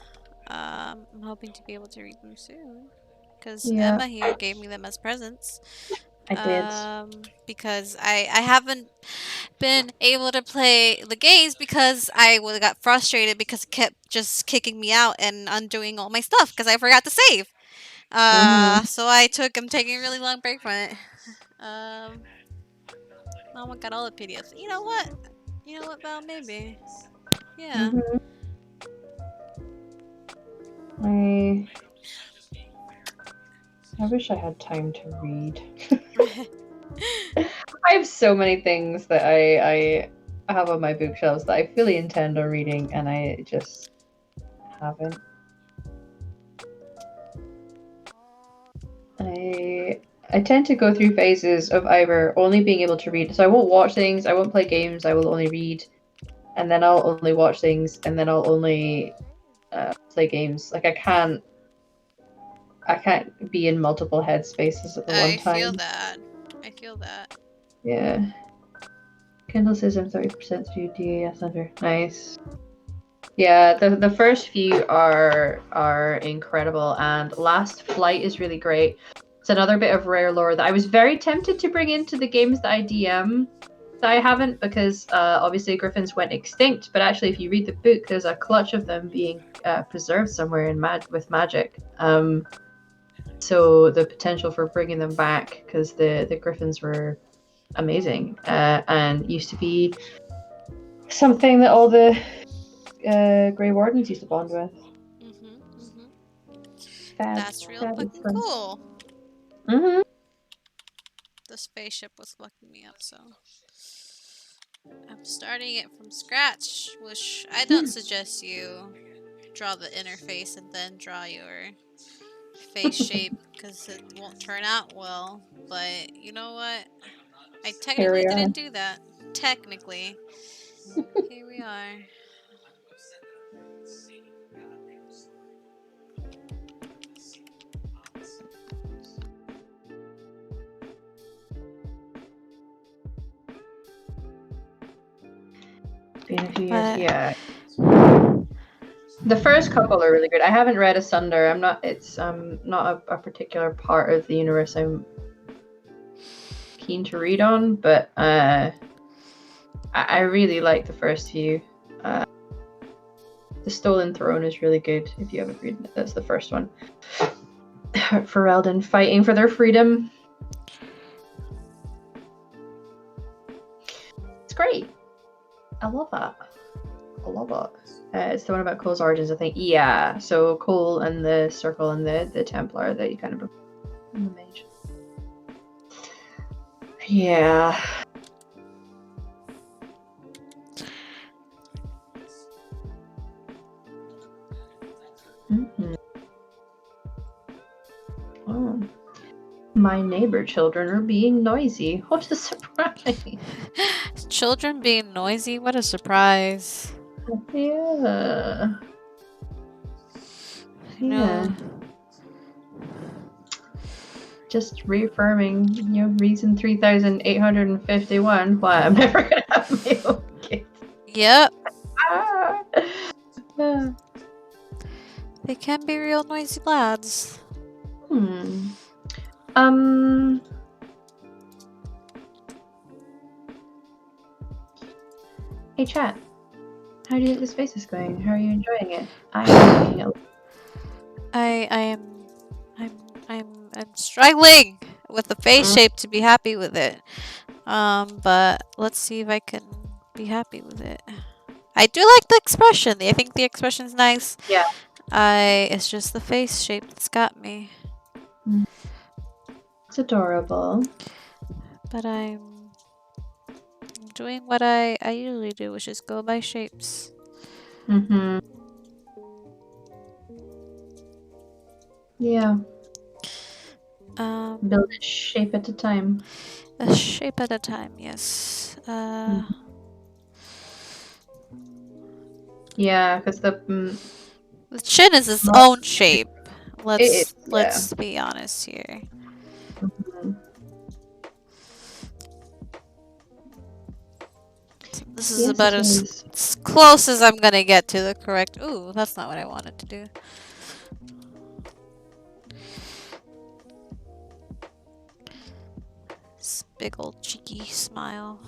I'm hoping to be able to read them soon, because Yeah. Emma here gave me them as presents. I did. Because I haven't been able to play the games because I would got frustrated because it kept just kicking me out and undoing all my stuff because I forgot to save. So I'm taking a really long break from it. Oh my god, all the PDFs. You know what? Val? Maybe. Yeah. I wish I had time to read. I have so many things that I have on my bookshelves that I fully intend on reading, and I just haven't. I tend to go through phases of either only being able to read, so I won't watch things, I won't play games, I will only read, and then I'll only watch things, and then I'll only play games. Like I can't be in multiple headspaces at the one time. I feel that. Yeah. Kindle says I'm 30% through DAS under. Nice. Yeah, the first few are incredible, and Last Flight is really great. It's another bit of rare lore that I was very tempted to bring into the games that I DM that I haven't, because obviously griffins went extinct, but actually if you read the book, there's a clutch of them being preserved somewhere in with magic. So the potential for bringing them back, because the griffins were amazing and used to be something that all the Grey Wardens used to bond with. That's real fucking cool. The spaceship was fucking me up, so I'm starting it from scratch, which I don't suggest you draw the interface and then draw your face shape, because it won't turn out well. But you know what? I technically didn't do that. Technically. Here we are. Been a few years, yeah. The first couple are really good. I haven't read Asunder. It's not a particular part of the universe I'm keen to read on, but I really like the first few. The Stolen Throne is really good if you haven't read it. That's the first one. Ferelden fighting for their freedom. It's great. I love that. I love it. It's the one about Cole's origins, I think. Yeah, so Cole and the Circle and the Templar that you kind of... And the Mage. Yeah. Oh. My neighbor children are being noisy. What a surprise. Children being noisy? What a surprise. Yeah. Yeah. Just reaffirming, reason 3851 why I'm never gonna have my own kids. Yep. They can be real noisy lads. Hey chat, how do you think the space is going? How are you enjoying it? I'm enjoying it. I'm struggling with the face shape to be happy with it. But let's see if I can be happy with it. I do like the expression. I think the expression's nice. Yeah. It's just the face shape that's got me. It's adorable. But I'm doing what I usually do, which is go by shapes. Mm-hmm. Yeah. Build a shape at a time. A shape at a time, yes. Yeah, because the chin is its Well, own shape. Let's be honest here. Mhm. This is Yes, about it as is. close as I'm gonna get to the correct. Ooh, that's not what I wanted to do. This big old cheeky smile.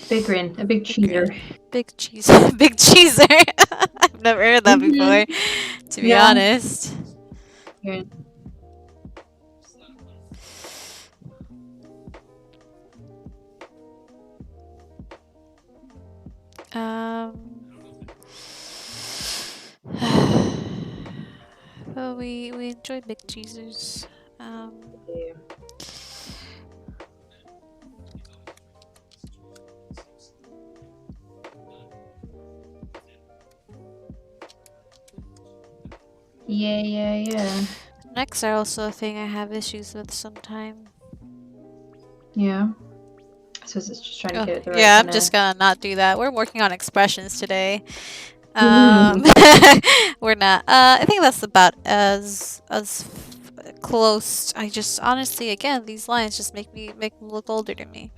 Big grin, a big cheeser. Big cheese, big cheeser. I've never heard that before, to be Yeah. honest. Yeah. Well, we enjoy big cheesers. Yeah. Necks are also a thing I have issues with sometimes. Yeah. So it's just trying to get it the right. Yeah, I'm just gonna not do that. We're working on expressions today. We're not. I think that's about as close. I just honestly, again, these lines just make them look older to me.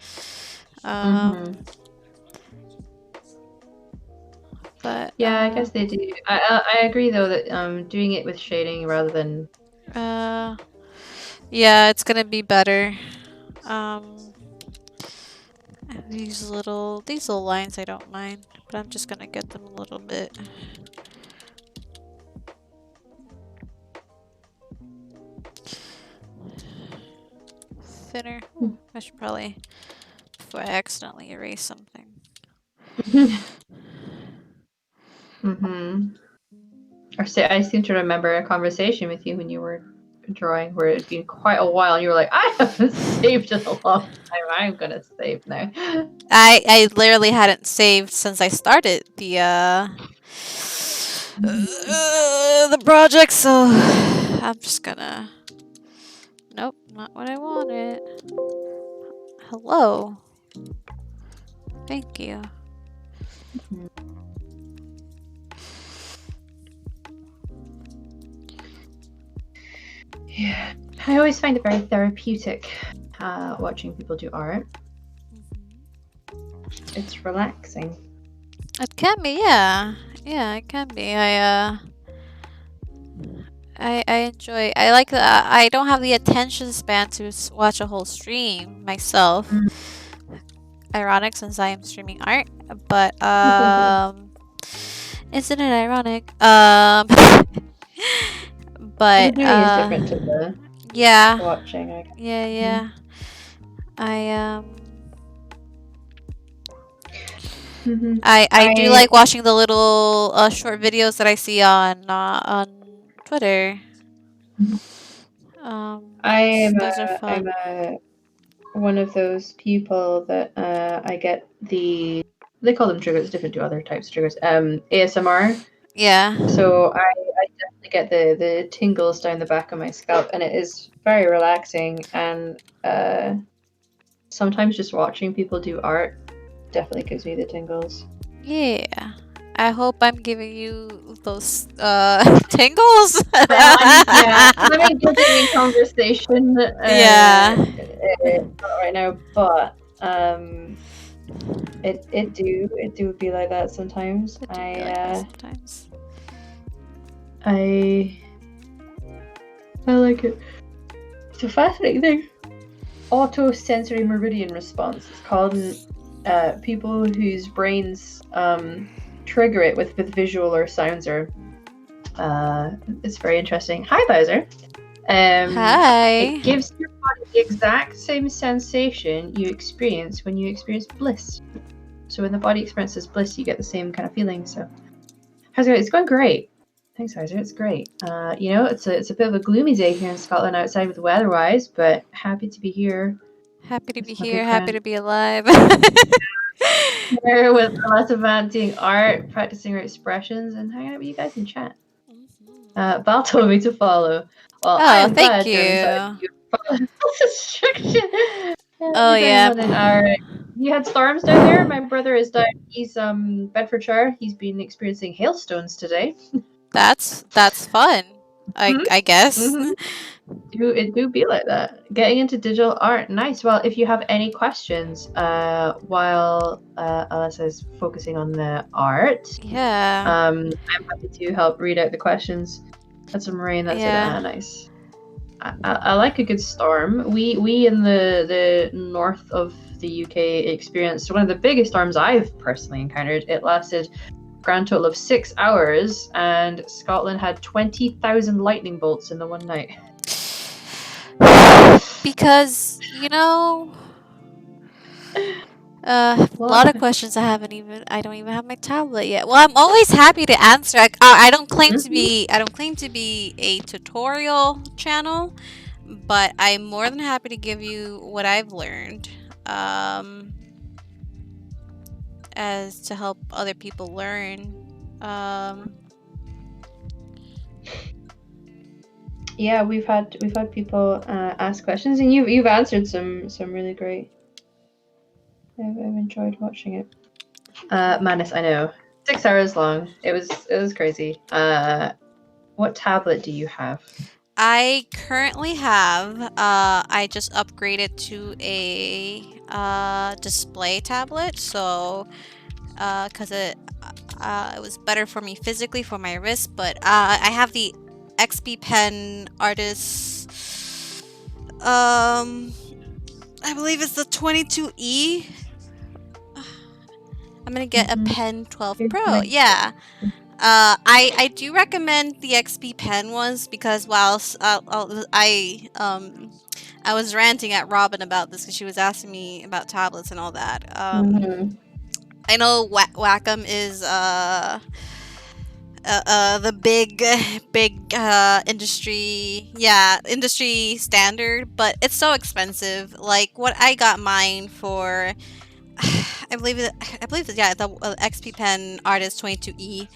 But yeah, I guess they do. I agree though that doing it with shading rather than yeah, it's gonna be better. These little lines I don't mind, but I'm just gonna get them a little bit thinner. I should probably, before I accidentally erase something. I seem to remember a conversation with you when you were drawing where it had been quite a while and you were like, I haven't saved in a long time. I'm gonna save now. I literally hadn't saved since I started the project, so I'm just gonna. Nope, not what I wanted. Hello. Thank you. Yeah, I always find it very therapeutic watching people do art. It's relaxing. It can be, yeah. Yeah, it can be. I enjoy. I like that. I don't have the attention span to watch a whole stream myself. Ironic, since I am streaming art, but isn't it ironic? But it really is different to the yeah, watching. I guess. Yeah. I do like watching the little short videos that I see on Twitter. I'm one of those people that I get they call them triggers, different to other types of triggers. ASMR. Yeah. So I definitely get the tingles down the back of my scalp, and it is very relaxing. And sometimes just watching people do art definitely gives me the tingles. Yeah. I hope I'm giving you those tingles. I mean, continuing conversation. Not right now, but it do be like that sometimes. Sometimes. I like it. It's a fascinating thing. Autosensory meridian response. It's called people whose brains trigger it with visual or sounds or it's very interesting. Hi Bowser. Hi. It gives your body the exact same sensation you experience when you experience bliss. So when the body experiences bliss, you get the same kind of feeling. So how's it going? It's going great. Thanks, Heiser. It's great. It's a bit of a gloomy day here in Scotland outside with the weather-wise, but happy to be here. Happy to be My good here. Happy friend to be alive. here with Elizabeth doing art, practicing her expressions, and hanging out with you guys in chat. Val told me to follow. Well, I Oh, am thank glad you're inside. you. You follow this instruction. Oh, You're doing yeah. London. Alright. You had storms down there? My brother is down. He's Bedfordshire. He's been experiencing hailstones today. That's fun. I guess. Mm-hmm. It do be like that. Getting into digital art, nice. Well, if you have any questions, while Alyssa is focusing on the art, Yeah. I'm happy to help read out the questions. That's some rain. That's it. Yeah. Nice. I like a good storm. We in the north of the UK experienced one of the biggest storms I've personally encountered. It lasted a grand total of 6 hours, and Scotland had 20,000 lightning bolts in the one night. Because, a lot of questions I don't even have my tablet yet. Well, I'm always happy to answer. I don't claim to be a tutorial channel, but I'm more than happy to give you what I've learned, as to help other people learn. Yeah, we've had people ask questions, and you've answered some really great. I've enjoyed watching it. Madness, I know. 6 hours long. It was crazy. What tablet do you have? I currently have, I just upgraded to a display tablet, so because it was better for me physically for my wrist, but I have the XP Pen Artist, I believe it's the 22E. I'm gonna get a Pen 12 Pro. Yeah. I do recommend the XP Pen ones because whilst I was ranting at Robin about this because she was asking me about tablets and all that. I know Wacom is the big industry standard, but it's so expensive. Like what I got mine for, I believe the XP Pen Artist 22E.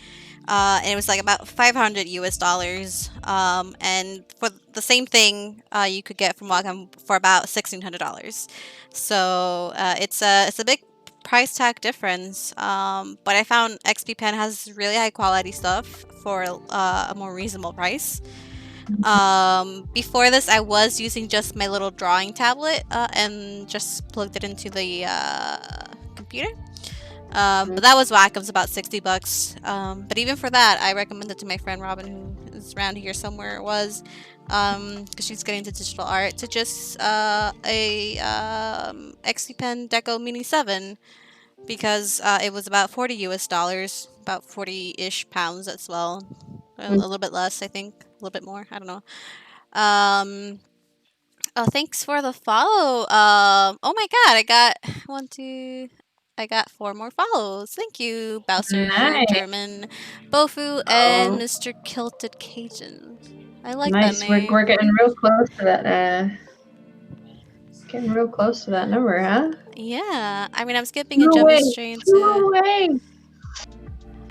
And it was like about $500 US. And for the same thing, you could get from Wacom for about $1,600. So it's a big price tag difference. But I found XP Pen has really high quality stuff for a more reasonable price. Before this, I was using just my little drawing tablet and just plugged it into the computer. But that was whack. It was about $60. But even for that, I recommend it to my friend Robin, who is around here somewhere. It was, because she's getting into digital art, to just a XP Pen Deco Mini 7, because it was about $40 US, about 40-ish pounds as well. A little bit less, I think, a little bit more. I don't know. Oh, thanks for the follow. Oh my God, I got 4 more follows. Thank you, Bowser, Nice. German, Bofu, and Mr. Kilted Cajun. I like that Nice. name. We're getting real close to that. Getting real close to that number, huh? Yeah, I mean, I'm skipping and jumping straight into.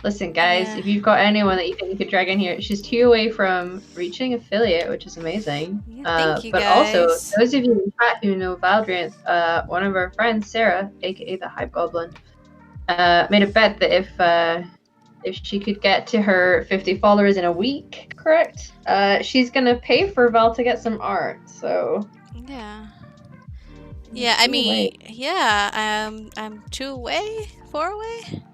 Listen, guys, if you've got anyone that you think you could drag in here, she's 2 away from reaching affiliate, which is amazing. Thank you, but guys. also, those of you in chat who know Valdriant, one of our friends, Sarah, aka the Hype Goblin, made a bet that if she could get to her 50 followers in a week, correct? She's gonna pay for Val to get some art. So yeah. Yeah, I mean, yeah, I'm 2 away, 4 away.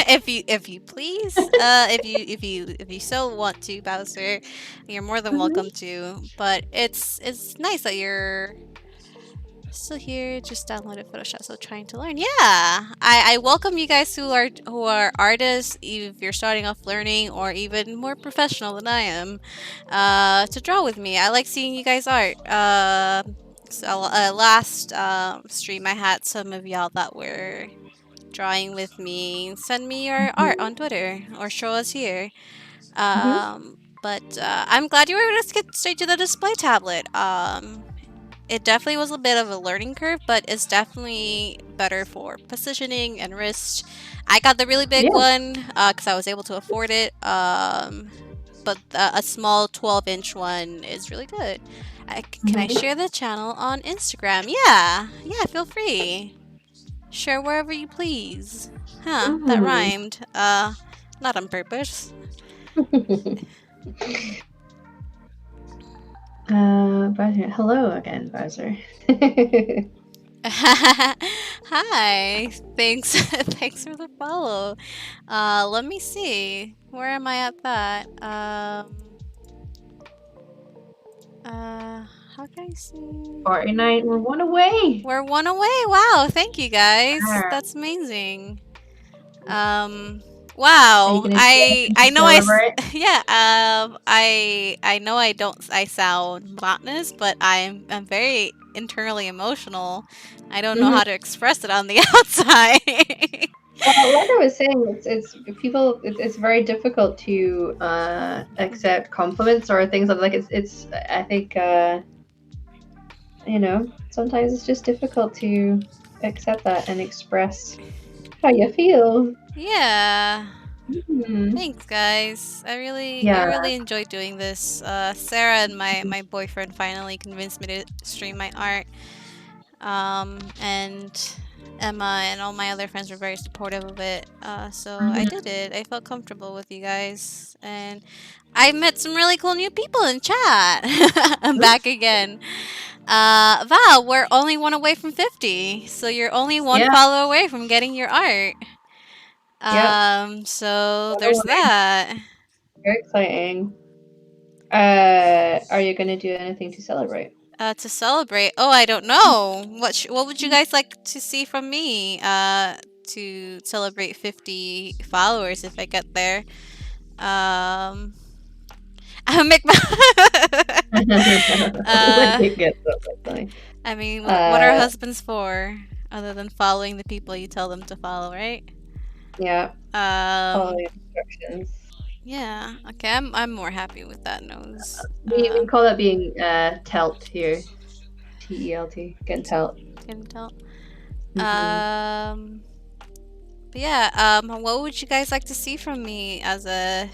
If you please, if you so want to, Bowser, you're more than welcome to. But it's nice that you're Still here, just downloaded Photoshop, so trying to learn. Yeah, I welcome you guys who are artists, if you're starting off learning, or even more professional than I am, to draw with me. I like seeing you guys art. Last stream, I had some of y'all that were drawing with me. Send me your art on Twitter or show us here. But I'm glad you were able to get straight to the display tablet. It definitely was a bit of a learning curve, but it's definitely better for positioning and wrist. I got the really big Yeah. one because I was able to afford it. But a small 12-inch one is really good. Can I share the channel on Instagram? Yeah, feel free. Share wherever you please. Huh, that rhymed. Not on purpose. Bowser. Hello again, Bowser. Hi. Thanks. Thanks for the follow. Let me see. Where am I at that? How can I see? 49. We're one away. We're one away. Wow. Thank you guys. Yeah. That's amazing. Are Wow. you gonna do I anything to know celebrate? yeah, I know I sound monotonous, but I'm very internally emotional. I don't know how to express it on the outside. Well, like I was saying, it's very difficult to accept compliments or things like it's I think sometimes it's just difficult to accept that and express how you feel. Yeah. Mhm. Thanks, guys. I Yeah. really enjoyed doing this. Sarah and my boyfriend finally convinced me to stream my art. And Emma and all my other friends were very supportive of it. So I did it. I felt comfortable with you guys, and I met some really cool new people in chat. I'm back again. Val, we're only one away from 50, so you're only one Yeah. follow away from getting your art. Yep. So there's that. Very exciting. Are you gonna do anything to celebrate? To celebrate. Oh, I don't know. What would you guys like to see from me? To celebrate 50 followers if I get there. I'll make my. When you get that, that's fine. I mean, what are husbands for, other than following the people you tell them to follow, right? Yeah. Follow the instructions. Yeah. Okay, I'm more happy with that nose. We call that being telt here. T-E-L-T. Getting telt. Can tell. But yeah. What would you guys like to see from me as a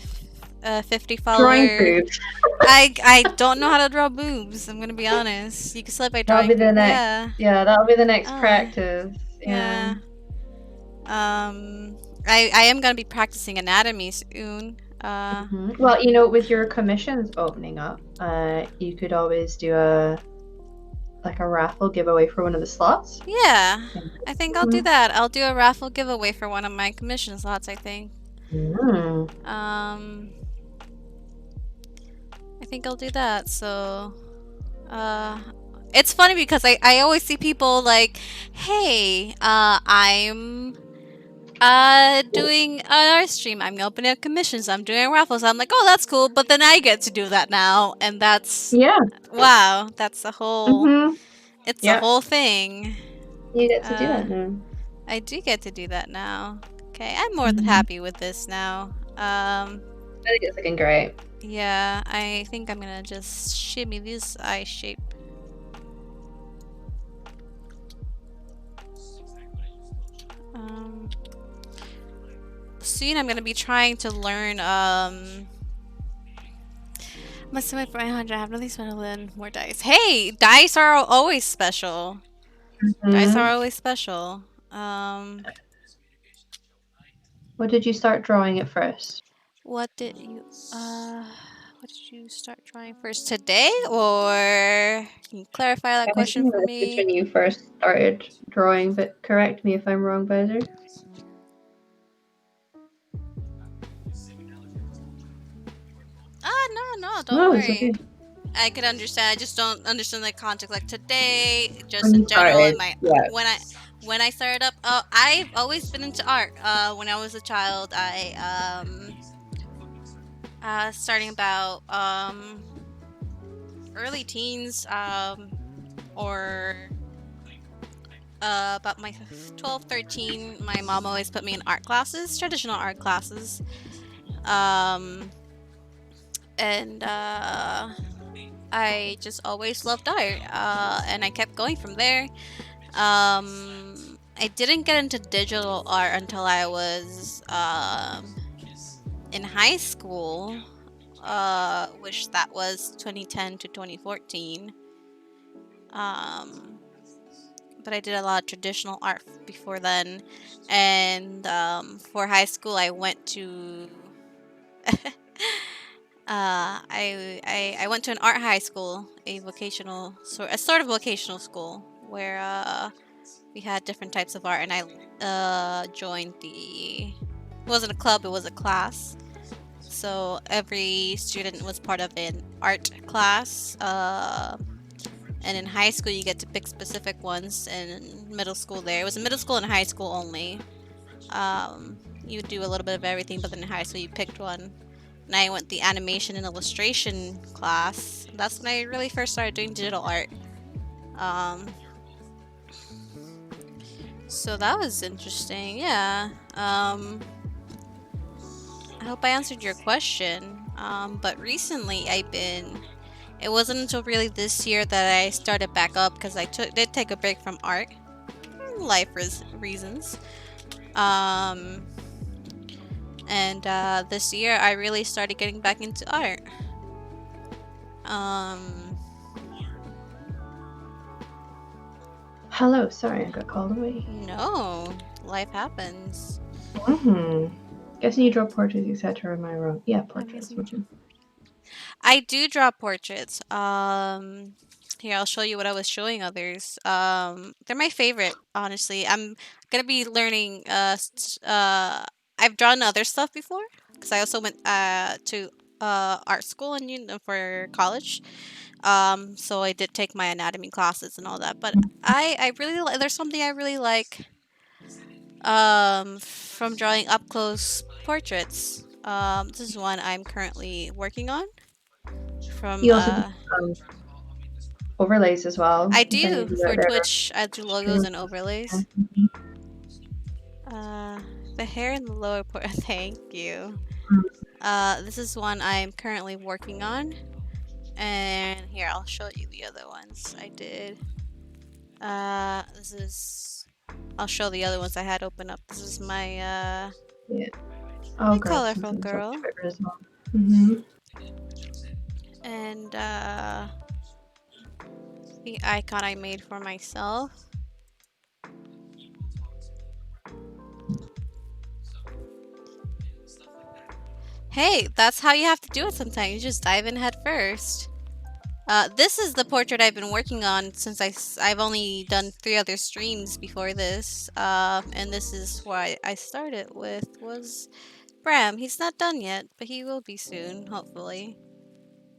50 follower? Drawing boobs. I don't know how to draw boobs. I'm gonna be honest. You can slip by drawing. That'll be the next. Yeah. Yeah, that'll be the next practice. Yeah. I am gonna be practicing anatomy soon. Well, with your commissions opening up, you could always do a raffle giveaway for one of the slots. Yeah, I think I'll do that. I'll do a raffle giveaway for one of my commission slots, I think. I think I'll do that. So, it's funny because I always see people like, hey, I'm doing an art stream. I'm opening up commissions. I'm doing raffles. I'm like, oh, that's cool. But then I get to do that now, and that's wow. That's a whole. It's a whole thing. You get to do that now. I do get to do that now. Okay, I'm more than happy with this now. I think it's looking great. Yeah, I think I'm gonna just shimmy this eye shape. Soon I'm gonna be trying to learn must have my 500. I have nothing special than more dice. Hey, dice are always special. Dice are always special. What did you start drawing at first? What did you start drawing first today, or can you clarify that question for me? When you first started drawing, but correct me if I'm wrong, Bowser. No, don't worry. Okay. I could understand. I just don't understand the context. Like today, just When you in general, in started, my yeah. when I started up, I've always been into art. When I was a child, starting about early teens, or about my 12, 13, my mom always put me in art classes, traditional art classes. Um, and I just always loved art, and I kept going from there. I didn't get into digital art until I was in high school, which that was 2010 to 2014. Um, but I did a lot of traditional art before then, and for high school, I went to I went to an art high school, a sort of vocational school where we had different types of art, and I joined it wasn't a club, it was a class. So every student was part of an art class. And in high school, you get to pick specific ones. In middle school, it was a middle school and high school only. You would do a little bit of everything, but then in high school, you picked one. And I went the animation and illustration class. That's when I really first started doing digital art. Um, so that was interesting. Yeah. I hope I answered your question. But recently, it wasn't until really this year that I started back up because did take a break from art, reasons. Um, and this year I really started getting back into art. Um, Hello, sorry, I got called away. no, life happens. Guessing you draw portraits, etc. Am I wrong? Yeah, portraits. I do draw portraits. Here, I'll show you what I was showing others. They're my favorite, honestly. I'm gonna be learning. I've drawn other stuff before because I also went to art school and for college. So I did take my anatomy classes and all that. But I really there's something I really like from drawing up close portraits. This is one I'm currently working on from You also do overlays as well. I If any do of you for out there Twitch. I do logos and overlays. The hair in the lower part. Thank you. This is one I'm currently working on, and here I'll show you the other ones I did. This is. I'll show the other ones I had open up. This is my yeah. my colorful girl. As well. And the icon I made for myself. Hey, that's how you have to do it sometimes. You just dive in head first. This is the portrait I've been working on since I've only done 3 other streams before this. And this is why I started with was Bram. He's not done yet, but he will be soon, hopefully.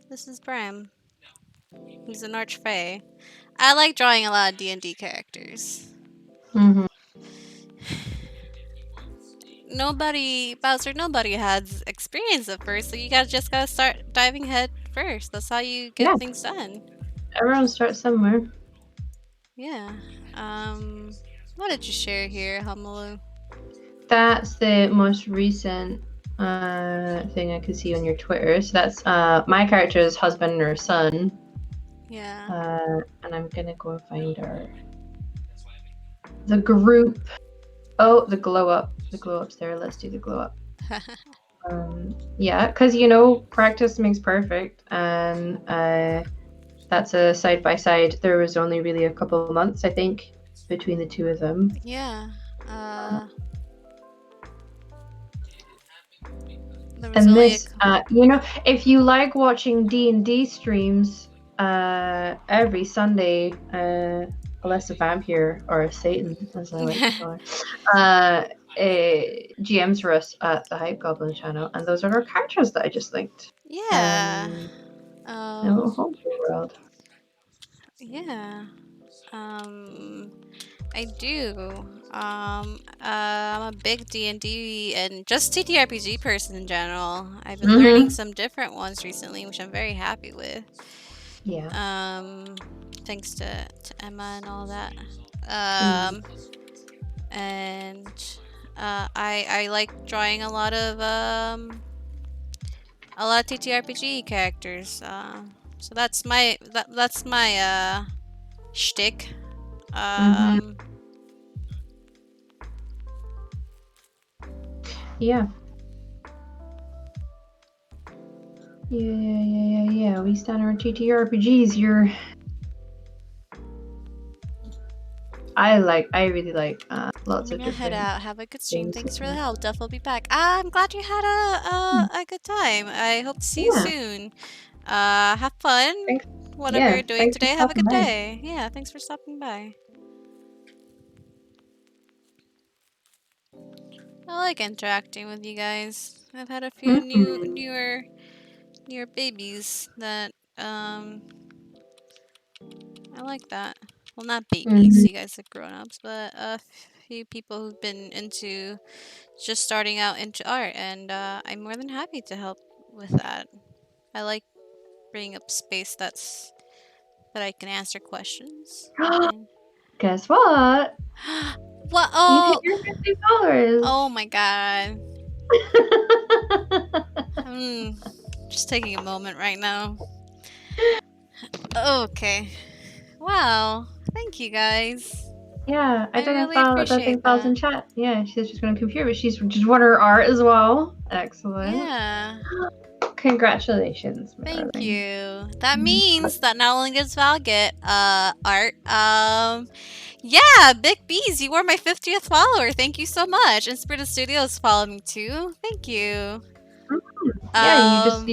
This is Bram. He's an archfey. I like drawing a lot of D&D characters. Nobody has experience at first, so you just gotta start diving head first. That's how you get things done. Everyone starts somewhere. Yeah. What did you share here, Hamalu? That's the most recent thing I could see on your Twitter. So that's my character's husband or son. Yeah. And I'm gonna go and find the group. Oh, the glow up. The glow up's there. Let's do the glow up. Yeah, because practice makes perfect, and that's a side by side. There was only really a couple of months, I think, between the two of them. Yeah. And this, if you like watching D&D streams every Sunday, Alessa Vampire, or Satan, as I like to call her, GMs for us at the Hype Goblin channel, and those are our characters that I just linked. Yeah. No, whole world. Yeah. I do. I'm a big D&D and just TTRPG person in general. I've been learning some different ones recently, which I'm very happy with. Yeah. Thanks to Emma and all that. And I like drawing a lot of TTRPG characters. So that's my shtick. Yeah. Yeah. We stand our TTRPGs. I really like lots I'm of gonna head different out. Have a good stream. things. Thanks for the help. Definitely be back. I'm glad you had a good time. I hope to see you Yeah. soon. Have fun. Thanks. Whatever Yeah, you're doing thanks for today, have a stopping good by. day. Yeah, thanks for stopping by. I like interacting with you guys. I've had a few newer babies that I like that. Well, not babies, you guys are grown-ups, but a few people who've been into just starting out into art, and I'm more than happy to help with that. I like bringing up space that I can answer questions. Guess what? What? You Oh! hit your $50. Oh my god. Just taking a moment right now. Okay. Wow. Thank you guys. Yeah, I don't really know if appreciate Val's in chat. Yeah, she says she's going to computer, but she's just won her art as well. Excellent. Yeah. Congratulations, Thank darling. you. That means that not only does Val get art, yeah, Big Bees, you were my 50th follower. Thank you so much. And Spirit Studios followed me too. Thank you. Yeah,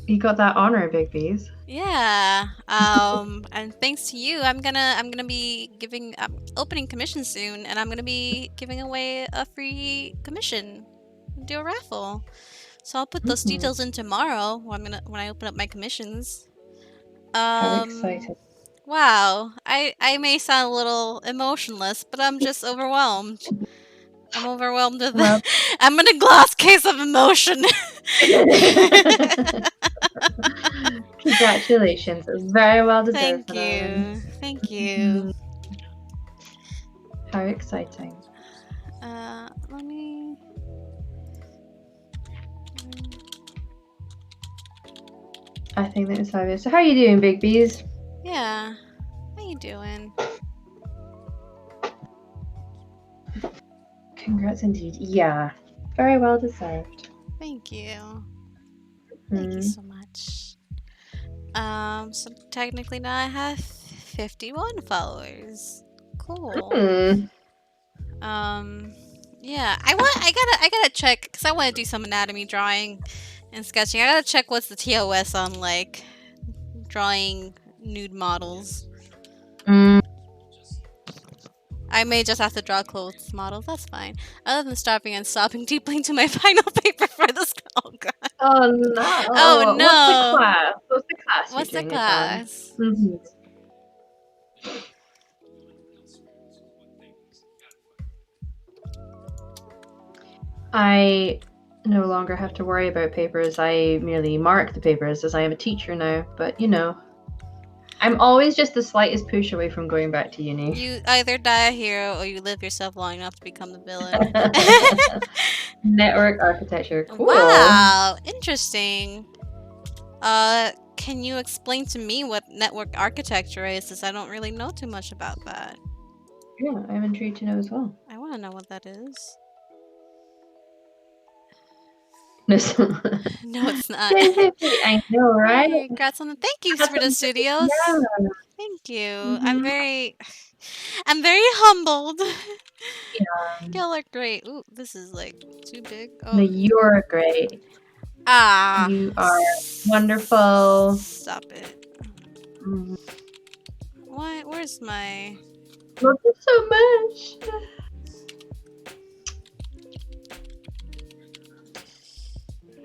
you got that honor, Big Bees. Yeah. And thanks to you, I'm gonna be giving opening commission soon, and I'm gonna be giving away a free commission. Do a raffle. So I'll put those details in tomorrow when I open up my commissions. How exciting. Wow. I may sound a little emotionless, but I'm just overwhelmed. I'm overwhelmed with I'm in a glass case of emotion. Congratulations. Very well deserved. Thank you. Thank you. How exciting. Let me... I think that is fabulous. So how are you doing, Big Bees? Yeah. How you doing? Congrats indeed. Yeah. Very well deserved. Thank you. Thank you so much. So technically now I have 51 followers. Cool. Yeah, I gotta check because I want to do some anatomy drawing and sketching. I gotta check what's the TOS on like drawing nude models. I may just have to draw clothes models. That's fine. Other than stopping deeply into my final paper for this. Oh god. Oh no. Oh no. What's the class? What's the class? I no longer have to worry about papers. I merely mark the papers as I am a teacher now. But you know, I'm always just the slightest push away from going back to uni. You either die a hero or you live yourself long enough to become the villain. Network architecture. Cool. Wow, interesting. Can you explain to me what network architecture is? Since I don't really know too much about that. Yeah, I'm intrigued to know as well. I want to know what that is. No, it's not. I know, right? Hey, congrats on the thank you, Spirit Studios. Yeah. Thank you. I'm very humbled. Yeah. Y'all are great. Ooh, this is like too big. Oh. No, you're great. You are wonderful. Stop it. Why? Where's my? Love you so much.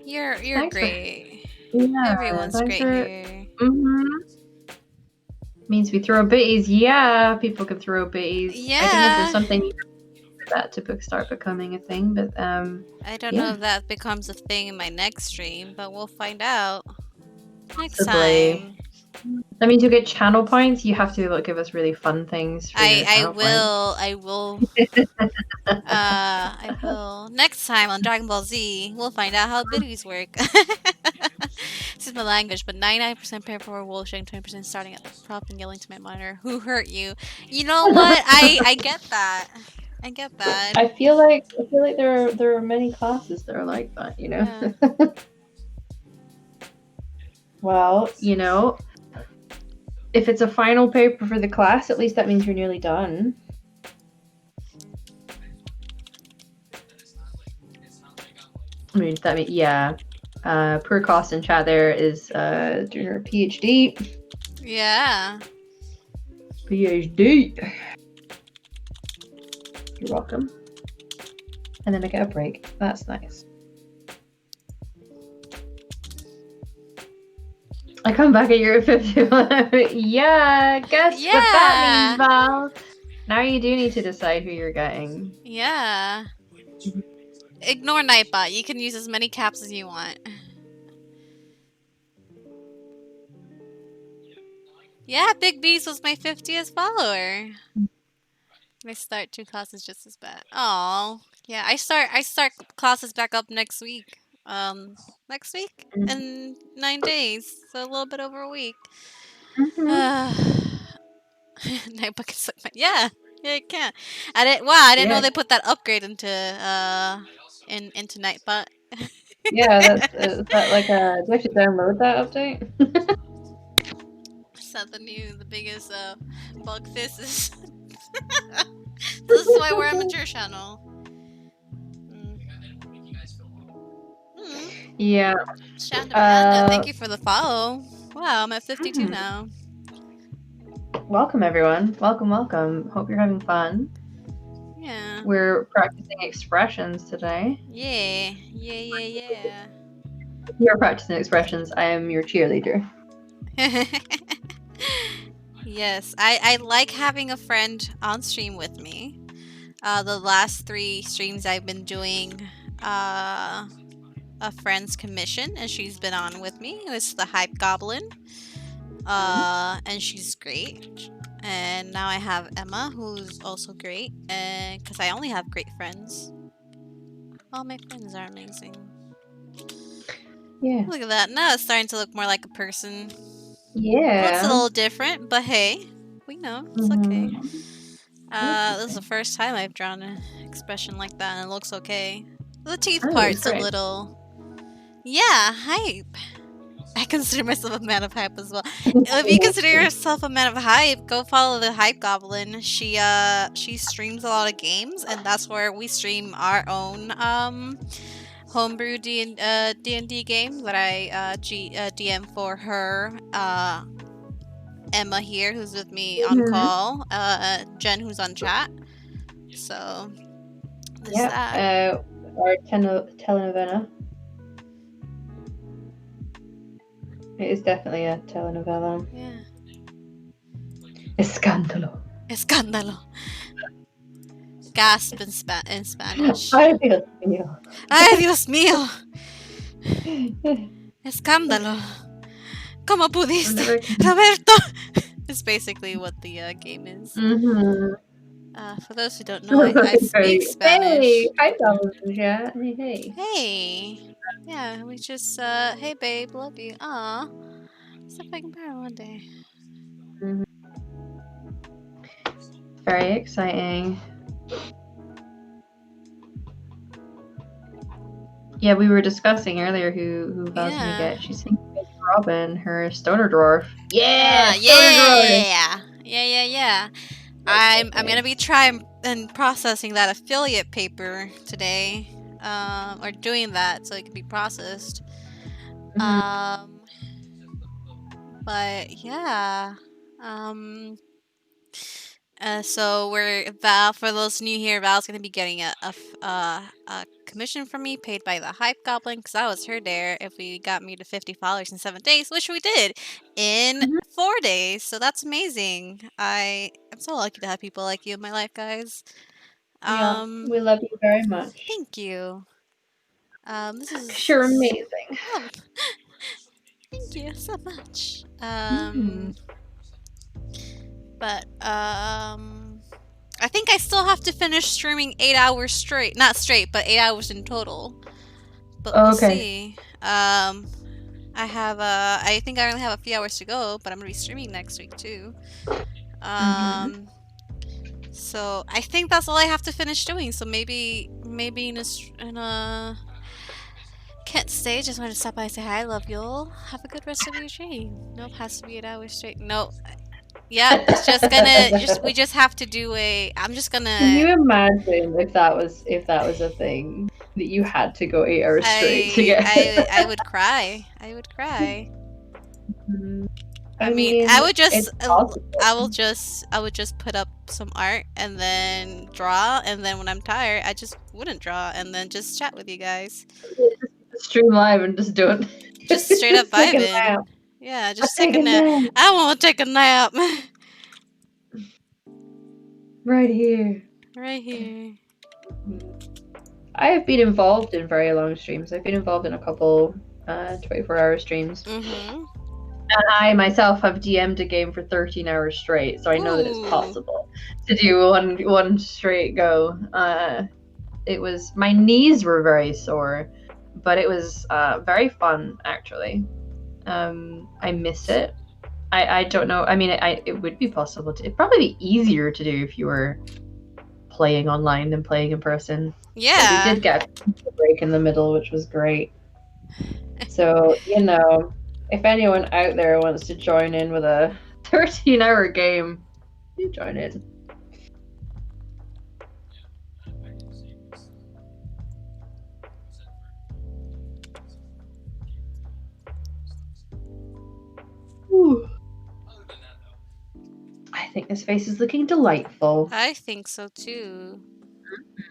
You're great. Yeah, Everyone's thanks great for. here. Means we throw biddies. Yeah, people can throw biddies. I think this is Yeah. something for that to start becoming a thing. But I don't know yeah, if that becomes a thing in my next stream, but we'll find out next possibly. time. That means you get channel points. You have to give us really fun things for your I channel points. will. I will. Next time on Dragon Ball Z, we'll find out how biddies work. This is my language, but 99% paperwork bullshit, 20% starting at the prop and yelling to my monitor, "Who hurt you?" You know what? I get that. I get that. I feel like there are many classes that are like that. Yeah. Well, if it's a final paper for the class, at least that means you're nearly done. I mean, yeah. Per cost in chat there is doing her PhD. Yeah. PhD. You're welcome. And then I get a break. That's nice. I come back at year 51. Yeah, guess what that means, Val. Now you do need to decide who you're getting. Yeah. Ignore Nightbot. You can use as many caps as you want. Yeah, Big Beast was my 50th follower. I start 2 classes just as bad. Oh, yeah. I start classes back up next week. Next week in 9 days, so a little bit over a week. Nightbot can suck my yeah, it can. I didn't know they put that upgrade into into Nightbot. Yeah, is that like a? Do I have to download that update? Is that the biggest bug fist is? This is why we're a mature channel. Yeah. Shanda, thank you for the follow. Wow, I'm at 52 now. Welcome, everyone. Welcome. Hope you're having fun. Yeah. We're practicing expressions today. Yeah. You're practicing expressions. I am your cheerleader. Yes, I like having a friend on stream with me. The last 3 streams I've been doing a friend's commission, and she's been on with me. It's the Hype Goblin. And she's great. And now I have Emma, who's also great. And because I only have great friends. All my friends are amazing. Yeah. Look at that. Now it's starting to look more like a person. Yeah. Looks a little different, but hey, we know. It's okay. This is the first time I've drawn an expression like that, and it looks okay. The teeth part's a little... Yeah, hype. I consider myself a man of hype as well. If you consider yourself a man of hype, go follow the Hype Goblin. She streams a lot of games, and that's where we stream our own homebrew D&D game that I DM for her. Emma here, who's with me on call. Jen, who's on chat. So, yeah. Our telenovela. It is definitely a telenovela. Yeah. Escándalo. Gasp in Spanish. Ay, Dios mío. Ay, Dios mío. Escándalo. ¿Cómo pudiste? Roberto! It's basically what the game is. For those who don't know, I speak Spanish. Hey, hi, yeah. Hey. Hey. Yeah, we just, hey babe, love you. Aw. See if I can borrow one day. Very exciting. Yeah, we were discussing earlier who Val's gonna get. She's thinking of Robin, her stoner dwarf. Yeah! Yeah. I'm gonna be trying and processing that affiliate paper today. Or doing that so it can be processed. But yeah. So Val, for those new here, Val's gonna be getting a commission from me paid by the Hype Goblin because I was her dare if we got me to $50 in 7 days, which we did in Mhm. 4 days. So that's amazing. I'm so lucky to have people like you in my life, guys. Yeah, we love you very much. Thank you. This is You're amazing. oh, thank you so much. Mhm. But I think I still have to finish streaming 8 hours straight. Not straight, but 8 hours in total. But we'll Okay. see. I think I only have a few hours to go, but I'm gonna be streaming next week too. So I think that's all I have to finish doing. So maybe in a can't stay. Just wanted to stop by and say hi. I love y'all. Have a good rest of your stream. Nope, has to be 8 hours straight. Nope. Yeah, it's just gonna we just have to do a. I'm just Can gonna. you imagine if that was a thing that you had to go 8 hours straight to get? I would cry. I would cry. I mean, mean, I would just, it's possible. I would just put up some art and then draw, and then when I'm tired, I just wouldn't draw, and then just chat with you guys. Stream live and just do it. Just straight up take a vibing. nap. Yeah, just take a nap. I want to take a nap. Right here. Right here. I have been involved in very long streams. I've been involved in a couple 24-hour streams. And I myself have DM'd a game for 13 hours straight, so I know that it's possible to do one straight go. It was, my knees were very sore, but it was very fun actually. I miss it. I don't know. I mean, it would be possible to. It'd probably be easier to do if you were playing online than playing in person. Yeah. We did get a break in the middle, which was great. So, you know, if anyone out there wants to join in with a 13-hour game, do join in. Ooh. I think this face is looking delightful. I think so too.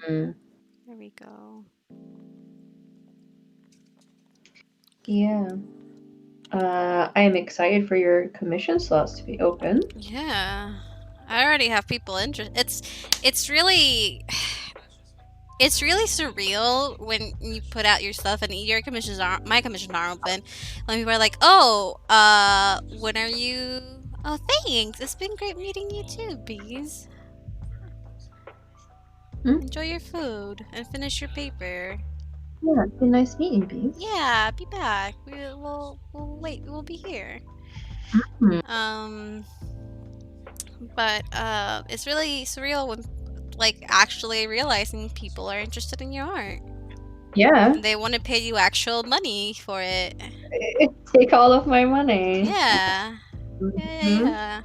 Mm-hmm. There we go. Yeah. I am excited for your commission slots to be open. Yeah. I already have people interested. It's really surreal when you put out your stuff and my commissions aren't open. When people are like, "Oh, when are you?" Oh, thanks. It's been great meeting you too, Bees. Enjoy your food and finish your paper. Yeah, it's been nice meeting you, Bees. Yeah, be back. We'll wait. We'll be here. But it's really surreal when, like, actually realizing people are interested in your art. Yeah. They want to pay you actual money for it. Take all of my money. Yeah. Yeah.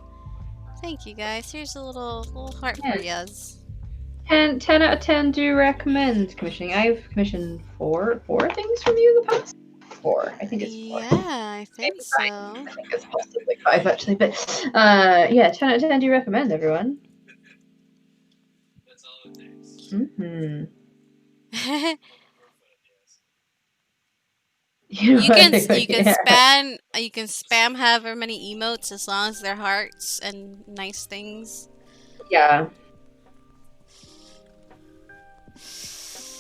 Thank you, guys. Here's a little heart for yous. 10 out of 10 do recommend commissioning. I've commissioned four things from you in the past. 4. I think it's 4. Yeah, I think so. I think it's possibly 5 actually, but yeah, 10 out of 10 do recommend, everyone. That's all it takes. You can spam however many emotes as long as they're hearts and nice things. Yeah.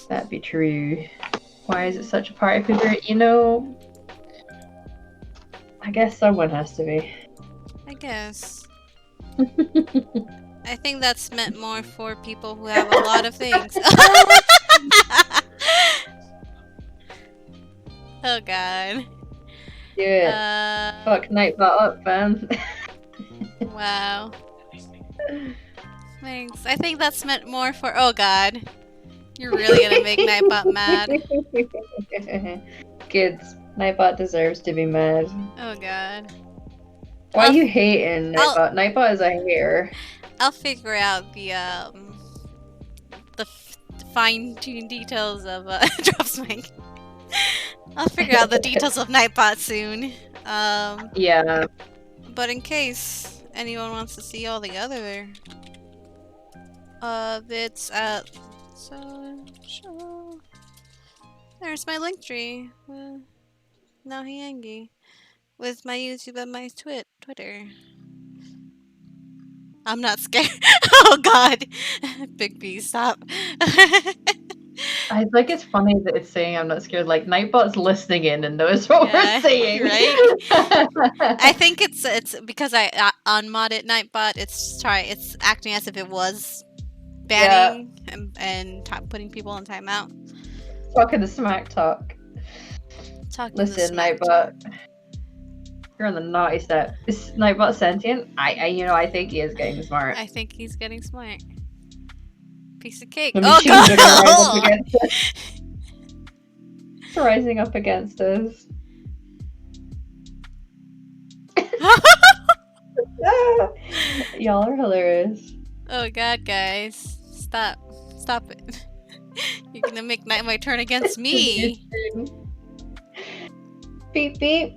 That'd be true. Why is it such a party favorite? You know, I guess someone has to be. I guess. I think that's meant more for people who have a lot of things. Oh god. Yeah. Fuck Nightbot up, fam. Wow. Thanks. I think that's meant more for. Oh god. You're really gonna make Nightbot mad. Kids, Nightbot deserves to be mad. Oh god. Why are you hating Nightbot? Nightbot is a hater. I'll figure out the fine-tuned details of Drops Mic. I'll figure out the details of Nightbot soon. Yeah. But in case anyone wants to see all the other of its social. There's my link tree. Now Hiangi. With my YouTube and my Twitter. I'm not scared. Oh god. Big B, stop. I think it's funny that it's saying I'm not scared. Like Nightbot's listening in and knows what Yeah, we're saying. right? I think it's because I unmodded Nightbot. It's acting as if it was banning and putting people on timeout. Talking the smack talk. Listen, Nightbot. You're on the naughty step. Is Nightbot sentient? I think he is getting smart. I think he's getting smart. Piece of cake. Oh god! It's rising up against us. Y'all are hilarious. Oh god, guys. Stop it. You're gonna make Nightmare turn against me. Beep beep.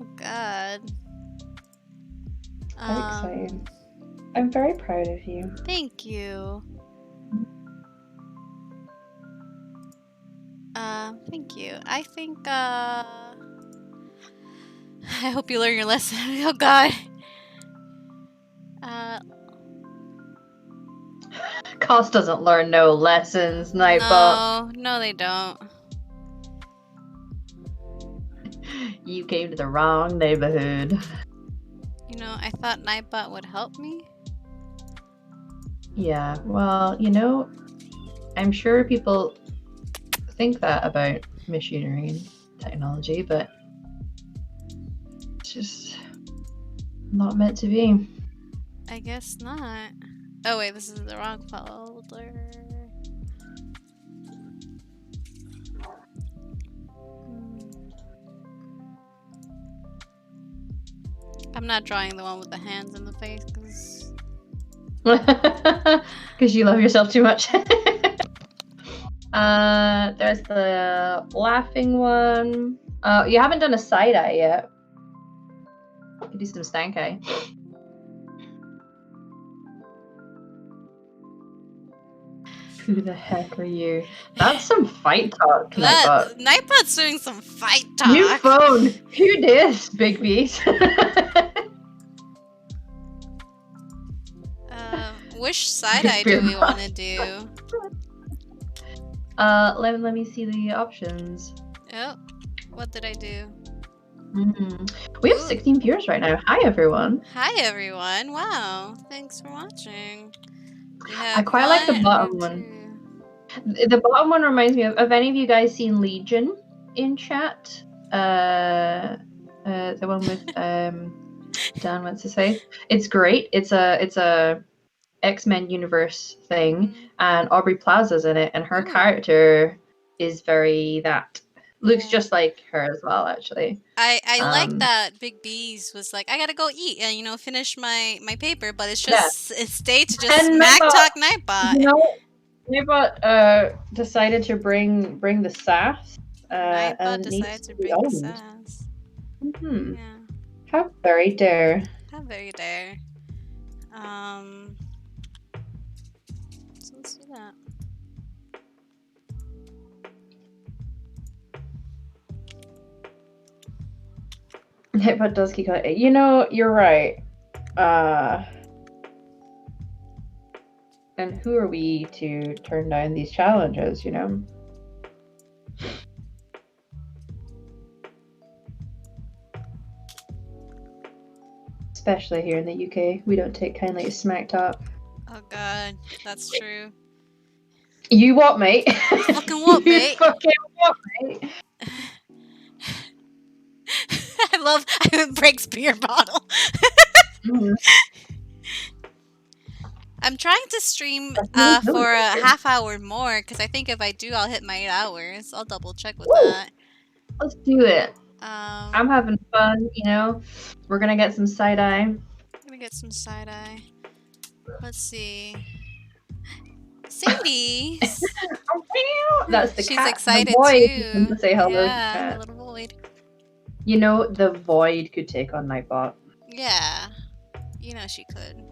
Oh god. Very exciting. I'm very proud of you. Thank you. Thank you. I think, I hope you learn your lesson. Oh god. Cost doesn't learn no lessons, Nightbot. No, they don't. You came to the wrong neighborhood. You know, I thought Nightbot would help me. Yeah, well, I'm sure people think that about machinery and technology, but it's just not meant to be. I guess not. Oh wait, this is the wrong folder. I'm not drawing the one with the hands in the face because you love yourself too much. There's the laughing one. You haven't done a side eye yet. You can do some stank eye. Who the heck are you? That's some fight talk, Nightbot. Nightbot's doing some fight talk. New phone. Who dis, Big Beast? Which side eye do we want to do? Let me see the options. Oh, what did I do? We have 16 viewers right now. Hi, everyone. Hi, everyone. Wow. Thanks for watching. I quite like the bottom one. The bottom one reminds me of... Have any of you guys seen Legion in chat? The one with Dan wants to say. It's great. It's a X-Men universe thing, and Aubrey Plaza's in it, and her character is very that. Looks just like her as well, actually. I like that Big B's was like, I gotta go eat and finish my paper, but it's just it stayed to just smack talk Nightbot. Nightbot decided to bring the sass. Nightbot decided to bring the sass. Yeah. How very dare. How very dare. So let's do that. Nightbot does keep going. You're right. And who are we to turn down these challenges, Especially here in the UK, we don't take kindly to smack talk. Oh god, that's true. You what, mate? Fucking what, mate? You fucking what, mate? I love it breaks beer bottle. I'm trying to stream for a half hour more because I think if I do, I'll hit my 8 hours. I'll double check with that. Let's do it. I'm having fun, We're gonna get some side eye. I'm gonna get some side eye. Let's see. Sadie. That's the She's cat. excited the void too. To say hello. Yeah, the little void. The void could take on Nightbot. Yeah, she could.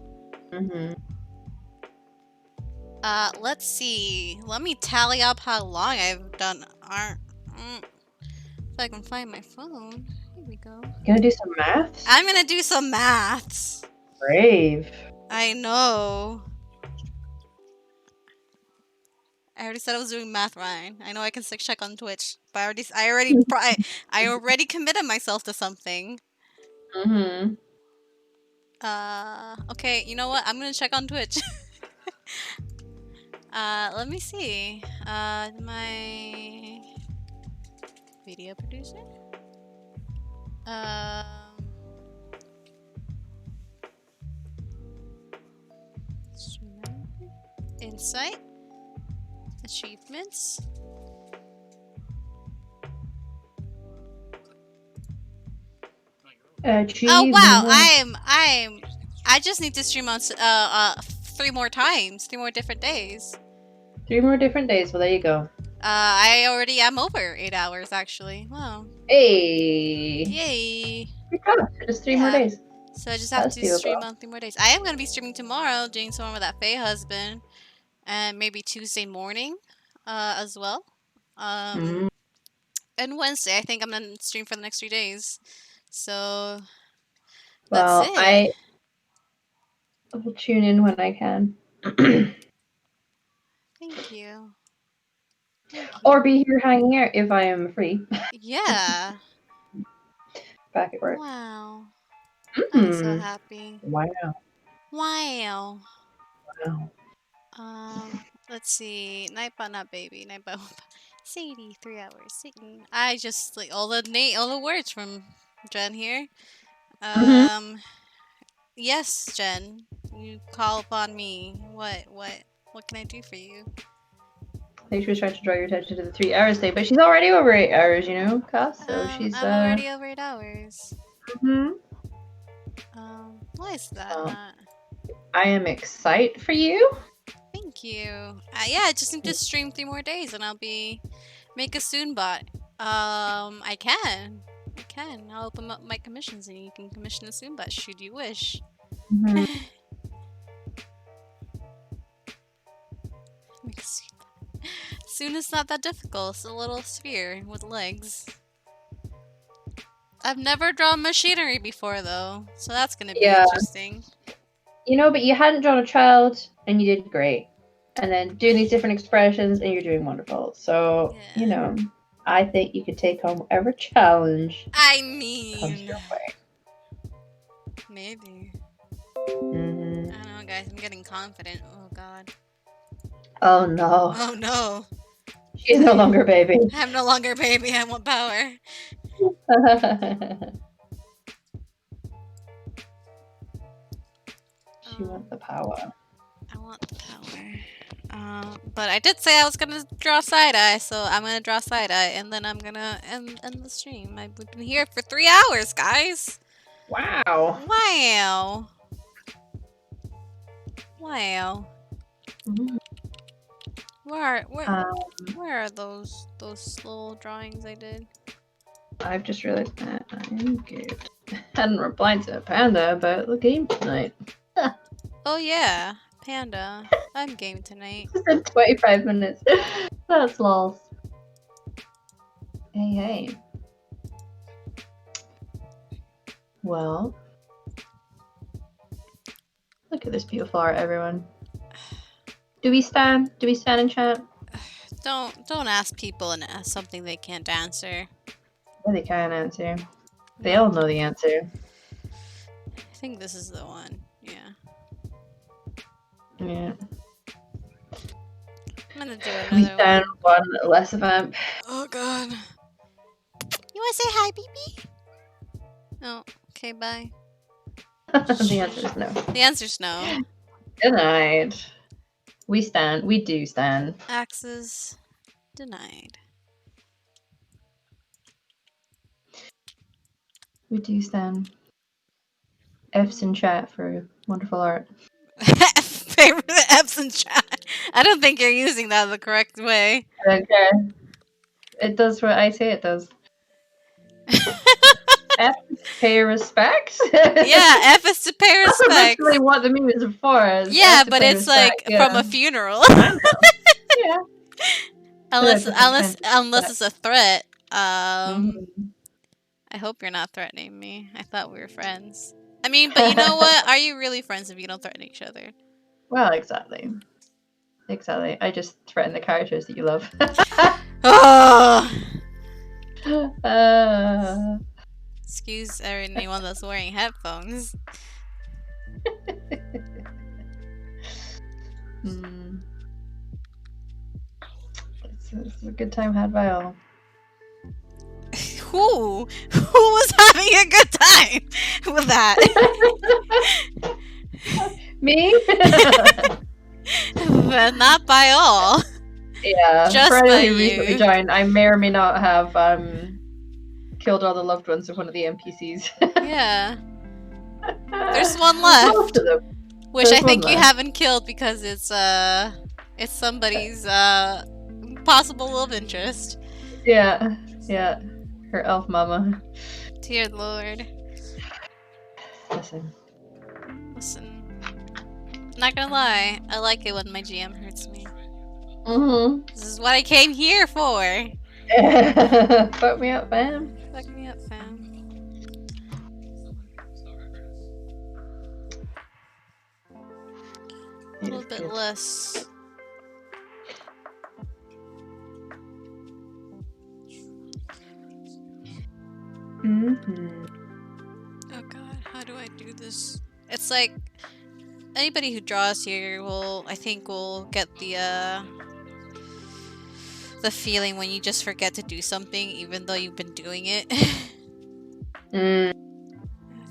Let's see. Let me tally up how long I've done art. If I can find my phone. Here we go. Gonna do some maths? I'm gonna do some maths. Brave. I know. I already said I was doing math, Ryan. I know I can check on Twitch, but I already committed myself to something. Okay, you know what? I'm gonna check on Twitch. Let me see. My video producer. Insight. Achievements. Oh wow! I just need to stream on 3 more times, 3 more different days. 3 more different days. Well, there you go. I already am over 8 hours actually. Wow. Hey. Yay. Good job. Just 3 more days. So I just have to stream on 3 more days. I am gonna be streaming tomorrow, doing some more with that Fae husband, and maybe Tuesday morning, as well. And Wednesday, I think I'm gonna stream for the next 3 days. So well, I will tune in when I can. Thank you. Or be here hanging out if I am free. Yeah. Back at work. Wow. I'm so happy. Wow. Wow. Wow. Let's see. Nightbot, not baby. Nightbot. Sadie, 3 hours. Sadie. I just like all the words from Jen here. Yes, Jen. You call upon me. What can I do for you? I think she was trying to draw your attention to the 3 hours thing, but she's already over 8 hours, you know, Cass. So she's I'm already over 8 hours. Why is that not? I am excited for you. Thank you. Yeah, I just need to stream 3 more days and I'll make a soon bot. I can. I'll open up my commissions and you can commission a soon bot should you wish. Soon is not that difficult. It's a little sphere with legs. I've never drawn machinery before though, so that's gonna be interesting. You know, but you hadn't drawn a child and you did great. And then doing these different expressions and you're doing wonderful. So, you know, I think you could take home whatever challenge comes your way. Maybe. I don't know, guys. I'm getting confident. Oh, God. Oh, no. Oh, no. She's no longer baby. I'm no longer baby. I want power. She wants the power. I want the power. But I did say I was gonna draw side eye, so I'm gonna draw side eye, and then I'm gonna end the stream. I've been here for 3 hours, guys. Wow. Wow. Wow. Where are those little drawings I did? I've just realized that I'm good. Hadn't replied to Panda about the game tonight. Oh yeah, Panda. I'm game tonight. It's been 25 minutes. That's lost. Hey. Well. Look at this beautiful art, everyone. Do we stand? Do we stand in chat? Don't ask people something they can't answer. Yeah, they can answer. They all know the answer. I think this is the one. Yeah. Yeah. I'm gonna do another we stand one less vamp. Oh god. You wanna say hi, BB? No. Okay, bye. The answer is no. The answer's no. Denied. We stand. We do stand. Access denied. We do stand. F's in chat for wonderful art. Favorite F's in chat. I don't think you're using that the correct way. I don't care. It does what I say it does. F is to pay respect. Yeah, F is to pay That's respect. literally what the meme is for. Is Yeah, F to but pay it's respect. like Yeah. from a funeral. I know. Yeah. unless Different unless kinds of unless respect. it's a threat. Mhm. I hope you're not threatening me. I thought we were friends. I mean, but you know what? Are you really friends if you don't threaten each other? Well, exactly. Exactly. I just threaten the characters that you love. Oh! uh, Excuse anyone that's wearing headphones. hmm. It's a good time had by all. Who was having a good time with that? Me? But not by all. Yeah. Just For by anyone who recently you. joined, I may or may not have killed all the loved ones of one of the NPCs. Yeah. There's one left. Most of them. Which There's I think one you left. haven't killed because it's somebody's possible love interest. Yeah. Yeah. Her elf mama. Dear Lord. Listen. Not gonna lie, I like it when my GM hurts me. Mm-hmm. This is what I came here for. Fuck me up, fam. Fuck me up, fam. A little bit less. Mm-hmm. Oh god, how do I do this? It's like anybody who draws here I think will get the feeling when you just forget to do something even though you've been doing it. Mm.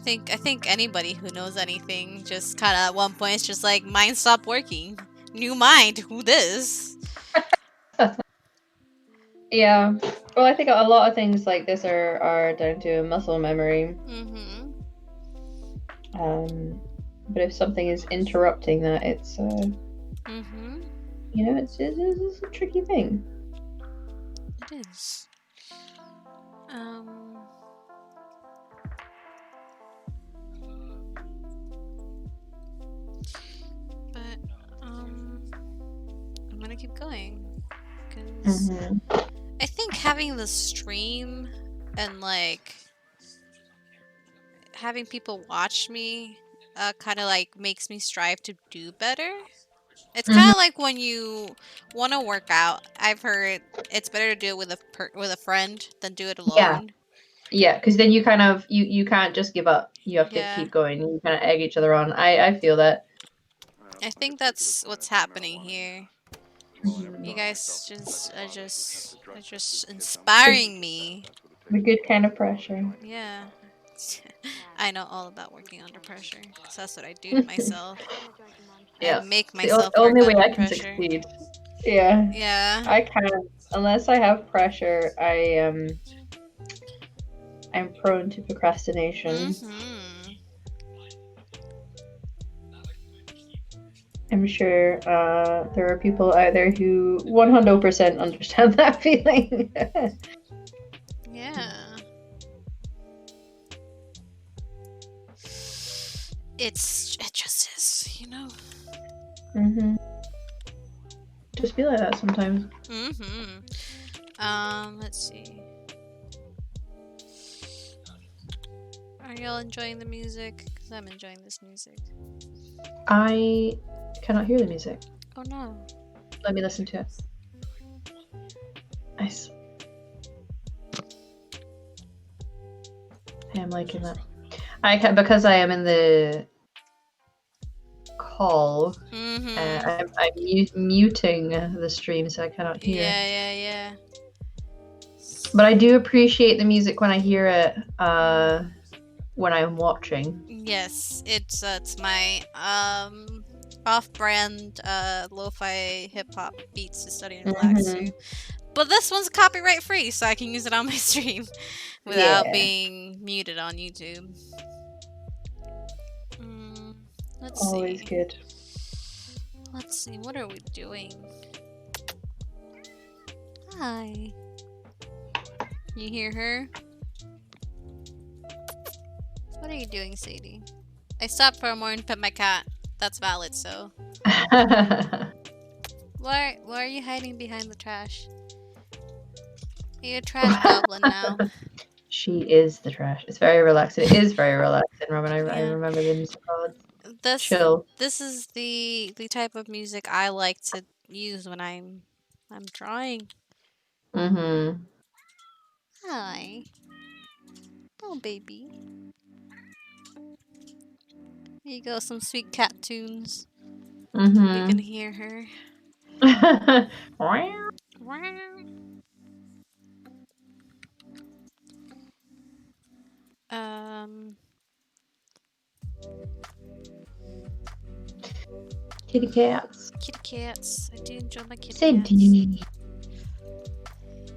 I think anybody who knows anything just kind of at one point it's just like mind stopped working. New mind, who this? Yeah. Well, I think a lot of things like this are down to muscle memory. Mm-hmm. But if something is interrupting that, it's Mm-hmm. you know, it's a tricky thing. It is. But I'm gonna keep going because I think having the stream and like having people watch me kind of like makes me strive to do better. It's kind of like when you want to work out. I've heard it's better to do it with a friend than do it alone. Yeah, because then you kind of you can't just give up. You have to keep going. You kind of egg each other on. I feel that. I think that's what's happening here. You guys are just inspiring me. The good kind of pressure. Yeah. I know all about working under pressure. Cause that's what I do to myself. Yeah. I make It's myself the only work way I under can pressure. succeed. Yeah. Yeah. I kind of, unless I have pressure, I'm prone to procrastination. I'm sure there are people out there who 100% understand that feeling. Yeah. It just is, you know. Just feel like that sometimes. Let's see. Are y'all enjoying the music? Because I'm enjoying this music. I cannot hear the music. Oh no. Let me listen to it. Nice. I am liking that. I can because I am in the call. I'm muting the stream so I cannot hear. Yeah. But I do appreciate the music when I hear it when I'm watching. Yes, it's my off-brand lo-fi hip-hop beats to study and relax to. But this one's copyright free, so I can use it on my stream without being muted on YouTube. Let's see. Always good. Let's see, what are we doing? Hi. You hear her? What are you doing, Sadie? I stopped for a moment to pet my cat. That's valid, so. Why are you hiding behind the trash? You're a trash goblin now. She is the trash. It's very relaxing. It is very relaxing, Robin. I Yeah. remember the music called This Chill. this is the type of music I like to use when I'm drawing. Mm-hmm. Hi. Oh baby. Here you go, some sweet cat tunes. You can Mm-hmm. hear her. Um Kitty cats. Kitty cats. I do enjoy my kitty cats. Sadie.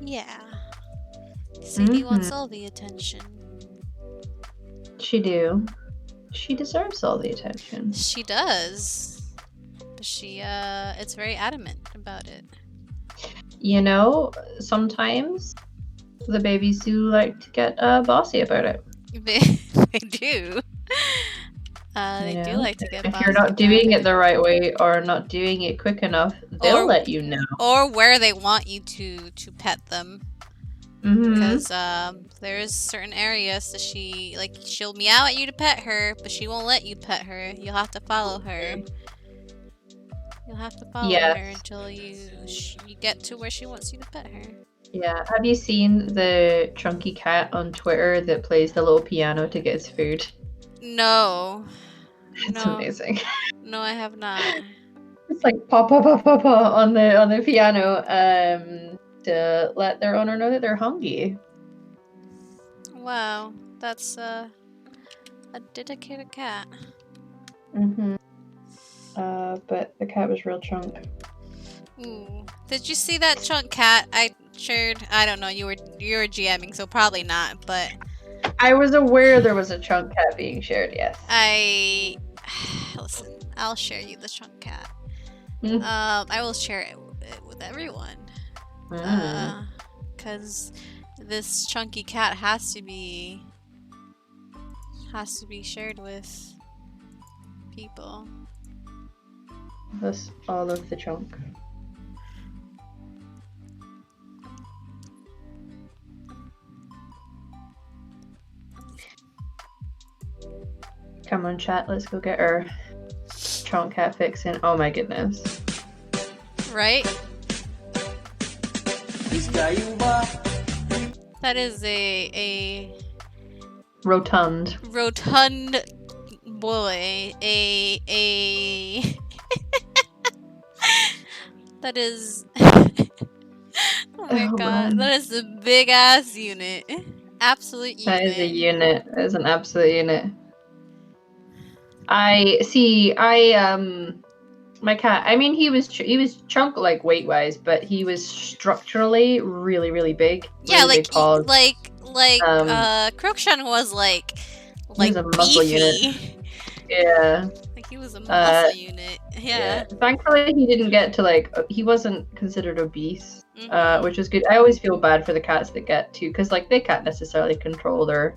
Yeah. Sadie wants Mhm. all the attention. She do. She deserves all the attention. She does. But she it's very adamant about it. You know, sometimes the babies do like to get bossy about it. They do. They do know? like to get If bossy you're not about doing it it. the right way or not doing it quick enough, they'll Or- let you know. Or where they want you to pet them. Mm-hmm. Because there's certain areas that she'll meow at you to pet her, but she won't let you pet her. You'll have to follow her. You'll have to follow Yes. her until you get to where she wants you to pet her. Yeah. Have you seen the chunky cat on Twitter that plays the little piano to get his food? No. It's No. amazing. No, I have not. It's like pa pa pa pa pa on the piano to let their owner know that they're hungry. Wow, that's a dedicated cat. Mm-hmm. But the cat was real chunk. Ooh. Did you see that chunk cat I shared? I don't know, you were GMing, so probably not, but I was aware there was a chunk cat being shared, yes. listen, I'll share you the chunk cat. Mm. I will share it with everyone. Cause this chunky cat has to be shared with people. That's all of the chunk. Come on, chat. Let's go get our chunk cat fixing. Oh my goodness. Right? That is a Rotund. rotund boy. That is. Oh my Oh, god, man. that is a big ass unit. Absolute unit. That is a unit. That is an absolute unit. My cat, I mean, he was chunk like weight wise, but he was structurally really, really big. Yeah, really big paws. Crookshank was like He was a muscle beefy. unit. Yeah. Like he was a muscle unit. Yeah. Thankfully, he didn't get to he wasn't considered obese, Mhm. which is good. I always feel bad for the cats that get to, because like they can't necessarily control their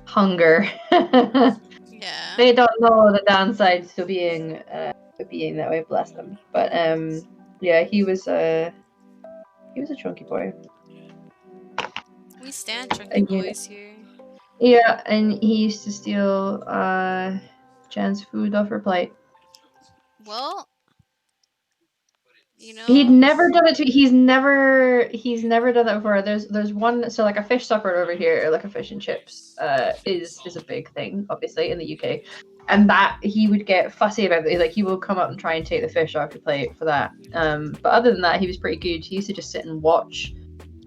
hunger. Yeah. They don't know the downsides to being that way. Bless them. But yeah, he was a chunky boy. We stand chunky boys here. Yeah, and he used to steal Jan's food off her plate. Well, you know. He'd never done it to. He's never done that before. There's one. So like a fish supper over here, like a fish and chips, is a big thing, obviously in the UK, and that he would get fussy about it. Like he will come up and try and take the fish off your plate for that. But other than that, he was pretty good. He used to just sit and watch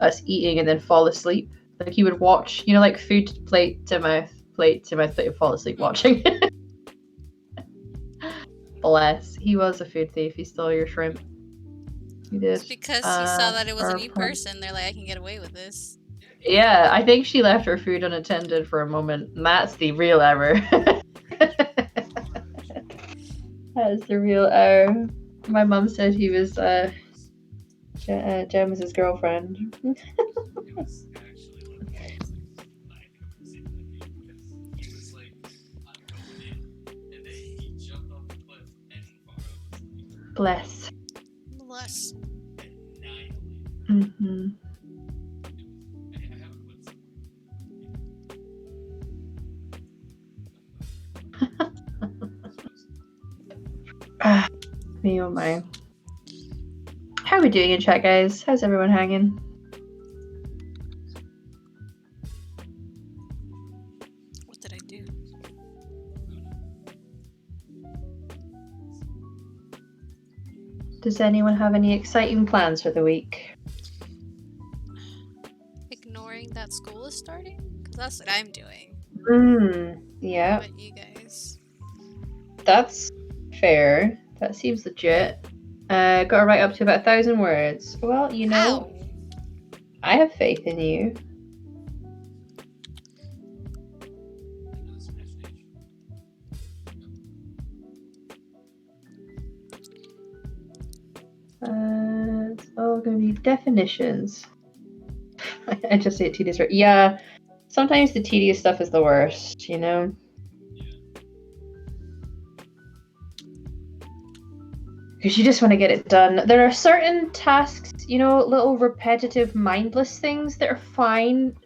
us eating and then fall asleep. Like he would watch, like food plate to mouth, and fall asleep watching. Bless. He was a food thief. He stole your shrimp. He did. It's because he saw that it was a new person. They're like, I can get away with this. Yeah, I think she left her food unattended for a moment. And that's the real error. That is the real error. My mum said he was Jem was his girlfriend. Bless. Bless. Mm-hmm. Me oh my. How are we doing in chat, guys? How's everyone hanging? What did I do? Does anyone have any exciting plans for the week? Ignoring that school is starting? Because that's what I'm doing. Yeah. What about you guys? That's fair. That seems legit. Gotta write up to about 1,000 words. Well, you know, Ow. I have faith in you. It's all gonna be definitions. I just say it tedious. Yeah, sometimes the tedious stuff is the worst, you know? Because you just want to get it done. There are certain tasks, you know, little repetitive, mindless things that are fine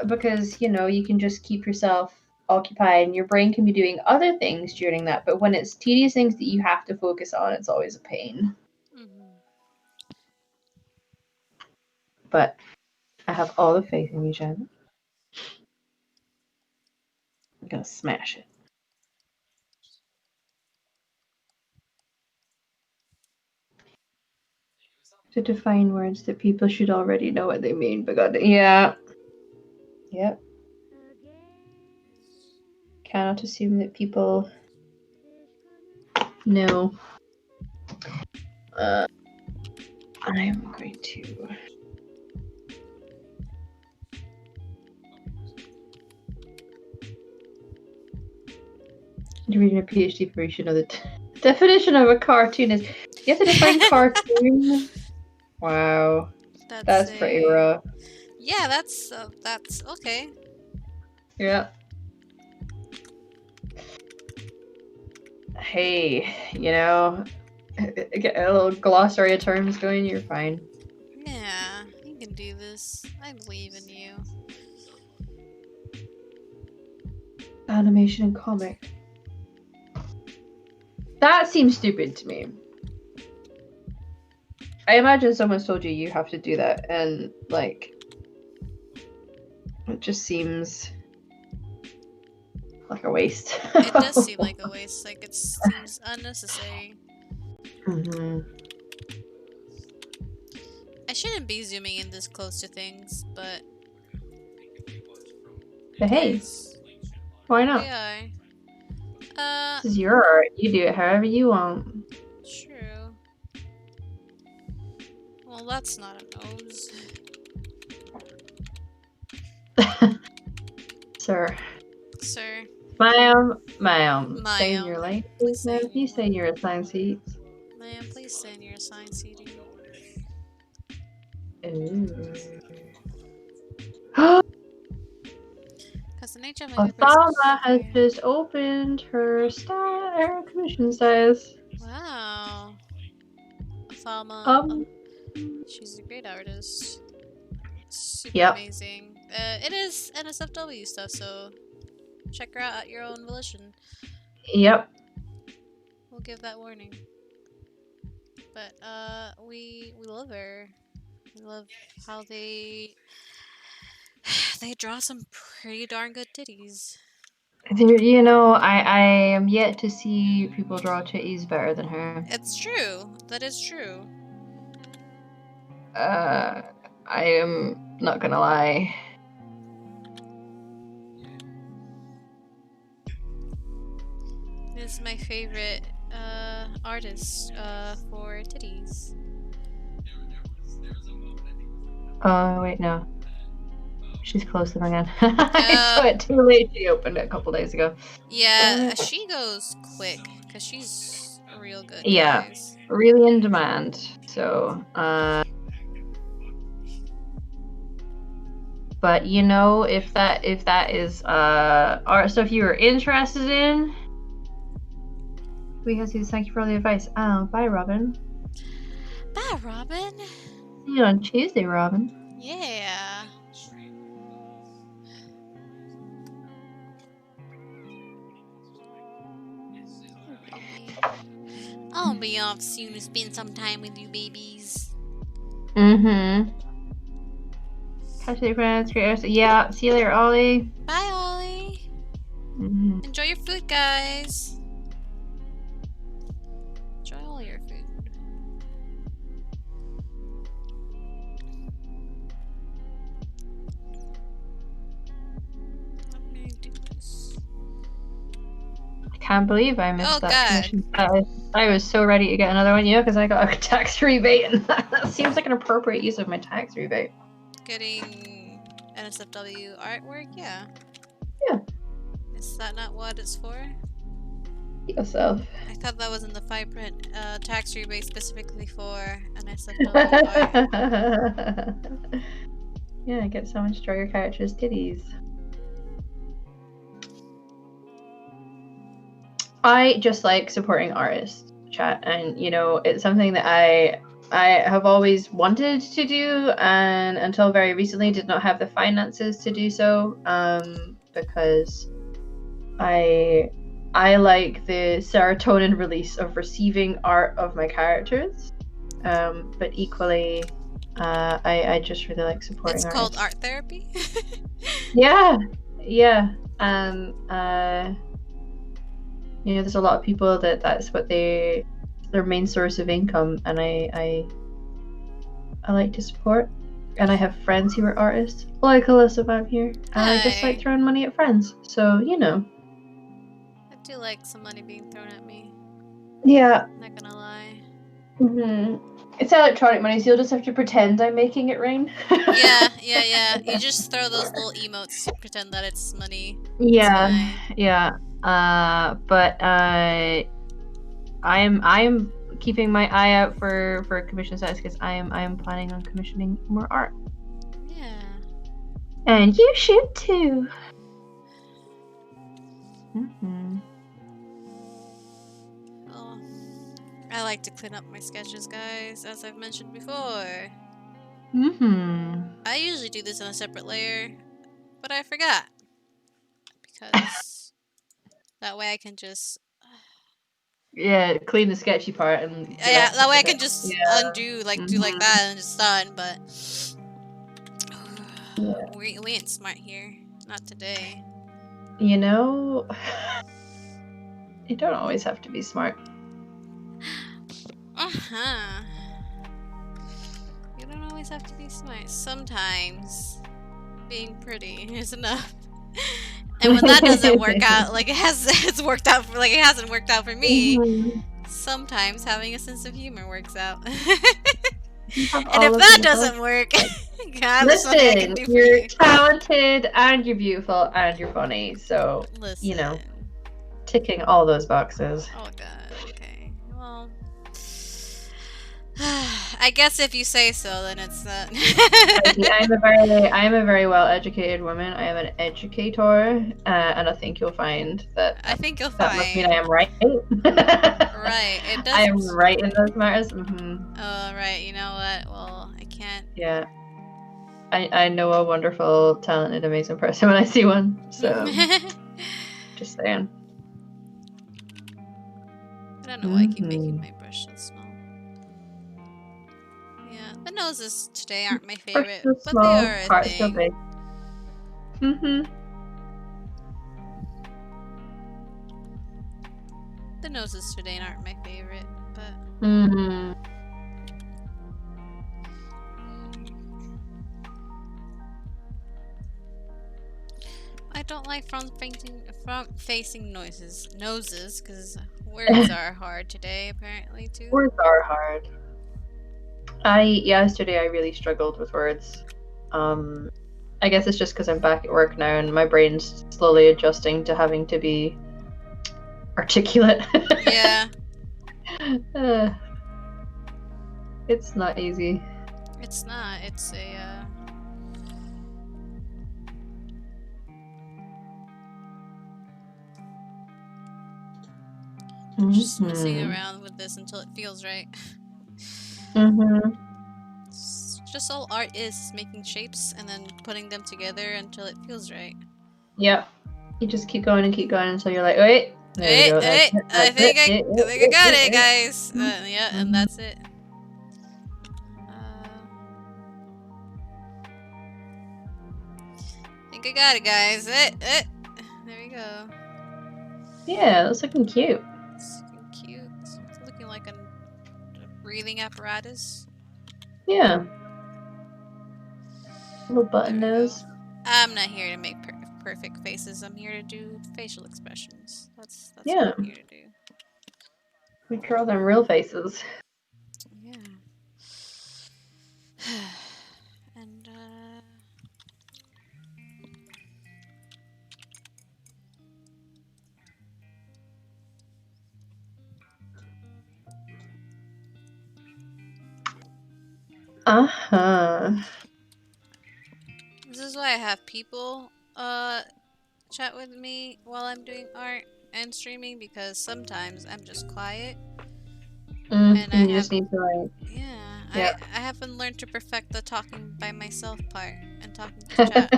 because, you know, you can just keep yourself occupied and your brain can be doing other things during that. But when it's tedious things that you have to focus on, it's always a pain. Mm-hmm. But I have all the faith in you, Jen. I'm going to smash it. To define words that people should already know what they mean. But God, yeah. Yep. Cannot assume that people know. I'm going to. You're reading a PhD paper, you should know the definition of a cartoon is. You have to define cartoon. Wow. That's pretty rough. Yeah, that's okay. Yeah. Hey, you know, get a little glossary of terms going, you're fine. Yeah, you can do this. I believe in you. Animation and comic. That seems stupid to me. I imagine someone's told you you have to do that, and like, it just seems like a waste. It does seem like a waste. Like it seems unnecessary. Mm-hmm. I shouldn't be zooming in this close to things, but hey, guys, why not? we are. This is your art. You do it however you want. True. Well, that's not a nose. Sir. Sir. Ma'am. Ma'am. Stay in your lane. Please, ma'am. You stay in your assigned seat. Ma'am, please stay in your assigned seating. Ooh. Because the nature of my Othalma has just opened her commission status. Wow. Othalma. She's a great artist. Super amazing. It is NSFW stuff, so check her out at your own volition. Yep. We'll give that warning. But we love her. We love how they draw some pretty darn good titties. You know, I am yet to see people draw titties better than her. It's true. That is true. I am not gonna lie. This is my favorite artist for titties. Oh, wait, no. She's closed them again. I saw it too late. She opened it a couple days ago. Yeah, she goes quick because she's real good. Yeah, guys. really in demand. So, but you know, if that is art stuff you are interested in, We have to thank you for all the advice. Oh, bye, Robin. Bye, Robin. See you on Tuesday, Robin. Yeah. Oh, baby. I'll be off soon to spend some time with you babies. Mm-hmm. Catch you friends. Yeah, see you later, Ollie. Bye, Ollie. Mm-hmm. Enjoy your food, guys. Enjoy all your food. Let me do this. I can't believe I missed Oh, that God. commission status. I was so ready to get another one, because I got a tax rebate, and that seems like an appropriate use of my tax rebate. Getting NSFW artwork? Yeah. Yeah. Is that not what it's for? Yourself. I thought that was in the fine print tax rebate specifically for NSFW art. Yeah, get someone to draw your character's titties. I just like supporting artists, chat, and it's something that I have always wanted to do, and until very recently did not have the finances to do so, because I like the serotonin release of receiving art of my characters, but equally I just really like supporting It's artists. called art therapy? Yeah. There's a lot of people that's what their main source of income, and I like to support. And I have friends who are artists, like Alyssa Van here, and I just like Hi. throwing money at friends. So I do like some money being thrown at me. Yeah. Not gonna lie. It's electronic money, so you'll just have to pretend I'm making it rain. Yeah. You just throw those little emotes to pretend that it's money. Yeah, It's fine. yeah. But I am keeping my eye out for commission sites, because I am planning on commissioning more art. Yeah. And you should too. Well, I like to clean up my sketches, guys, as I've mentioned before. I usually do this in a separate layer, but I forgot. Because that way I can just... Yeah, clean the sketchy part and Yeah, that way I can just undo, do like that and it's done, but... We ain't smart here. Not today. You don't always have to be smart. Uh-huh. You don't always have to be smart. Sometimes being pretty is enough. And when that doesn't work out, like it hasn't worked out for me, sometimes having a sense of humor works out. And if that doesn't work, God, listen, you're talented and you're beautiful and you're funny, so ticking all those boxes. Oh god, okay. Well, I guess if you say so, then it's not. I am a very well-educated woman. I am an educator, and I think you'll find that. I think you'll that find. must mean I am right. Right. It does. I am right in those matters. Oh right. You know what? Well, I can't. Yeah. I know a wonderful, talented, amazing person when I see one. So just saying. I don't know why I keep making my brush so small. Yeah, the noses today aren't my favorite, but they are a thing. Big. The noses today aren't my favorite, but. I don't like front-facing noses, because words are hard today, apparently, too. Words are hard. Yesterday I really struggled with words. I guess it's just because I'm back at work now and my brain's slowly adjusting to having to be articulate. Yeah. It's not easy. It's not. It's a, Just messing Mhm. around with this until it feels right. Mhm. It's just all art is making shapes and then putting them together until it feels right. Yep. You just keep going until you're like, wait, there we Hey, go. That's hey, it. I That's think it. I think I got it, It. guys. Yeah, and Mhm. that's it. I think I got it, guys. There we go. Yeah, that's looking cute. It's looking cute. It's looking like a breathing apparatus. Yeah. Little There button we nose. go. I'm not here to make perfect faces. I'm here to do facial expressions. That's Yeah. what I'm here to do. We draw them real faces. Yeah. And Uh-huh. this is why I have people chat with me while I'm doing art and streaming, because sometimes I'm just quiet and I You have just need to like, yeah, yeah. I haven't learned to perfect the talking by myself part and talking to chat,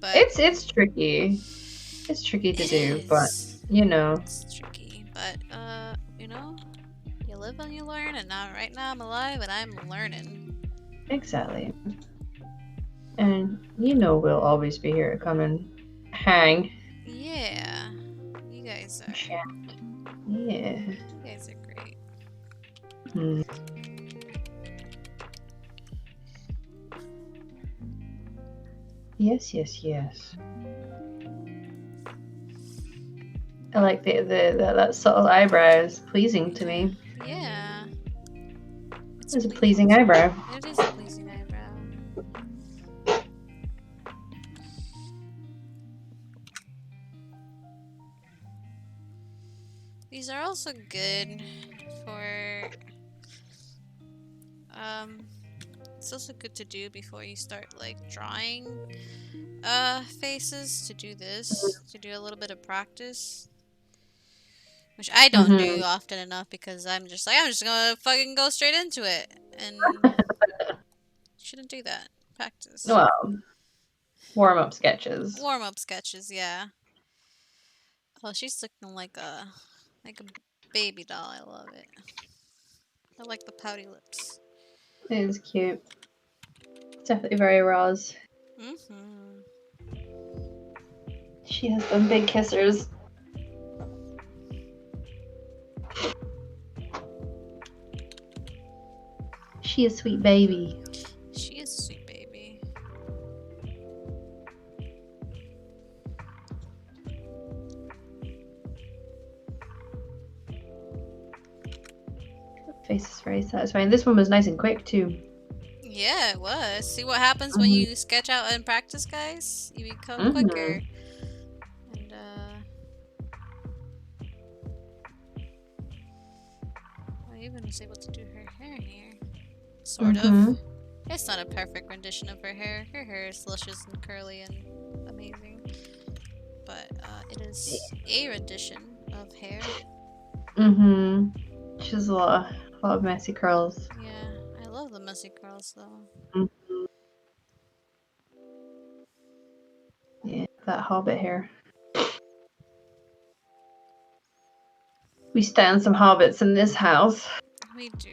but It's tricky. It's tricky to it do, but is. you know. It's tricky, but you know, you live and you learn, and now right now I'm alive and I'm learning. Exactly. And you know we'll always be here to come and hang. Yeah, you guys are. Chat. Yeah. You guys are great. Hmm. Yes, yes, yes. I like that subtle eyebrow is pleasing to me. Yeah. It's a pleasing eyebrow. It is a pleasing eyebrow. These are also good for it's also good to do before you start like drawing faces, to do this, to do a little bit of practice. Which I don't do Mm-hmm. often enough, because I'm just like, I'm just gonna fucking go straight into it. And shouldn't do that. Practice. Well, warm-up sketches. Warm up sketches, yeah. Oh, she's looking like a baby doll. I love it. I like the pouty lips. It is cute. It's definitely very Roz. Mm-hmm. She has them big kissers. She a sweet baby. She is a sweet baby. Face is very satisfying. This one was nice and quick too. Yeah, it was. See what happens when you sketch out and practice, guys? You become quicker. And I even was able to do her hair here. Sort of. It's not a perfect rendition of her hair. Her hair is luscious and curly and amazing. But it is a rendition of hair. She has a lot of messy curls. Yeah, I love the messy curls though. Yeah, that hobbit hair. We stand some hobbits in this house. We do.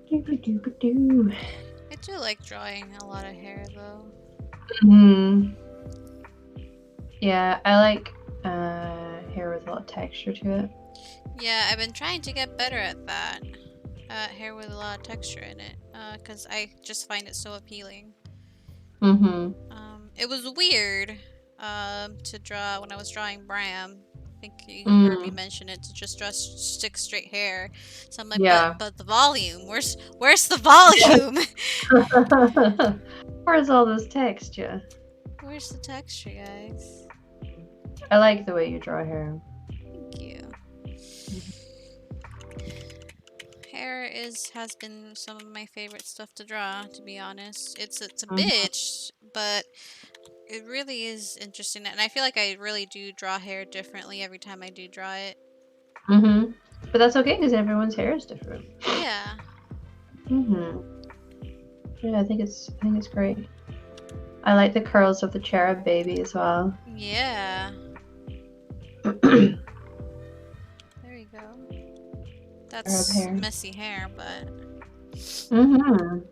Doo-ba-doo-ba-doo. I do like drawing a lot of hair though. Yeah, I like hair with a lot of texture to it. Yeah, I've been trying to get better at that. Hair with a lot of texture in it, because I just find it so appealing. It was weird to draw when I was drawing Bram. I think you heard me mention it, to just draw stick straight hair. So I'm like, Yeah. but the volume, where's the volume? Where's all this texture? Where's the texture, guys? I like the way you draw hair. Thank you. Hair has been some of my favorite stuff to draw, to be honest. It's a Mhm. bitch, but it really is interesting, and I feel like I really do draw hair differently every time I do draw it. Mhm. But that's okay because everyone's hair is different. Yeah. Mhm. Yeah, I think it's great. I like the curls of the cherub baby as well. Yeah. There you go. Cherub That's hair. messy hair, but Mhm.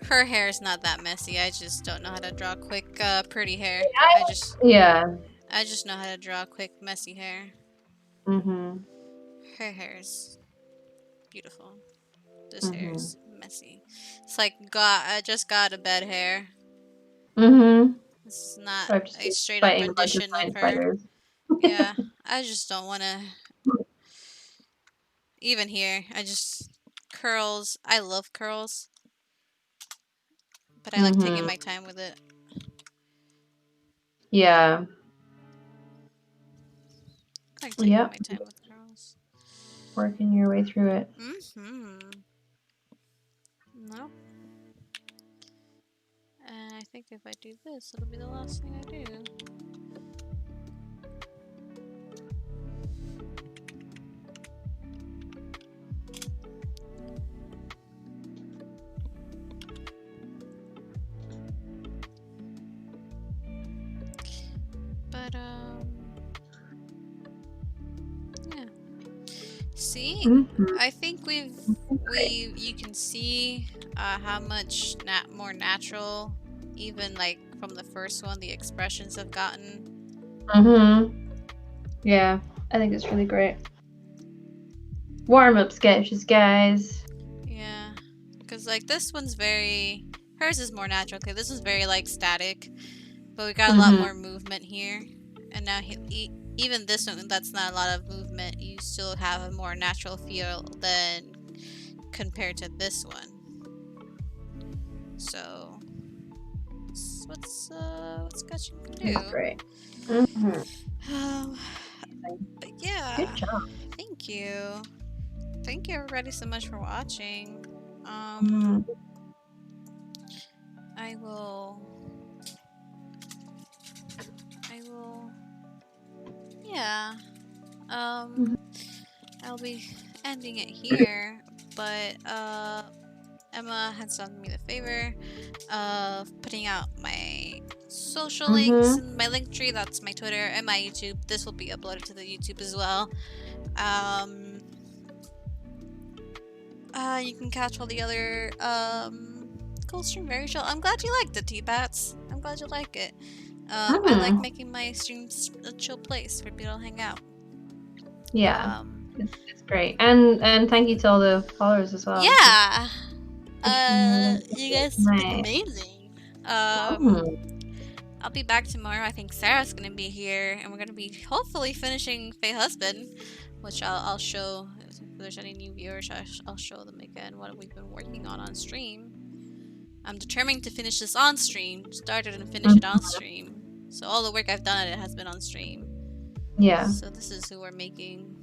her hair is not that messy. I just don't know how to draw quick, pretty hair. Yeah. I just know how to draw quick, messy hair. Mhm. Her hair is beautiful. This hair Mhm. is messy. It's like I just got a bed hair. Mhm. This is not I've just a been straight up fighting a bunch of rendition of giant her. spiders. Yeah, I just don't want to. Even here, I just curls. I love curls, but I like taking Mhm. my time with it. Yeah. I like taking Yep. my time with curls. Working your way through it. No. And I think if I do this, it'll be the last thing I do. But yeah. See, Mhm. I think you can see how much more natural, even like from the first one, the expressions have gotten. Mhm. Yeah. I think it's really great. Warm up sketches, guys. Yeah, because like this one's hers is more natural. Okay, this one's very like static, but we got a lot Mhm. more movement here. And now even this one, that's not a lot of movement. You still have a more natural feel than compared to this one. So what's sketching can do? It's great. Mhm. Um, but yeah, Good job. thank you. Thank you everybody so much for watching. Mhm. I will, yeah. Mhm. I'll be ending it here, but Emma has done me the favor of putting out my social links Mhm. and my link tree. That's my Twitter and my YouTube. This will be uploaded to the YouTube as well. You can catch all the other Coldstream Very Chill. I'm glad you like the T-Bats. I'm glad you like it. I like Mhm. making my streams a chill place for people to hang out. Yeah. It's great. And thank you to all the followers as well. Yeah. Really You guys have been nice. amazing. Mhm. I'll be back tomorrow. I think Sarah's gonna be here, and we're gonna be hopefully finishing Faye Husband, which I'll show if there's any new viewers. I'll show them again what we've been working on stream. I'm determined to finish this on stream. Started and finish it on stream. So all the work I've done on it has been on stream. Yeah. So this is who we're making.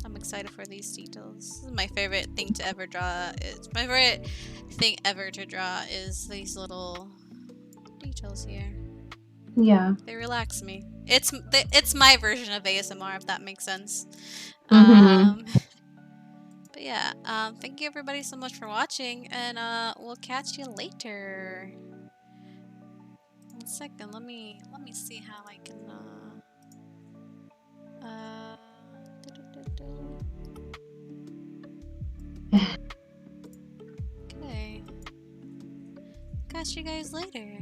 I'm excited for these details. This is my favorite thing to ever draw. It's my favorite thing ever to draw is these little details here. Yeah. They relax me. It's my version of ASMR, if that makes sense. Mhm. But yeah, thank you everybody so much for watching, and we'll catch you later. 1 second, let me see how I can okay. Catch you guys later.